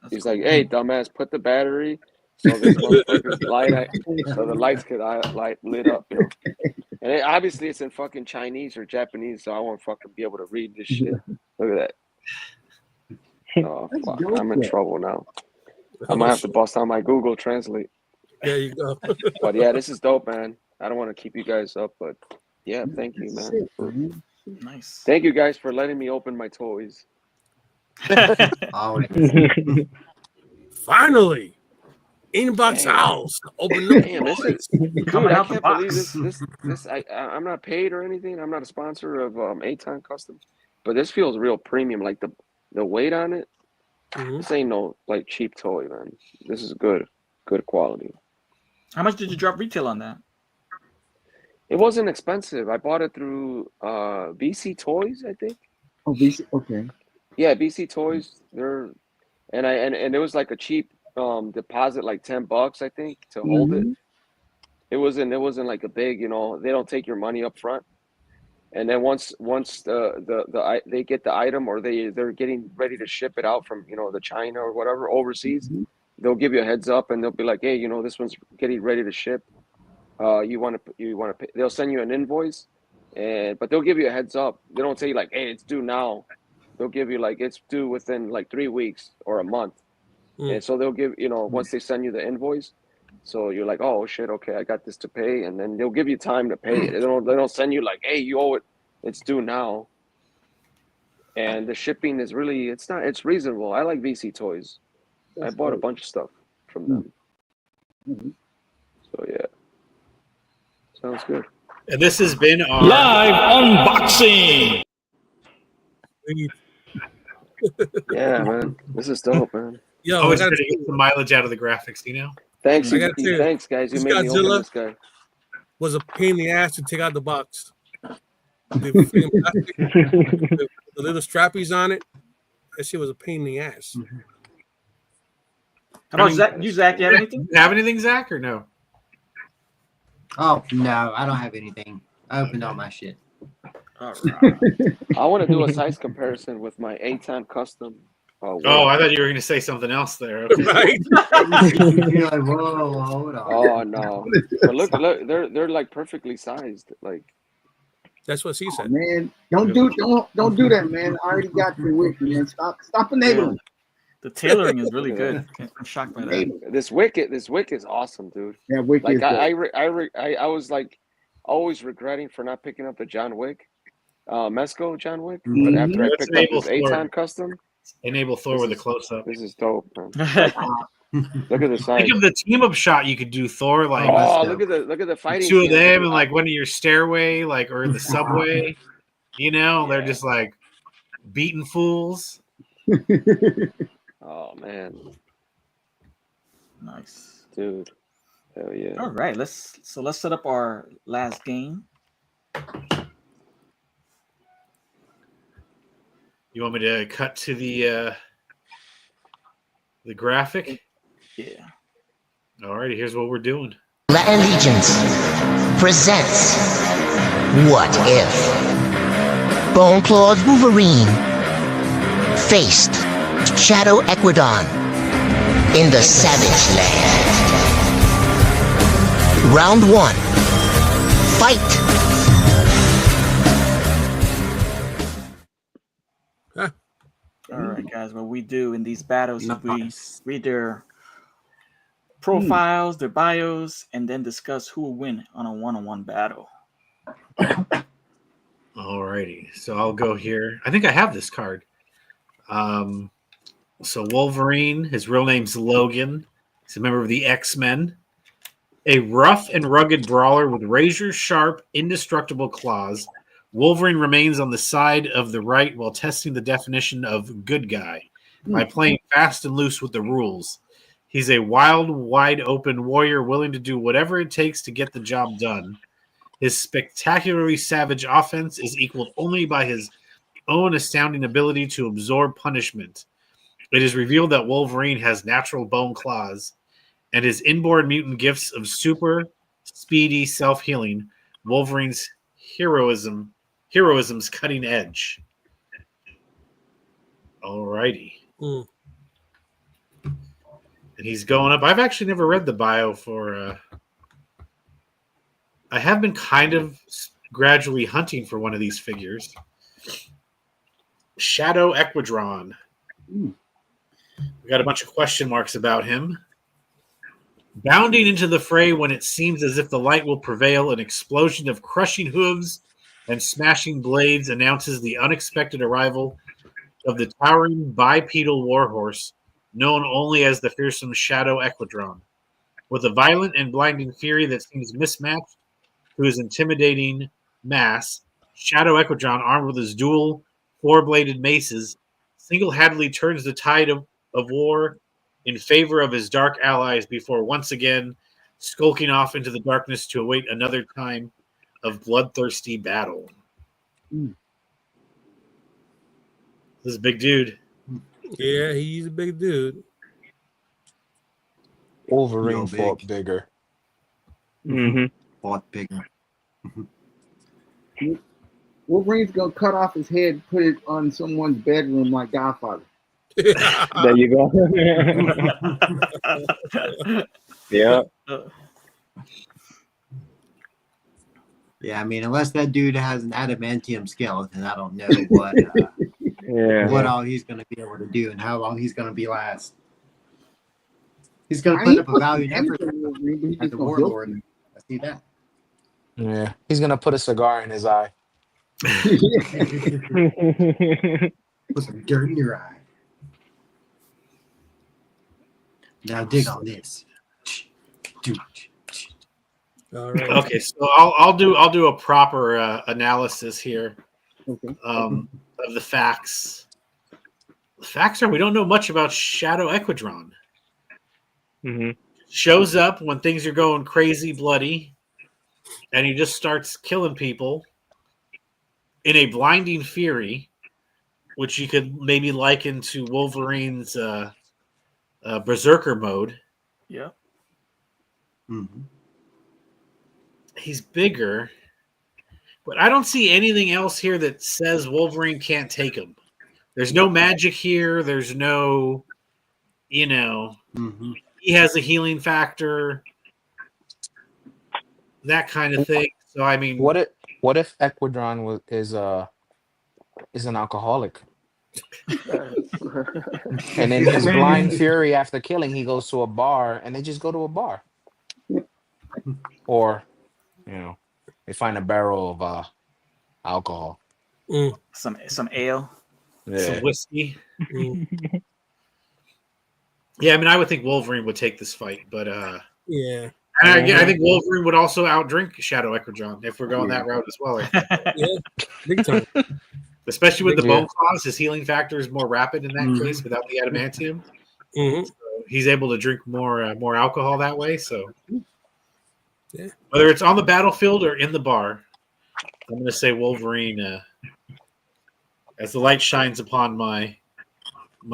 He's like, hey, dumbass, put the battery so this motherfucker's so the lights could light lit up, you know. And obviously it's in fucking Chinese or Japanese, so I won't fucking be able to read this shit. Look at that. Oh fuck, I'm in trouble now. I'm gonna have to bust out my Google Translate. There you go. But yeah, this is dope, man. I don't want to keep you guys up, but yeah, thank you, man. Nice. Thank you guys for letting me open my toys. Finally, inbox house. Open the Damn, this is coming I out the can't box. believe this. I'm not paid or anything. I'm not a sponsor of A-Time Custom, but this feels real premium. Like the weight on it. This ain't no like cheap toy, man. This is good quality. How much did you drop retail on that? It wasn't expensive. I bought it through BC Toys, I think. Oh, BC. Okay. Yeah, BC Toys. And it was like a cheap deposit, like $10, I think, to hold it. It wasn't like a big, you know, they don't take your money up front. And then once they get the item or they're getting ready to ship it out from, you know, the China or whatever overseas, they'll give you a heads up and they'll be like, hey, you know, this one's getting ready to ship. You want to pay. They'll send you an invoice, but they'll give you a heads up. They don't say like, hey, it's due now. They'll give you like it's due within like 3 weeks or a month. And so they'll give, you know, once they send you the invoice, so you're like, oh shit, okay, I got this to pay, and then they'll give you time to pay it. They don't send you like, hey, you owe it, it's due now. And the shipping is really, it's reasonable. I like VC Toys. I bought a bunch of stuff from them. So yeah, sounds good. And this has been our live unboxing. Yeah, man, this is dope, man. Yo, always trying to get the mileage out of the graphics, you know. Thanks, thanks, guys. You made me open this guy. Was a pain in the ass to take out the box. The little strappies on it. That shit was a pain in the ass. How about Zach? You, Zach, you have anything? Have anything, Zach, or no? Oh no, I don't have anything. I opened all my shit. All right. I want to do a size comparison with my A-Time Custom. I thought you were going to say something else there. Okay. Right? You're like, whoa, hold on. Oh no! But look, they're like perfectly sized. Like that's what she said. Man, don't do that, man. I already got the wick, man. Stop enabling. The tailoring is really good. I'm shocked by that. This wick is awesome, dude. Yeah, wick like is I was like always regretting for not picking up the John Wick, Mesco John Wick. But after I picked up this A-Time Custom. Enable Thor with a close-up. This is dope, man. Look at the size. Think of the team-up shot you could do Thor like. Oh, look at the fighting. Two of them in like one of your stairway, like or in the subway. You know, they're just like beating fools. Oh man, nice, dude. Hell yeah! All right, let's set up our last game. You want me to cut to the graphic? Yeah. All righty, here's what we're doing. Latin Legions presents What If? Bone Clawed Wolverine faced Shadow Equidon in the Savage Land. Round 1. Fight! All right, guys. What we do in these battles is we read their profiles, their bios, and then discuss who will win on a one-on-one battle. All righty. So I'll go here. I think I have this card. So Wolverine, his real name's Logan. He's a member of the X-Men. A rough and rugged brawler with razor-sharp, indestructible claws. Wolverine remains on the side of the right while testing the definition of good guy by playing fast and loose with the rules. He's a wild, wide-open warrior willing to do whatever it takes to get the job done. His spectacularly savage offense is equaled only by his own astounding ability to absorb punishment. It is revealed that Wolverine has natural bone claws, and his inborn mutant gifts of super speedy self-healing, Wolverine's heroism's cutting edge. All righty. And he's going up. I've actually never read the bio for. I have been kind of gradually hunting for one of these figures. Shadow Equidron. We got a bunch of question marks about him. Bounding into the fray when it seems as if the light will prevail, an explosion of crushing hooves and smashing blades announces the unexpected arrival of the towering bipedal warhorse, known only as the fearsome Shadow Equidron. With a violent and blinding fury that seems mismatched to his intimidating mass, Shadow Equidron, armed with his dual four-bladed maces, single-handedly turns the tide of war in favor of his dark allies before once again skulking off into the darkness to await another time of bloodthirsty battle. This is a big dude. Yeah, he's a big dude. Wolverine fought bigger. Fought bigger. Wolverine's gonna cut off his head, put it on someone's bedroom like Godfather. There you go. Yeah. Yeah, I mean, unless that dude has an adamantium skeleton, I don't know what what all he's going to be able to do and how long he's going to be last. He's going to put up a valiant effort as the warlord. I see that. Yeah, he's gonna put a cigar in his eye. Put some dirt in your eye. Now dig on this. All right. Okay, so I'll do a proper analysis here of the facts. The facts are we don't know much about Shadow Equidron. Shows up when things are going crazy, bloody, and he just starts killing people in a blinding fury, which you could maybe liken to Wolverine's berserker mode. Yeah. He's bigger, but I don't see anything else here that says Wolverine can't take him. There's no magic here. There's no, he has a healing factor, that kind of thing. So I mean, what if Equidron is an alcoholic? And in his blind fury after killing, he goes to a bar, and they just go to a bar, or they find a barrel of alcohol, some ale, some whiskey. Yeah, I mean, I would think Wolverine would take this fight, but yeah. And I think Wolverine would also outdrink Shadow Equidron if we're going that route as well. I think. Yeah, big time. Especially with the bone claws, his healing factor is more rapid in that case without the adamantium. So he's able to drink more alcohol that way. So whether it's on the battlefield or in the bar, I'm going to say Wolverine as the light shines upon my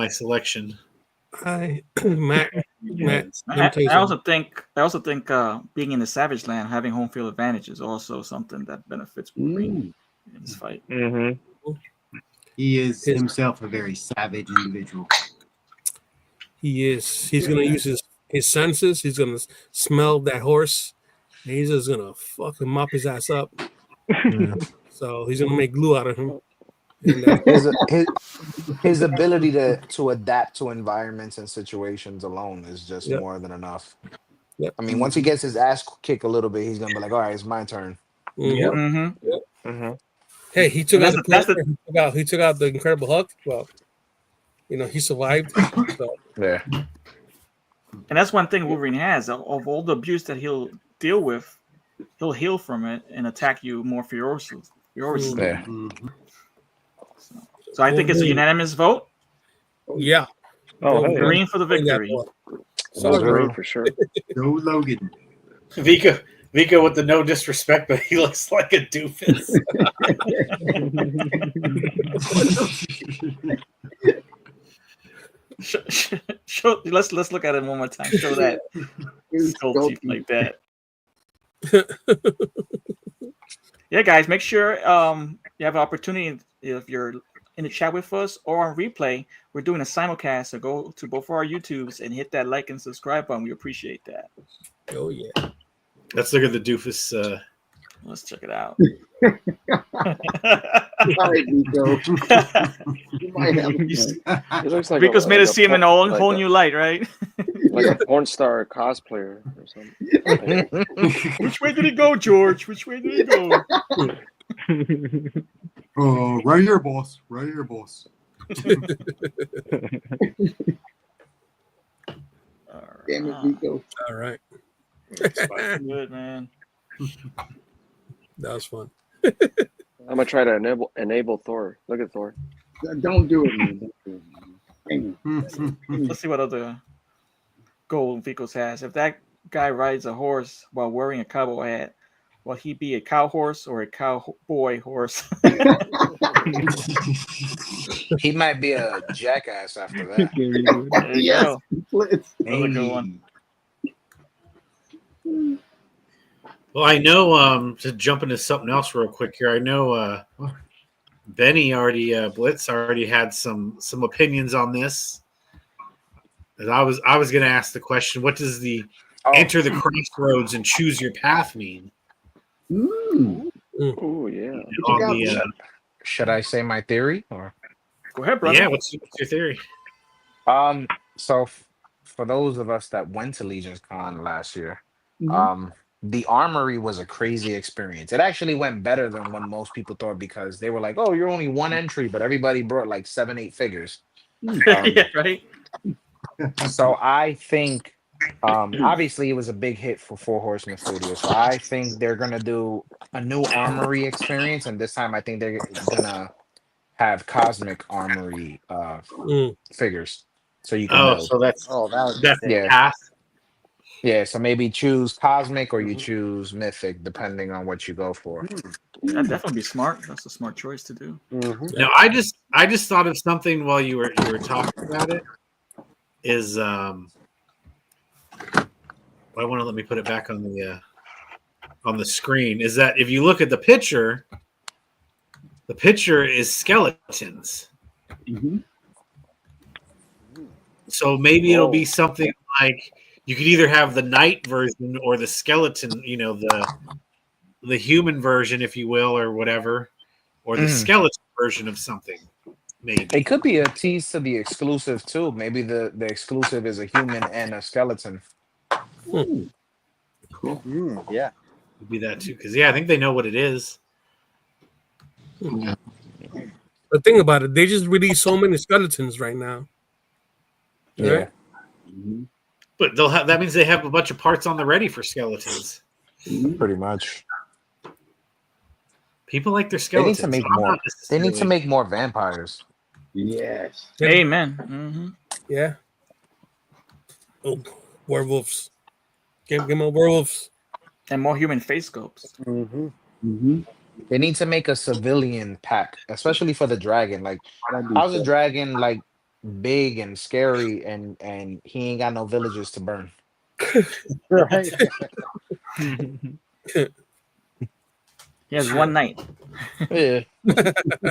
selection. Matt, I also think being in the Savage Land, having home field advantage is also something that benefits Wolverine in this fight. He is himself a very savage individual. He is. He's gonna use his senses. He's gonna smell that horse, and he's just gonna fucking mop his ass up. So he's gonna make glue out of him. And, his ability to adapt to environments and situations alone is just more than enough. Yep. I mean, once he gets his ass kicked a little bit, he's gonna be like, "All right, it's my turn." Hey, he took out he took out the Incredible Hulk. Well, he survived. So. Yeah. And that's one thing Wolverine has. Of all the abuse that he'll deal with, he'll heal from it and attack you more ferociously. Yeah. So I think it's a unanimous vote. Yeah. Oh, hey. Wolverine for the victory. Wolverine for sure. Go Logan. Vika with the no disrespect, but he looks like a doofus. Let's look at it one more time. Show that skull teeth like that. Yeah, guys, make sure you have an opportunity if you're in the chat with us or on replay, we're doing a simulcast. So go to both of our YouTubes and hit that like and subscribe button. We appreciate that. Oh yeah. Let's look at the doofus. Let's check it out. Sorry, Nico. You might have It looks like Rico's made us see him in a whole, like whole new light, right? like a porn star cosplayer or something. Which way did he go, George? Which way did he go? Right here, boss. Right here, boss. Damn it, Nico. All right. Good, man. That was fun. I'm gonna try to enable Thor. Look at Thor. Don't do it, man. Don't do it, man. Let's see what other goal Vicos has. If that guy rides a horse while wearing a cowboy hat, will he be a cow horse or a cowboy horse? He might be a jackass after that. There you Yes, go. Blitz. That's a good one. Well, I know. To jump into something else real quick here, I know Benny already Blitz already had some opinions on this. And I was going to ask the question: what does the enter the crossroads and choose your path mean? Oh yeah. Should I say my theory or? Go ahead, brother. Yeah. What's your theory? So for those of us that went to Legion's Con last year, Mhm. the armory was a crazy experience. It actually went better than what most people thought because they were like, "Oh, you're only one entry," but everybody brought like 7-8 figures. Yeah, right. So I think, obviously, it was a big hit for Four Horsemen Studios. So I think they're gonna do a new armory experience, and this time I think they're gonna have cosmic armory figures, so you can build. So that's that was that's sick. the path. Yeah, so maybe choose cosmic or you choose mythic, depending on what you go for. That'd definitely be smart. That's a smart choice to do. No, I just thought of something while you were talking about it. Is why won't it let me put it back on the screen? Is that if you look at the picture is skeletons. So maybe it'll be something like you could either have the knight version or the skeleton, the human version, if you will, or whatever, or the skeleton version of something. Maybe it could be a tease to the exclusive too. Maybe the exclusive is a human and a skeleton. Cool. Yeah. Could be that too, because I think they know what it is. But think about it, they just released so many skeletons right now. Yeah. Right? But they'll have that means they have a bunch of parts on the ready for skeletons. Pretty much. People like their They skeletons. need to make I'm more. not They need to necessarily- make more vampires. Yes. Amen. Yeah. Oh, werewolves. Give me werewolves. And more human face sculpts. They need to make a civilian pack, especially for the dragon. Like, how's a dragon like big and scary, and he ain't got no villages to burn? Right. He has one night. Yeah.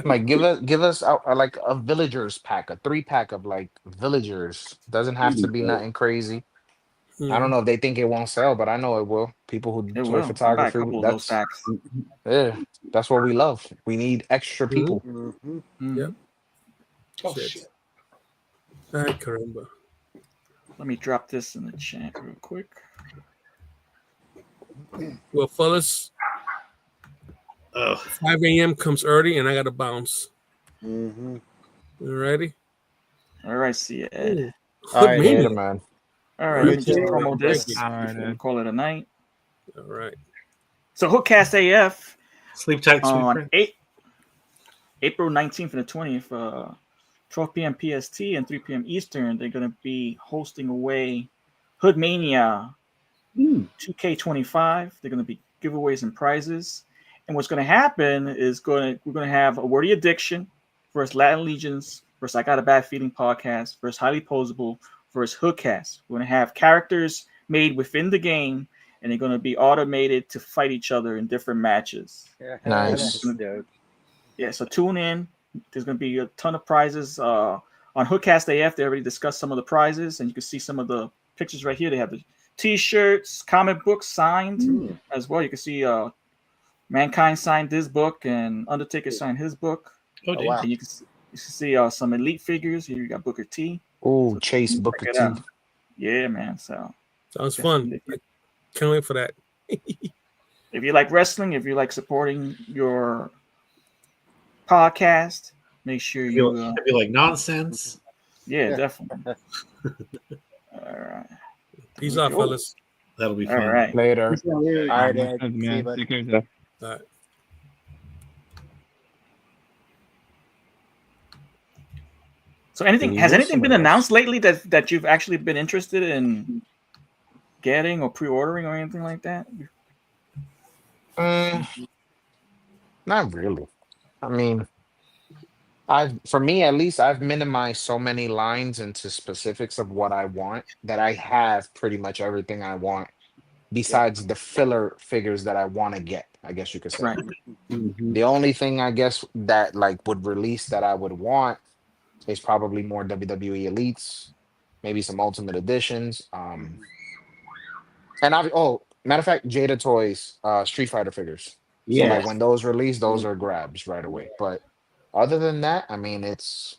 Like give us like a villagers pack, a 3-pack of like villagers. Doesn't have to be nothing crazy. I don't know if they think it won't sell, but I know it will. People who It do will. I'll buy a photography, couple of those packs. that's what we love. We need extra people. Yep. Oh, Shit. Ay, caramba. Let me drop this in the chat real quick. Well, fellas, 5 a.m. comes early, and I gotta bounce. You ready? All right, see you, Ed. All right, later, man. All right, let me just promo this. We'll call it a night. All right. So Hookcast AF. Sleep tight, sweet on prince. April 19th and the 20th, 12 p.m. PST and 3 p.m. Eastern, they're going to be hosting away Hood Mania 2K25. They're going to be giveaways and prizes. And what's going to happen is we're going to have a Wordy Addiction versus Latin Legions versus I Got a Bad Feeling podcast versus Highly Posable versus Hookcast. We're going to have characters made within the game, and they're going to be automated to fight each other in different matches. Nice. Yeah, so tune in, There's going to be a ton of prizes. On Hookcast AF, they already discussed some of the prizes, and you can see some of the pictures right here. They have the T-shirts, comic books signed as well. You can see Mankind signed this book, and Undertaker signed his book. Oh, wow. And you can see some Elite figures. Here you got Booker T. Oh, So Chase Booker T. out. Yeah, man. So sounds fun. I can't wait for that. If you like wrestling, if you like supporting your podcast, make sure you if you like nonsense. Yeah, definitely. All right. Peace out, fellas. That'll be fun. All right. Later. All right, Ed. Man, See you, bud. take care of yourself. All right. So has anything been announced lately that you've actually been interested in getting or pre-ordering or anything like that? Not really. I mean, for me at least, I've minimized so many lines into specifics of what I want that I have pretty much everything I want, besides the filler figures that I want to get, I guess you could say. Right. The only thing I guess that like would release that I would want is probably more WWE Elites, maybe some Ultimate Editions. And matter of fact, Jada Toys Street Fighter figures. So like when those release, those are grabs right away. But other than that, I mean, it's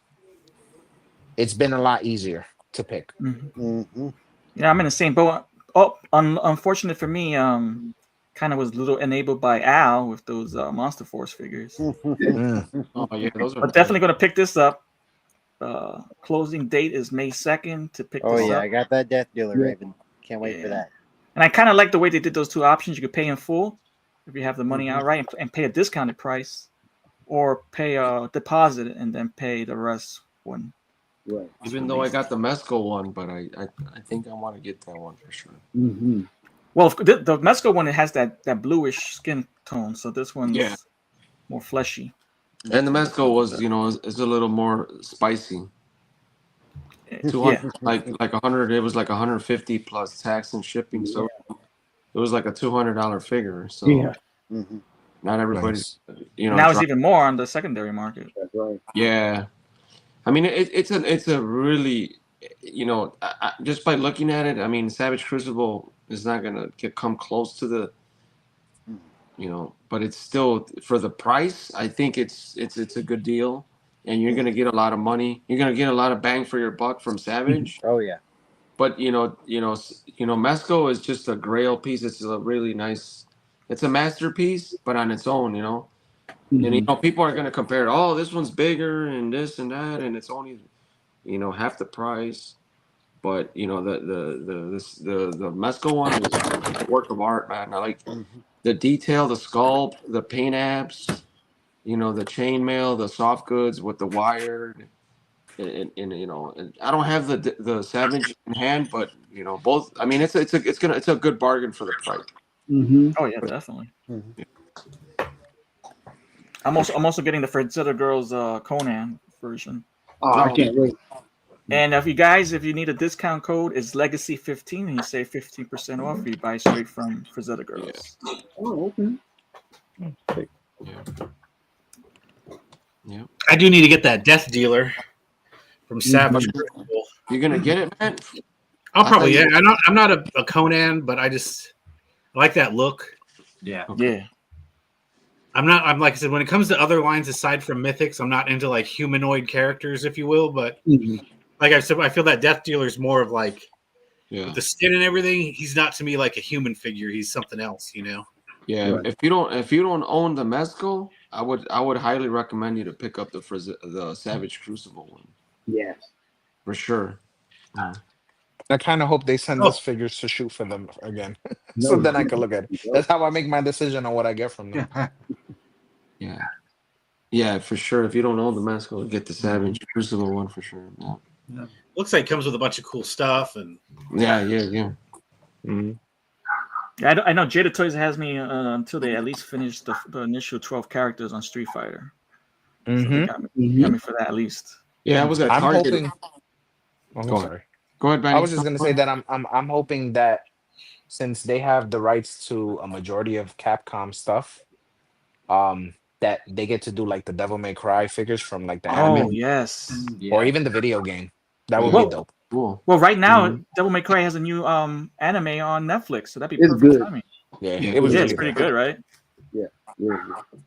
been a lot easier to pick. Yeah, I'm in the same boat. Unfortunate for me, kind of was a little enabled by Al with those Monster Force figures. Oh yeah, those are. But definitely going to pick this up. Closing date is May 2nd to pick this up. I got that Death Dealer Raven. Can't wait for that. And I kind of like the way they did those two options. You could pay in full if you have the money outright and pay a discounted price, or pay a deposit and then pay the rest when. Right. Even though I got the Mesco one, but I think I want to get that one for sure. Well, the Mesco one, it has that bluish skin tone, so this one's more fleshy. And the Mesco was, is a little more spicy. 200, like 100. It was like 150 plus tax and shipping, so it was like a $200 figure. So not everybody's, now it's even more on the secondary market. That's right. Yeah, I mean it's a really, just by looking at it, I mean Savage Crucible is not gonna come close to the. But it's still, for the price, I think it's a good deal, and you're gonna get a lot of money. You're gonna get a lot of bang for your buck from Savage. Oh yeah. But Mesco is just a grail piece. It's a really nice. It's a masterpiece, but on its own, And people are gonna compare it. Oh, this one's bigger and this and that, and it's only, half the price. But the Mesco one is a work of art, man. I like the detail, the sculpt, the paint apps, the chainmail, the soft goods with the wired, and I don't have the Savage in hand, but both. I mean, it's a good bargain for the price. Oh yeah, definitely. I'm also getting the Frazetta Girls Conan version. Oh, I can't wait. And if you need a discount code, it's Legacy 15, and you save 15% off if you buy straight from Frazetta Girls. Oh, okay. Yeah. I do need to get that Death Dealer from Savage. You're gonna get it, man? I'll probably. I'm not a Conan, but I like that look. Yeah. Yeah. I'm like I said, when it comes to other lines aside from Mythics, I'm not into like humanoid characters, if you will. But like I said, I feel that Death Dealer is more of like with the skin and everything. He's not to me like a human figure. He's something else, Yeah. Right. If you don't own the Mesco, I would highly recommend you to pick up the Savage Crucible one. Yes. For sure. I kind of hope they send us figures to shoot for them again, so then I can look at it. That's how I make my decision on what I get from them. Yeah, for sure. If you don't own the Mesco, get the Savage Crucible one for sure. Yeah. Looks like it comes with a bunch of cool stuff and. Yeah. Yeah, I know Jada Toys has me until they at least finish the initial 12 characters on Street Fighter. So they got me for that at least. Yeah, I was at Target. I'm hoping. Sorry. Go ahead, Benny. I was just gonna say that I'm hoping that since they have the rights to a majority of Capcom stuff, that they get to do like the Devil May Cry figures from like the Oh anime yes. or even the video game. That would Well, be dope. Cool. well, right now, Devil May Cry has a new anime on Netflix, so that'd be It's perfect good. timing. Yeah, Yeah, it was Yeah, really it's pretty good. good, right? Yeah. Really good.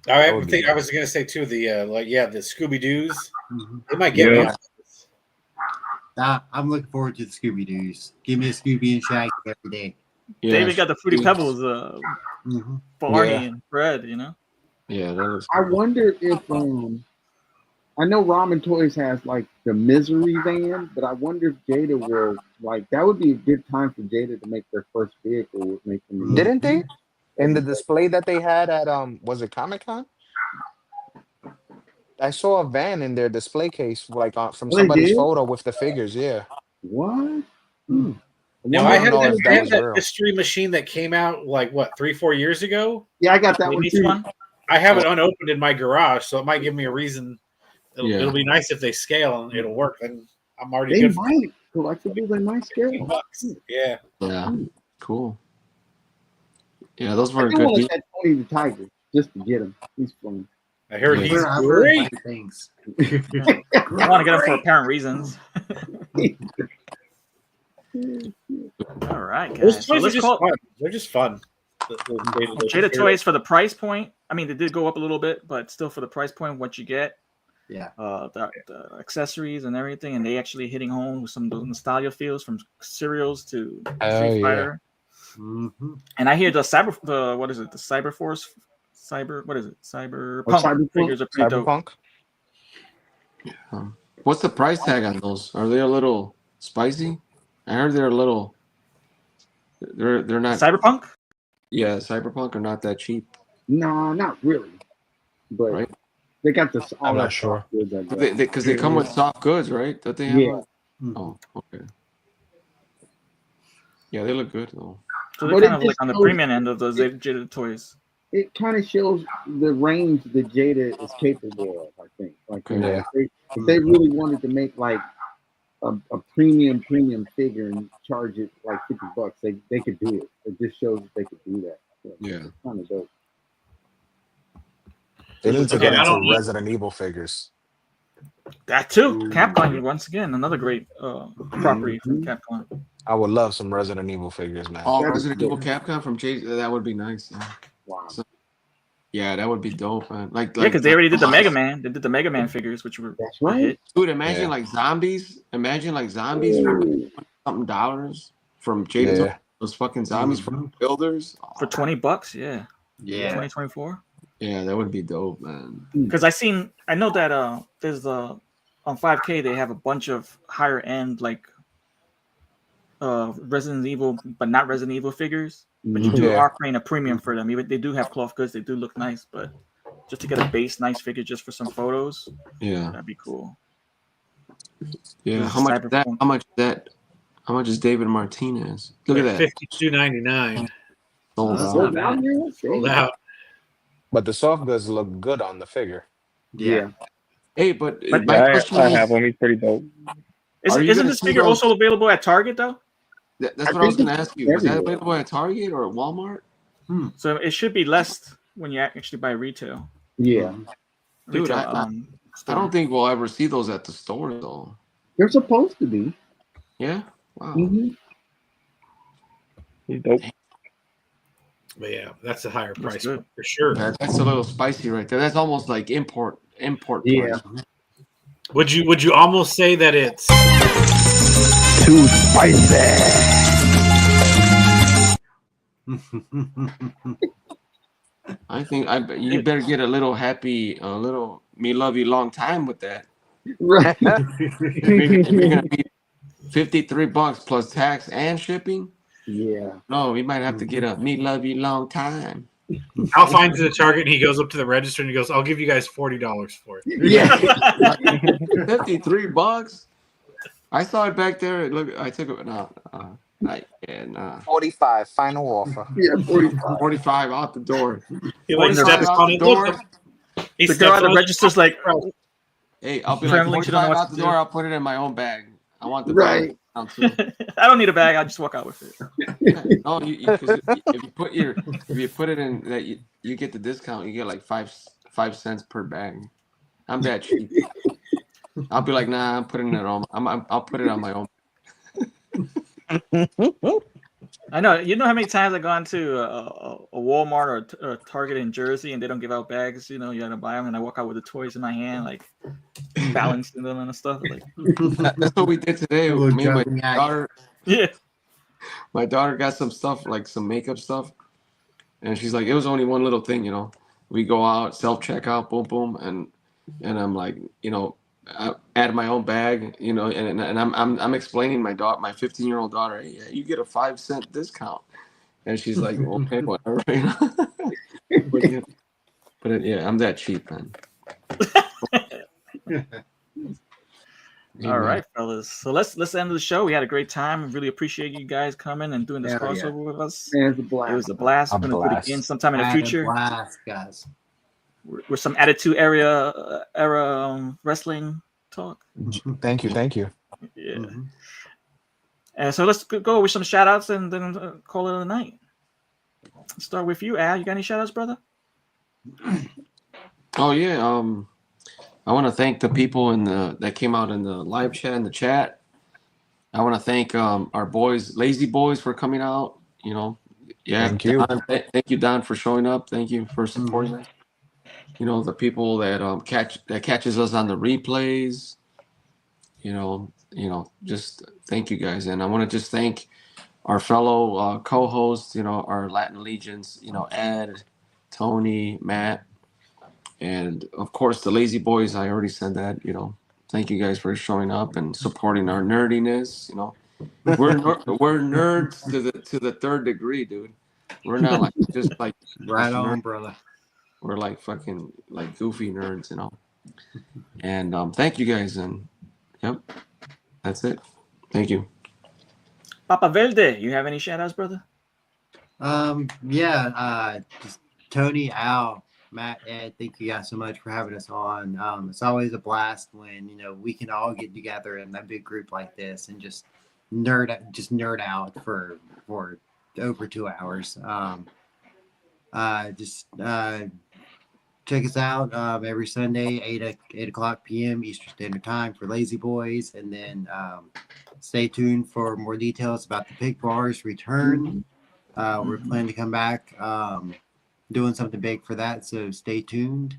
I would be think I nice. was gonna say too the the Scooby Doo's. Mhm. They might get me. Yeah. On. I'm looking forward to the Scooby Doo's. Give me a Scooby and Shaggy every day. Yeah. David got the Fruity Yes. Pebbles, Mhm. Barney Yeah. and Fred, you know? Yeah, that looks I cool. wonder if I know Ramen Toys has like the Misery van, but I wonder if Jada will like that would be a good time for Jada to make their first vehicle with making the Didn't they? In the display that they had at was it Comic-Con? I saw a van in their display case, like from Oh, they somebody's did? photo with the figures. Yeah. What? Now I I don't had know that, if I that had was that real. mystery machine that came out like what 3-4 years ago. Yeah, I got that one Maybe too. one? I have it unopened in my garage, so it might give me a reason. Yeah. It'll be nice if they scale and it'll work. Then I'm already They good for might collectibles. They might scale. $50. Yeah. Yeah. Cool. Yeah, those I were do good. want to get Tony the Tiger just to get him. He's fun. I heard Yeah. he's I've heard great. bad things. I want to get them for apparent reasons. All right, Those guys. So toys are let's just call fun. They're just fun. The Jada Toys for the price point. I mean, they did go up a little bit, but still for the price point, what you get, Yeah. the accessories and everything, and they actually hitting home with some of those nostalgia feels from serials to Oh, Street yeah. Fighter. Mhm. And I hear the what is it? The Cyberforce, what is it? Cyberpunk Cyberpunk? figures are pretty dope. Cyberpunk. What's the price tag on those? Are they a little spicy? I heard they're a little. They're not. Cyberpunk? Yeah, Cyberpunk are not that cheap, No, not really. But right? they got this. All I'm that not sure. goods, I guess. Because they come with soft goods, right? Don't they have? Yeah. Oh, okay. Yeah, they look good though. So But they're it kind of like just on the shows- premium end of those Jada Toys. It kind of shows the range that Jada is capable of. I think. Like, you know, Yeah. if they really wanted to make like a premium figure and charge it like $50, they could do it. It just shows that they could do that. Yeah. Kind of dope. They need to Okay, get I don't into know. Resident Evil figures. That too. Capcom once again, another great property from Capcom. I would love some Resident Evil figures, man. Oh, That'd be Resident Evil dope. Capcom from J. That would be nice. Yeah. Wow. So- yeah, that would be dope, man. Like Yeah, because they already did the Mega Man. They did the Mega Man figures, which were That's a right. hit. Dude, imagine Yeah. like zombies. Imagine like zombies for something dollars from Jada. Yeah. Those fucking zombies from builders. For $20, yeah. Yeah. 2024. Yeah, that would be dope, man. Because I know that there's on 5K they have a bunch of higher end like Resident Evil, but not Resident Evil figures. But you are paying a premium for them. Even they do have cloth goods, they do look nice, but just to get a base nice figure just for some photos, Yeah. that'd be cool. Yeah. This How is much is that? Cyberpunk. How much is that? How much is David Martinez? Look at that. $52.99. Sold That's out. not bad. Sold out. But the soft goods look good on the figure. Yeah. Hey, but But- my Yeah, question I is, have one. He's pretty dope. Are you Isn't gonna this see figure those- also available at Target though? that's I what I was think going to it's ask you. Is that everywhere. available at Target or at Walmart? So it should be less when you actually buy retail. Yeah. Dude, Retail, I store. don't think we'll ever see those at the store though. They're supposed to be. Yeah. Wow. Mhm. He's dope. But yeah, that's a higher price good. point for sure. That's a little spicy right there. That's almost like import Yeah. price. Would you almost say that it's Too spicy. I think you better get a little happy, a little me love you long time with that. Right. If you're gonna be $53 plus tax and shipping, Yeah. no, we might have to get a me love you long time. Al finds it at Target and he goes up to the register and he goes, "I'll give you guys $40 for it." Yeah. $53. I saw it back there. Look, I took it. No, nah. 45 final offer. Yeah. 45. 45 out the door. He like 45 steps out on the it. door. Look, he The steps girl at the on it. register's like, Hey, I'll be like Apparently she don't know 45 what out to the do. door. I'll put it in my own bag. I want the Right. bag. Out too. I don't need a bag. I'll just walk out with it. No, because if you put it in that you get the discount. You get like 5 cents per bag. I'm that cheap. I'll be like, nah, I'm putting it on. I'll put it on my own. I know. You know how many times I've gone to a Walmart or a Target in Jersey and they don't give out bags. You know, you gotta buy them, and I walk out with the toys in my hand, like balancing them and stuff. Like that's what we did today. Me and my daughter. Yeah. My daughter got some stuff, like some makeup stuff, and she's like, it was only one little thing, you know. We go out, self checkout, boom, boom, and I'm like, you know, I add my own bag, you know, and I'm explaining my 15-year-old daughter, hey, you get a 5-cent discount, and she's like, okay, whatever. You know? but yeah, I'm that cheap, man. All right, fellas. So let's end the show. We had a great time. Really appreciate you guys coming and doing this crossover with us. Man, it was a blast. It was a blast. We're gonna do it again sometime in the future. Blast, guys. With some Attitude era wrestling talk. Thank you. Yeah. And so let's go with some shout outs and then call it a night. Let's start with you, Al. You got any shout outs, brother? Oh yeah. I want to thank the people that came out in the live chat and the chat. I want to thank our boys, Lazy Boys, for coming out. You know, yeah. Thank you. Don, thank you, Don, for showing up. Thank you for supporting us. You know, the people that catches us on the replays. You know, just thank you guys, and I want to just thank our fellow co-hosts. You know, our Latin Legions. You know, Ed, Tony, Matt. And of course, the Lazy Boys. I already said that. You know, thank you guys for showing up and supporting our nerdiness. You know, we're nerds to the third degree, dude. We're not like just like right on, nerds. brother. We're like fucking like goofy nerds, you know. And thank you guys, and yep, that's it. Thank you. Papa Verde, you have any shout outs, brother? Just Tony, Al, Matt, Ed, thank you guys so much for having us on. It's always a blast when, you know, we can all get together in a big group like this and just nerd out for over 2 hours. Check us out every Sunday, 8 o'clock p.m. Eastern Standard Time for Lazy Boys, and then stay tuned for more details about the Pig Bars return. We're planning to come back doing something big for that, so stay tuned.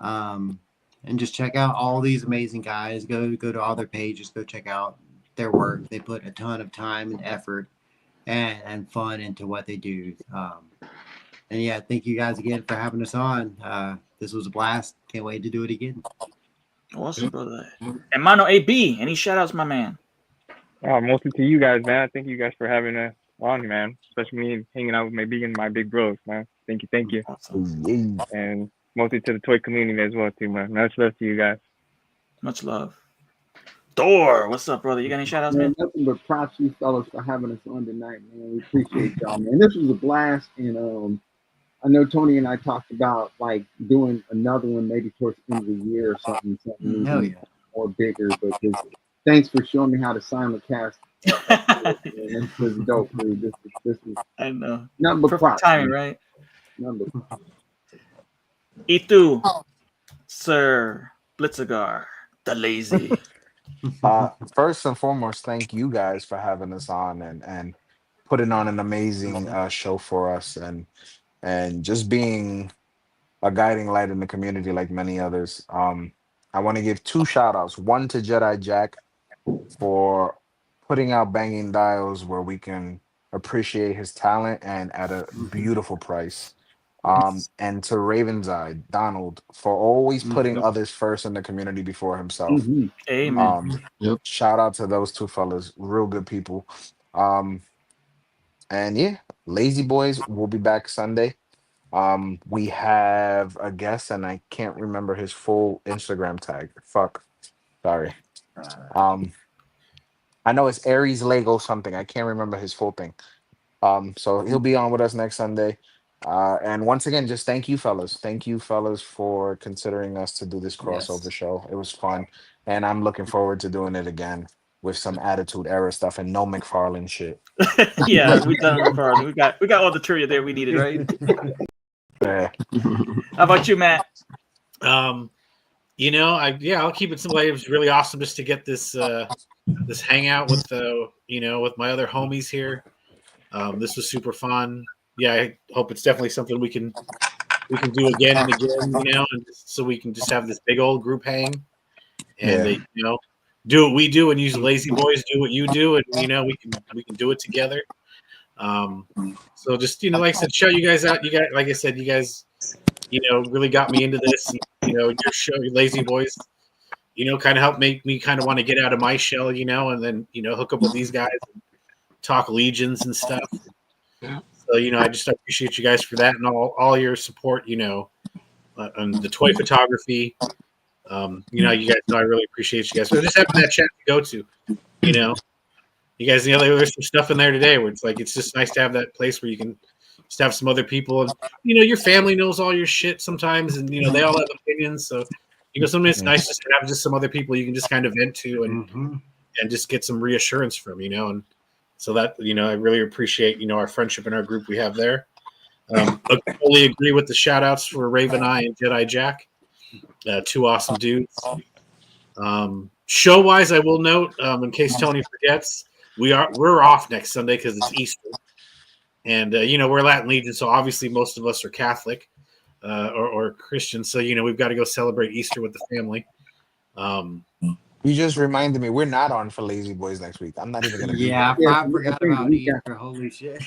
And just check out all these amazing guys. Go to all their pages. Go check out their work. They put a ton of time and effort and fun into what they do. And yeah, thank you guys again for having us on. This was a blast. Can't wait to do it again. Awesome, brother. Hermano AB, any shout outs, my man? Mostly to you guys, man. Thank you guys for having us on, man. Especially me hanging out with my big bros, man. Thank you. Awesome. And mostly to the toy community as well, too, man. Much love to you guys. Much love. Thor, what's up, brother? You got any shout outs, man? Nothing but props to you fellas for having us on tonight, man. We appreciate y'all, man. This was a blast, and I know Tony and I talked about like doing another one maybe towards the end of the year or something more bigger. But thanks for showing me how to simulcast. This was dope, dude. This was I know. Nothing but perfect props, timing, man. right? Nothing but props. Itu, Sir Blitzigar, the lazy. First and foremost, thank you guys for having us on and putting on an amazing show for us and just being a guiding light in the community like many others. I want to give 2 shout outs. One to Jedi Jack for putting out Banging Dials where we can appreciate his talent and at a beautiful price. And to Raven's Eye, Donald, for always putting others first in the community before himself. Amen. Shout out to those 2 fellas, real good people. And yeah, Lazy Boys will be back Sunday. We have a guest, and I can't remember his full Instagram tag. Fuck, sorry. I know it's Aries Lego something. I can't remember his full thing. So he'll be on with us next Sunday. And once again, just thank you, fellas. Thank you, fellas, for considering us to do this crossover show. It was fun, and I'm looking forward to doing it again. with some Attitude Era stuff and no McFarlane shit. Yeah, we done it for we got all the trivia there we needed, right? Yeah. How about you, Matt? You know, I'll keep it simple. It was really awesome just to get this this hangout with with my other homies here. This was super fun. Yeah, I hope it's definitely something we can do again and again, and so we can just have this big old group hang and do what we do and use Lazy Boys, do what you do, and we can do it together. So just like I said, show you guys out. You guys, like I said, you guys, really got me into this. Your show, your Lazy Boys, kind of helped make me kind of want to get out of my shell, and then hook up with these guys and talk legions and stuff. Yeah. So I just appreciate you guys for that and all your support. On the toy photography. You guys know I really appreciate you guys. So just having that chat to go to, you guys, there's some stuff in there today where it's just nice to have that place where you can just have some other people, and your family knows all your shit sometimes, and they all have opinions. So sometimes it's nice just to have just some other people you can just kind of vent to and just get some reassurance from, and so that I really appreciate our friendship and our group we have there. I totally agree with the shout outs for Raven Eye and Jedi Jack. Two awesome dudes. Show wise, I will note, in case Tony forgets, we're off next Sunday because it's Easter, and we're Latin Legion, so obviously most of us are Catholic or Christian, so we've got to go celebrate Easter with the family. You just reminded me we're not on for Lazy Boys next week. I'm not even gonna. Yeah, I forgot about Easter. Holy shit!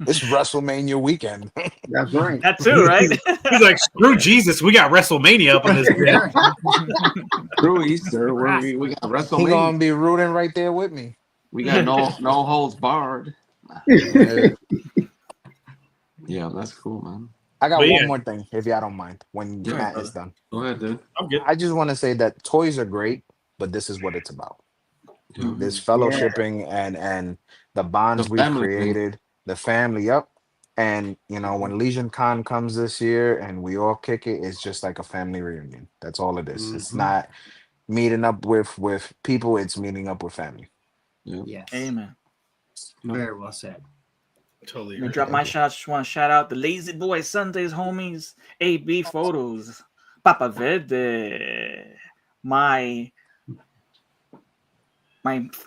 It's WrestleMania weekend. That's right. That too, right? He's like, screw Jesus, we got WrestleMania up on this. Screw Easter, we got WrestleMania. He gonna be rooting right there with me. We got no holds barred. Yeah, that's cool, man. I got one more thing, if y'all don't mind, when Matt is done. Go ahead, dude. I'm good. I just want to say that toys are great, but this is what it's about. This fellowshipping and the bonds we created, the family up. And, when Legion Con comes this year and we all kick it, it's just like a family reunion. That's all it is. It's not meeting up with people, it's meeting up with family. Yes. Amen. Very well said. Totally. Let me drop my shots. Just want to shout out the Lazy Boy Sundays homies, AB Photos, Papa Verde, my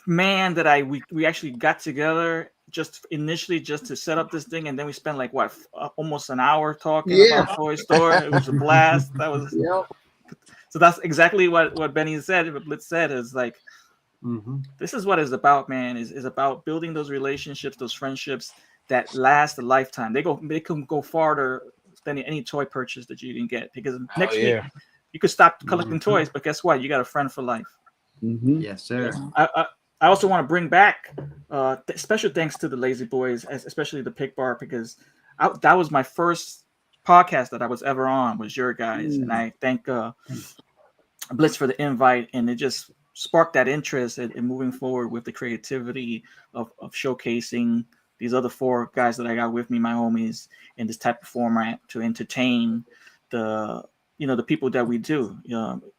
man that we actually got together just initially just to set up this thing, and then we spent almost an hour talking about Toy Store. It was a blast. That was so that's exactly what Benny said. What Blitz said is like, this is what it's about, man. Is about building those relationships, those friendships that last a lifetime. They can go farther than any toy purchase that you can get, because next week you could stop collecting toys, but guess what? You got a friend for life. Yes, sir. I also want to bring back special thanks to the Lazy Boys, especially the Pick Bar, because that was my first podcast that I was ever on, was your guys, and I thank Blitz for the invite, and it just sparked that interest in moving forward with the creativity of showcasing these other four guys that I got with me, my homies, in this type of format to entertain the people that we do.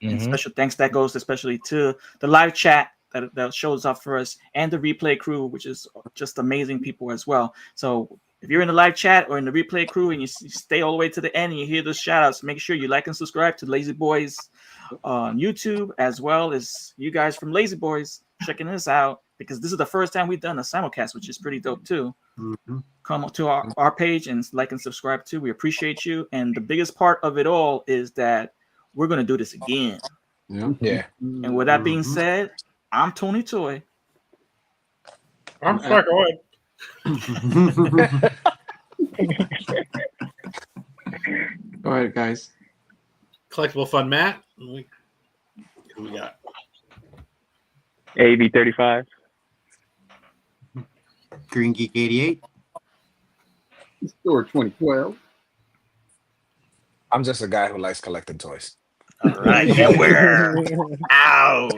And special thanks that goes especially to the live chat that shows up for us, and the replay crew, which is just amazing people as well. So if you're in the live chat or in the replay crew and you stay all the way to the end and you hear those shout outs, make sure you like and subscribe to Lazy Boys on YouTube, as well as you guys from Lazy Boys checking this out, because this is the first time we've done a simulcast, which is pretty dope too. Come to our page and like and subscribe too. We appreciate you. And the biggest part of it all is that we're going to do this again. Yeah. And with that being said, I'm Tony Toy. I'm Frank Owen. Go ahead, guys. Collectible Fun Matt. Who we got? AB 35. Green Geek 88. Store 2012. I'm just a guy who likes collecting toys. All right, and we're out.